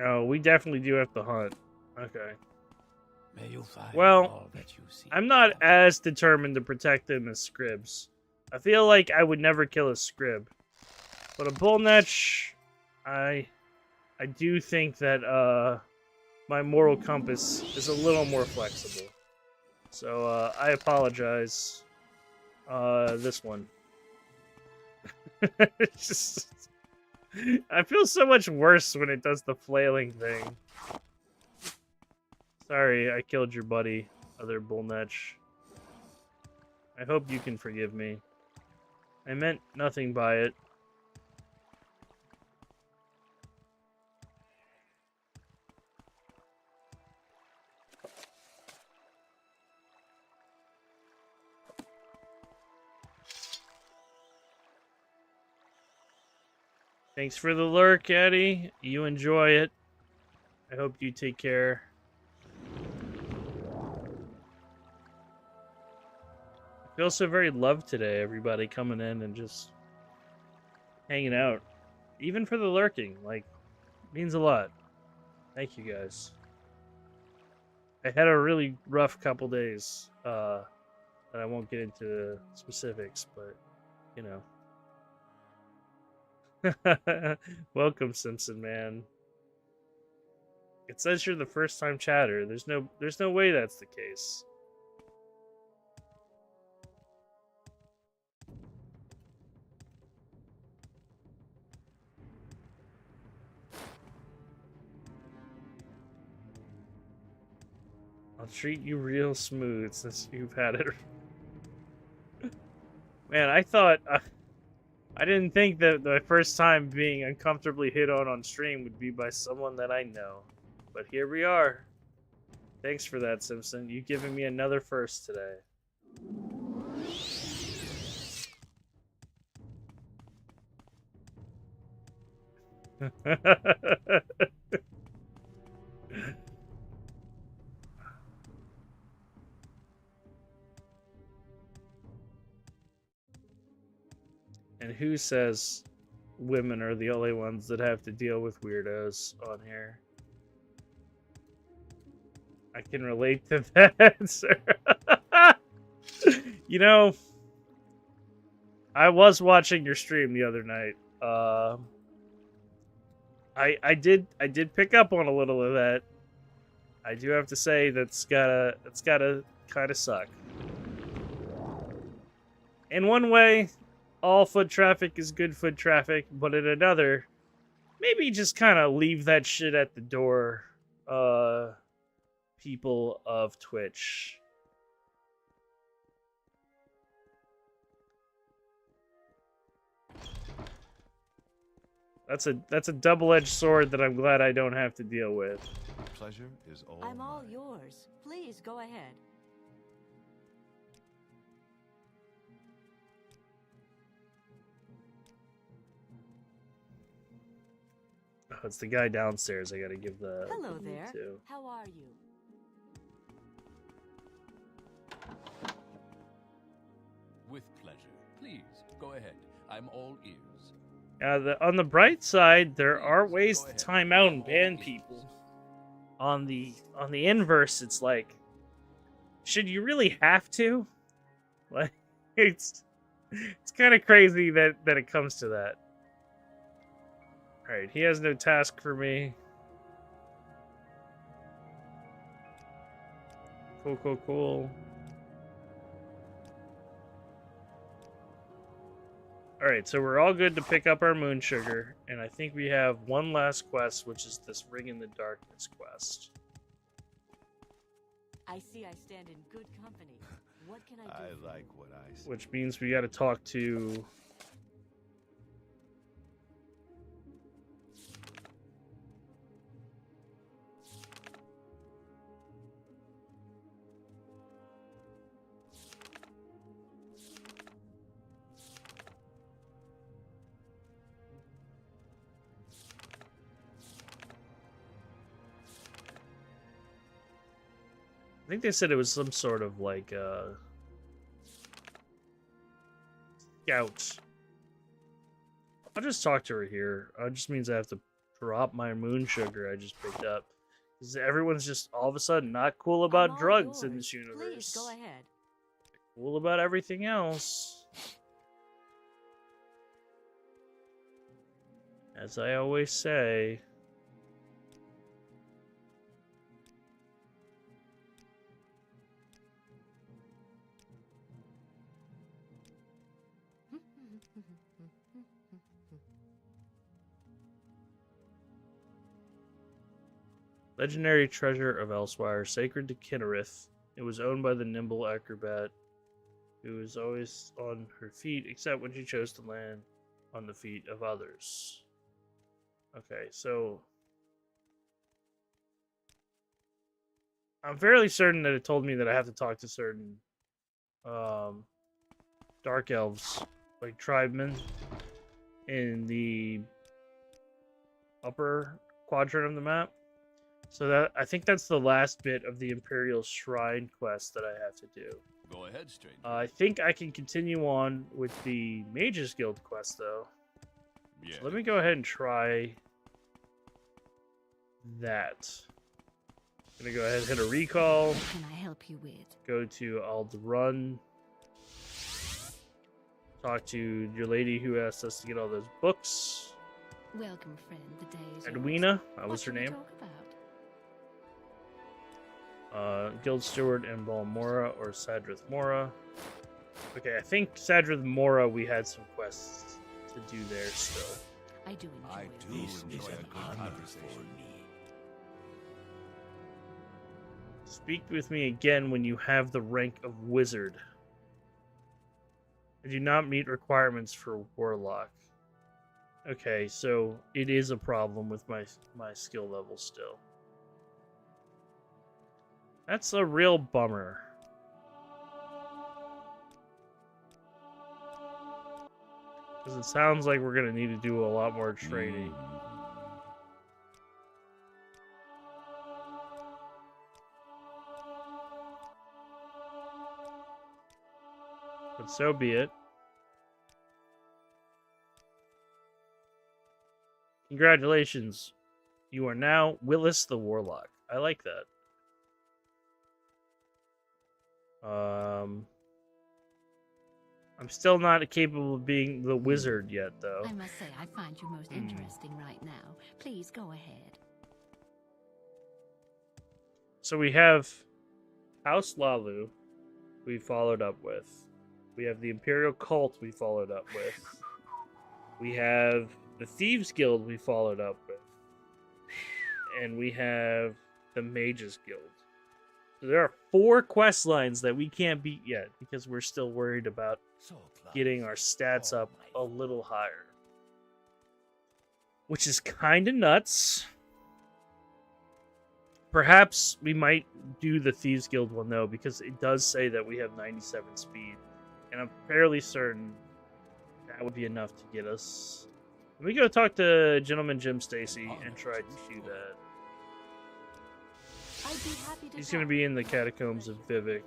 Oh, we definitely do have to hunt. Okay. May you find well, all that you seek. I'm not as determined to protect them as scribs. I feel like I would never kill a scrib. But a bull netch, I do think that my moral compass is a little more flexible. So I apologize. This one. It's just, I feel so much worse when it does the flailing thing. Sorry, I killed your buddy, other bull netch. I hope you can forgive me. I meant nothing by it. Thanks for the lurk, Eddie. You enjoy it. I hope you take care. I feel so very loved today, everybody coming in and just hanging out. Even for the lurking, like, means a lot. Thank you guys. I had a really rough couple days, and I won't get into specifics, but, you know. Welcome, Simpson, man. It says you're the first time chatter. There's no way that's the case. I'll treat you real smooth since you've had it. Man, I thought I didn't think that the first time being uncomfortably hit on stream would be by someone that I know. But here we are. Thanks for that, Simpson. You've given me another first today. And who says women are the only ones that have to deal with weirdos on here? I can relate to that, sir. You know, I was watching your stream the other night. I did pick up on a little of that. I do have to say that's gotta kind of suck. In one way, all foot traffic is good foot traffic, but in another, maybe just kind of leave that shit at the door, people of Twitch. That's a double-edged sword that I'm glad I don't have to deal with. Pleasure is all I'm all mine. yours. Please go ahead. Oh, it's the guy downstairs I gotta give the Hello the there. to. How are you? With pleasure. Please, go ahead. I'm all ears. On the bright side, there are Please, ways go to ahead. time out and I'm all ban ears. people. On the inverse, it's like, should you really have to? Like, it's kind of crazy that it comes to that. All right, he has no task for me. Cool. Alright, so we're all good to pick up our moon sugar, and I think we have one last quest, which is this Ring in the Darkness quest. I see I stand in good company. What can I do? I for like you? what I see. Which means we gotta talk to... I think they said it was some sort of like scout. I'll just talk to her here. It just means I have to drop my moon sugar I just picked up. Because everyone's just all of a sudden not cool I'm about all drugs in yours. this universe. Please go ahead. Cool about everything else. As I always say. Legendary treasure of Elsewhere, sacred to Kinnereth. It was owned by the nimble acrobat, who was always on her feet, except when she chose to land on the feet of others. Okay, so I'm fairly certain that it told me that I have to talk to certain dark elves, like tribemen, in the upper quadrant of the map. So that I think that's the last bit of the Imperial Shrine quest that I have to do. Go ahead, stranger. I think I can continue on with the Mages Guild quest, though. Yeah. So let me go ahead and try that. I'm gonna go ahead and hit a recall. What can I help you with? Go to Alderun. Talk to your lady who asked us to get all those books. Welcome, friend. The day is Edwina, that yours. was her What shall we name. talk about? Guild Steward in Balmora or Sadrith Mora. Okay, I think Sadrith Mora we had some quests to do there still. I do enjoy enjoy a good conversation. Speak with me again when you have the rank of Wizard. I do not meet requirements for Warlock. Okay, so it is a problem with my skill level still. That's a real bummer. Because it sounds like we're going to need to do a lot more training. But so be it. Congratulations. You are now Willis the Warlock. I like that. I'm still not capable of being the wizard yet, though. I must say, I find you most interesting right now. Please go ahead. So we have House Lalu we followed up with. We have the Imperial Cult we followed up with. We have the Thieves Guild we followed up with. And we have the Mages Guild. So there are 4 quest lines that we can't beat yet because we're still worried about getting our stats up a little higher. Which is kind of nuts. Perhaps we might do the Thieves Guild one, though, because it does say that we have 97 speed. And I'm fairly certain that would be enough to get us. Let me go talk to Gentleman Jim Stacy and try to do that. I'd be happy to He's going to be in the Catacombs of Vivek.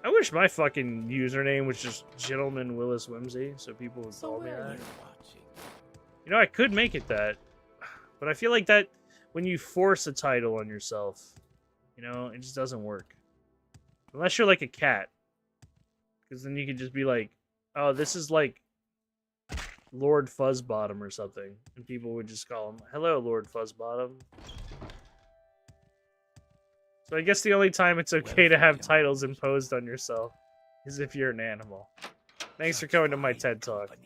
I wish my fucking username was just Gentleman Willis Whimsy, so people would call me that. You know, I could make it that, but I feel like that when you force a title on yourself, you know, it just doesn't work. Unless you're like a cat, because then you could just be like, oh, this is like Lord Fuzzbottom or something, and people would just call him, hello, Lord Fuzzbottom. So I guess the only time it's okay to have titles imposed on yourself is if you're an animal. Thanks for coming to my TED Talk.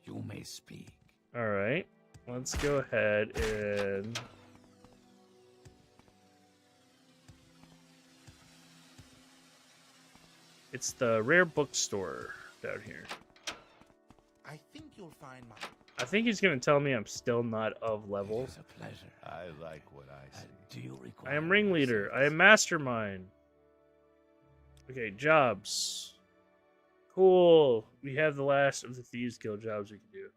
You may speak. Alright, let's go ahead and... It's the rare bookstore down here. I think you'll find my... I think he's going to tell me I'm still not of level. It's a pleasure. I like what I see. Do you require I am ringleader. I am mastermind. Okay, jobs. Cool. We have the last of the Thieves Guild jobs we can do.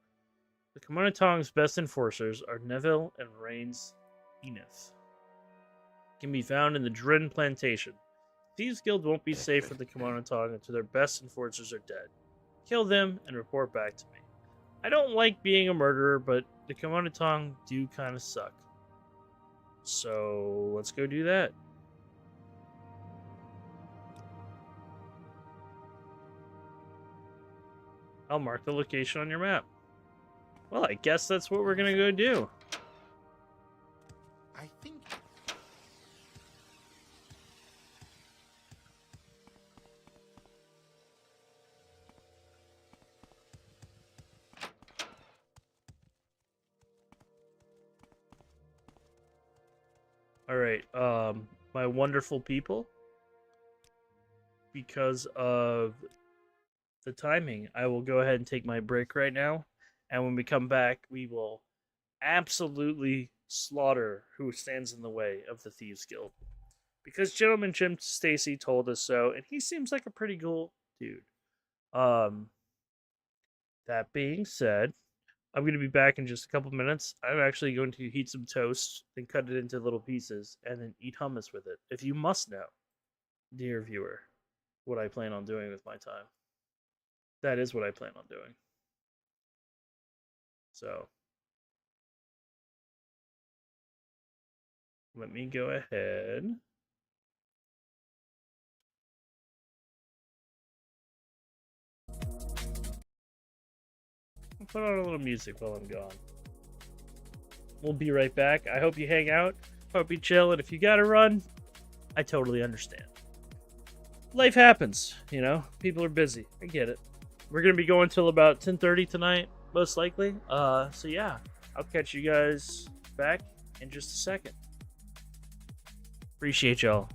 The Kimono Tong's best enforcers are Neville and Rains Enith. Can be found in the Drin Plantation. Thieves Guild won't be safe for the Kimono Tong until their best enforcers are dead. Kill them and report back to me. I don't like being a murderer, but the Kimono Tong do kind of suck. So let's go do that. I'll mark the location on your map. Well, I guess that's what we're gonna go do. I think... Alright, my wonderful people. Because of the timing, I will go ahead and take my break right now. And when we come back, we will absolutely slaughter who stands in the way of the Thieves Guild. because Gentleman Jim Stacy told us so, and he seems like a pretty cool dude. Um, that being said, I'm going to be back in just a couple minutes. I'm actually going to heat some toast, then cut it into little pieces, and then eat hummus with it. If you must know, dear viewer, what I plan on doing with my time, that is what I plan on doing. So, let me go ahead. I'll put on a little music while I'm gone. We'll be right back. I hope you hang out. Hope you chill. And if you gotta run, I totally understand. Life happens, you know? People are busy. I get it. We're gonna be going till about 10:30 tonight, most likely. So yeah, I'll catch you guys back in just a second. Appreciate y'all.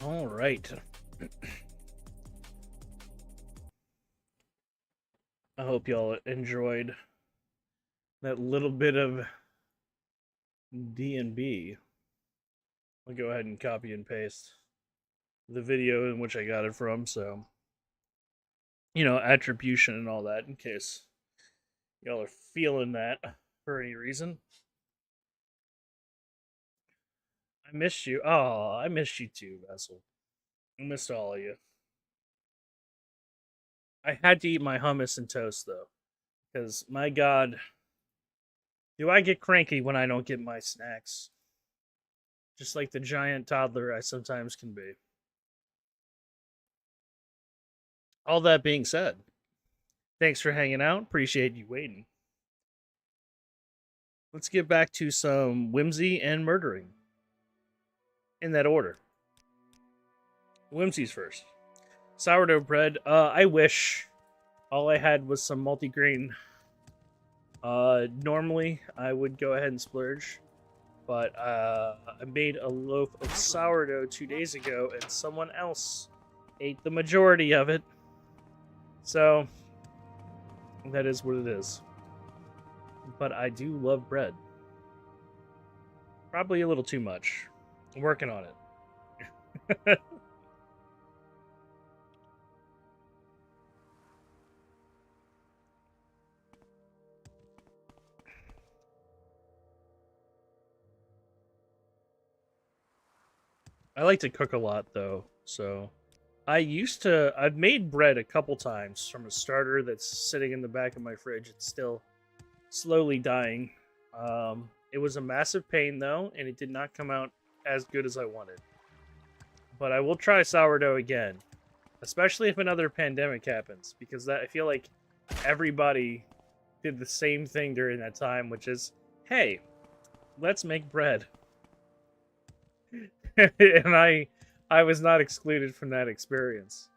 All right. I hope y'all enjoyed that little bit of D&B. I'll go ahead and copy and paste the video in which I got it from, so you know, attribution and all that in case y'all are feeling that for any reason. I missed you. Oh, I missed you too, Vessel. I missed all of you. I had to eat my hummus and toast though, because my God, do I get cranky when I don't get my snacks? Just like the giant toddler I sometimes can be. All that being said, thanks for hanging out. Appreciate you waiting. Let's get back to some whimsy and murdering. In that order. Whimsy's first. Sourdough bread. I wish all I had was some multigrain. Normally I would go ahead and splurge, but I made a loaf of sourdough 2 days ago, and someone else ate the majority of it. So that is what it is. But I do love bread. Probably a little too much. I'm working on it. I like to cook a lot though, so I've made bread a couple times from a starter that's sitting in the back of my fridge. It's still slowly dying. It was a massive pain though, and it did not come out as good as I wanted. But I will try sourdough again, especially if another pandemic happens, because I feel like everybody did the same thing during that time, which is, hey, let's make bread. And I was not excluded from that experience.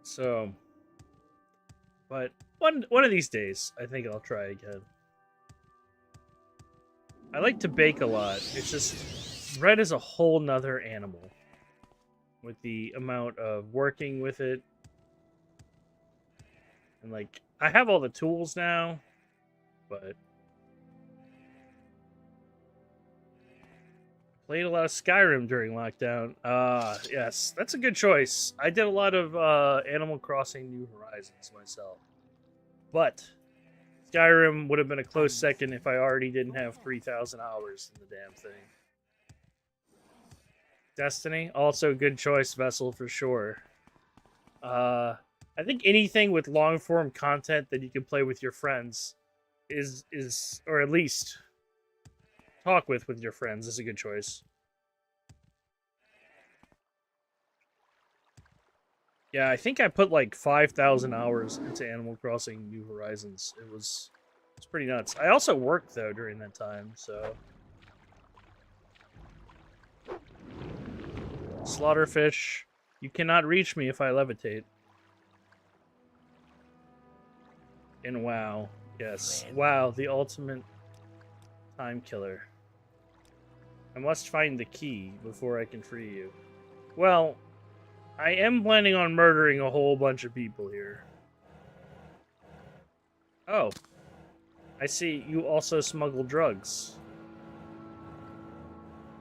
So, but one of these days, I think I'll try again. I like to bake a lot. It's just bread is a whole nother animal with the amount of working with it. And like, I have all the tools now, but played a lot of Skyrim during lockdown. Yes, that's a good choice. I did a lot of Animal Crossing New Horizons myself. But Skyrim would have been a close second if I already didn't have 3,000 hours in the damn thing. Destiny, also good choice, Vessel, for sure. I think anything with long-form content that you can play with your friends is or at least talk with your friends is a good choice. Yeah, I think I put like 5,000 hours into Animal Crossing New Horizons. It's pretty nuts. I also worked though during that time, so Slaughterfish, you cannot reach me if I levitate. And WoW, yes, WoW, the ultimate time killer. I must find the key before I can free you. Well, I am planning on murdering a whole bunch of people here. Oh. I see you also smuggle drugs.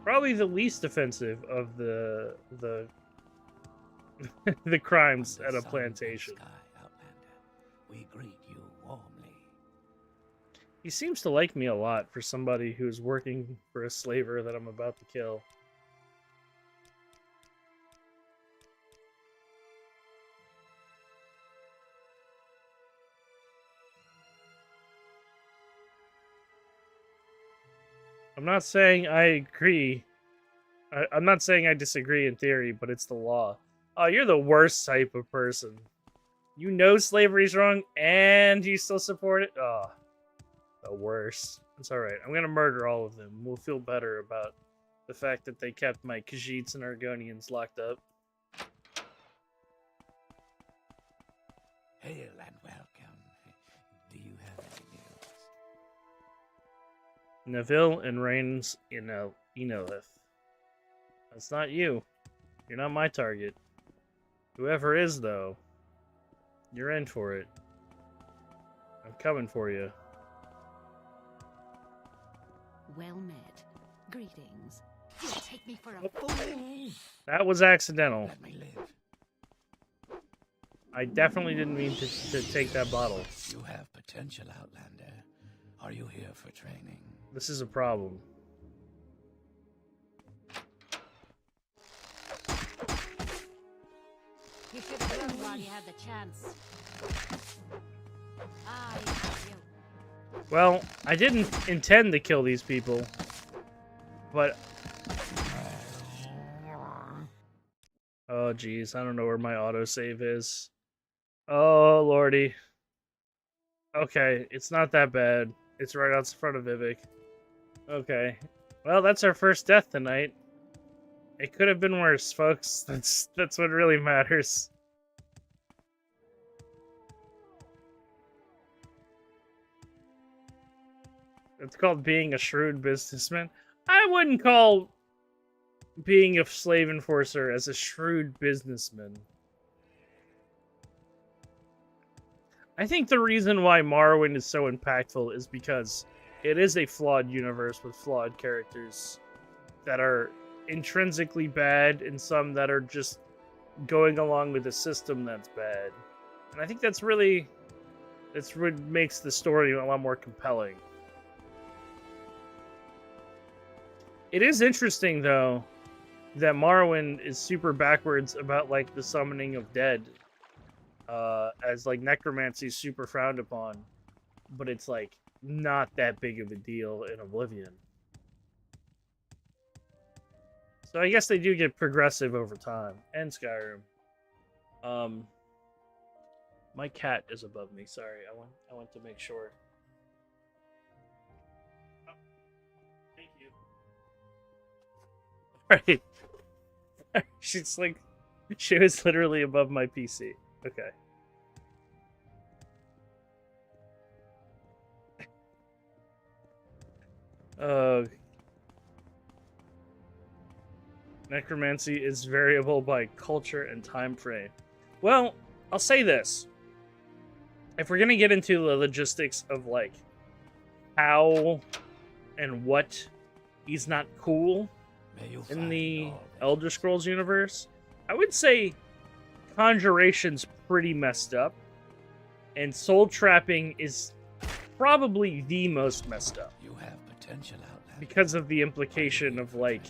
Probably the least offensive of the the crimes at a plantation. We greet you warmly. He seems to like me a lot for somebody who's working for a slaver that I'm about to kill. I'm not saying I agree. I'm not saying I disagree in theory, but it's the law. Oh, you're the worst type of person. You know slavery's wrong, and you still support it? Oh, the worst. It's alright. I'm gonna murder all of them. We'll feel better about the fact that they kept my Khajiits and Argonians locked up. Hail and welcome. Do you have any news? Neville and reigns in Enolith. That's not you. You're not my target. Whoever is, though, you're in for it. I'm coming for you. Well met. Greetings. You take me for a fool. That was accidental. Let me live. I definitely didn't mean to take that bottle. You have potential, Outlander. Are you here for training? This is a problem. You should have run while you had the chance. I have you. Well, I didn't intend to kill these people, but... Oh, geez, I don't know where my autosave is. Oh, lordy. Okay, it's not that bad. It's right out in front of Vivek. Okay. Well, that's our first death tonight. It could have been worse, folks. That's what really matters. It's called being a shrewd businessman. I wouldn't call being a slave enforcer as a shrewd businessman. I think the reason why Morrowind is so impactful is because it is a flawed universe with flawed characters that are intrinsically bad and some that are just going along with a system that's bad. And I think that's what makes the story a lot more compelling. It is interesting, though, that Morrowind is super backwards about, like, the summoning of dead. As, like, necromancy is super frowned upon. But it's, like, not that big of a deal in Oblivion. So I guess they do get progressive over time. And Skyrim. My cat is above me. Sorry, I went to make sure. Oh, thank you. Right. She's like, she was literally above my PC. Okay. Necromancy is variable by culture and time frame. Well, I'll say this. If we're gonna get into the logistics of, like, how and what is not cool in the Elder Scrolls universe, I would say Conjuration's pretty messed up, and Soul Trapping is probably the most messed up. You have potential, Outlander. Because of the implication of, like,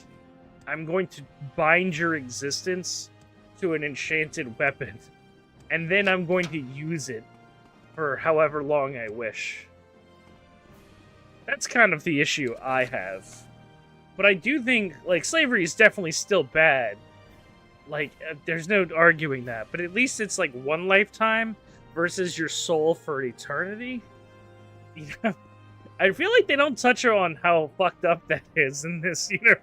I'm going to bind your existence to an enchanted weapon, and then I'm going to use it for however long I wish. That's kind of the issue I have. But I do think, like, slavery is definitely still bad. Like, there's no arguing that. But at least it's, like, one lifetime versus your soul for eternity. You know? I feel like they don't touch on how fucked up that is in this universe.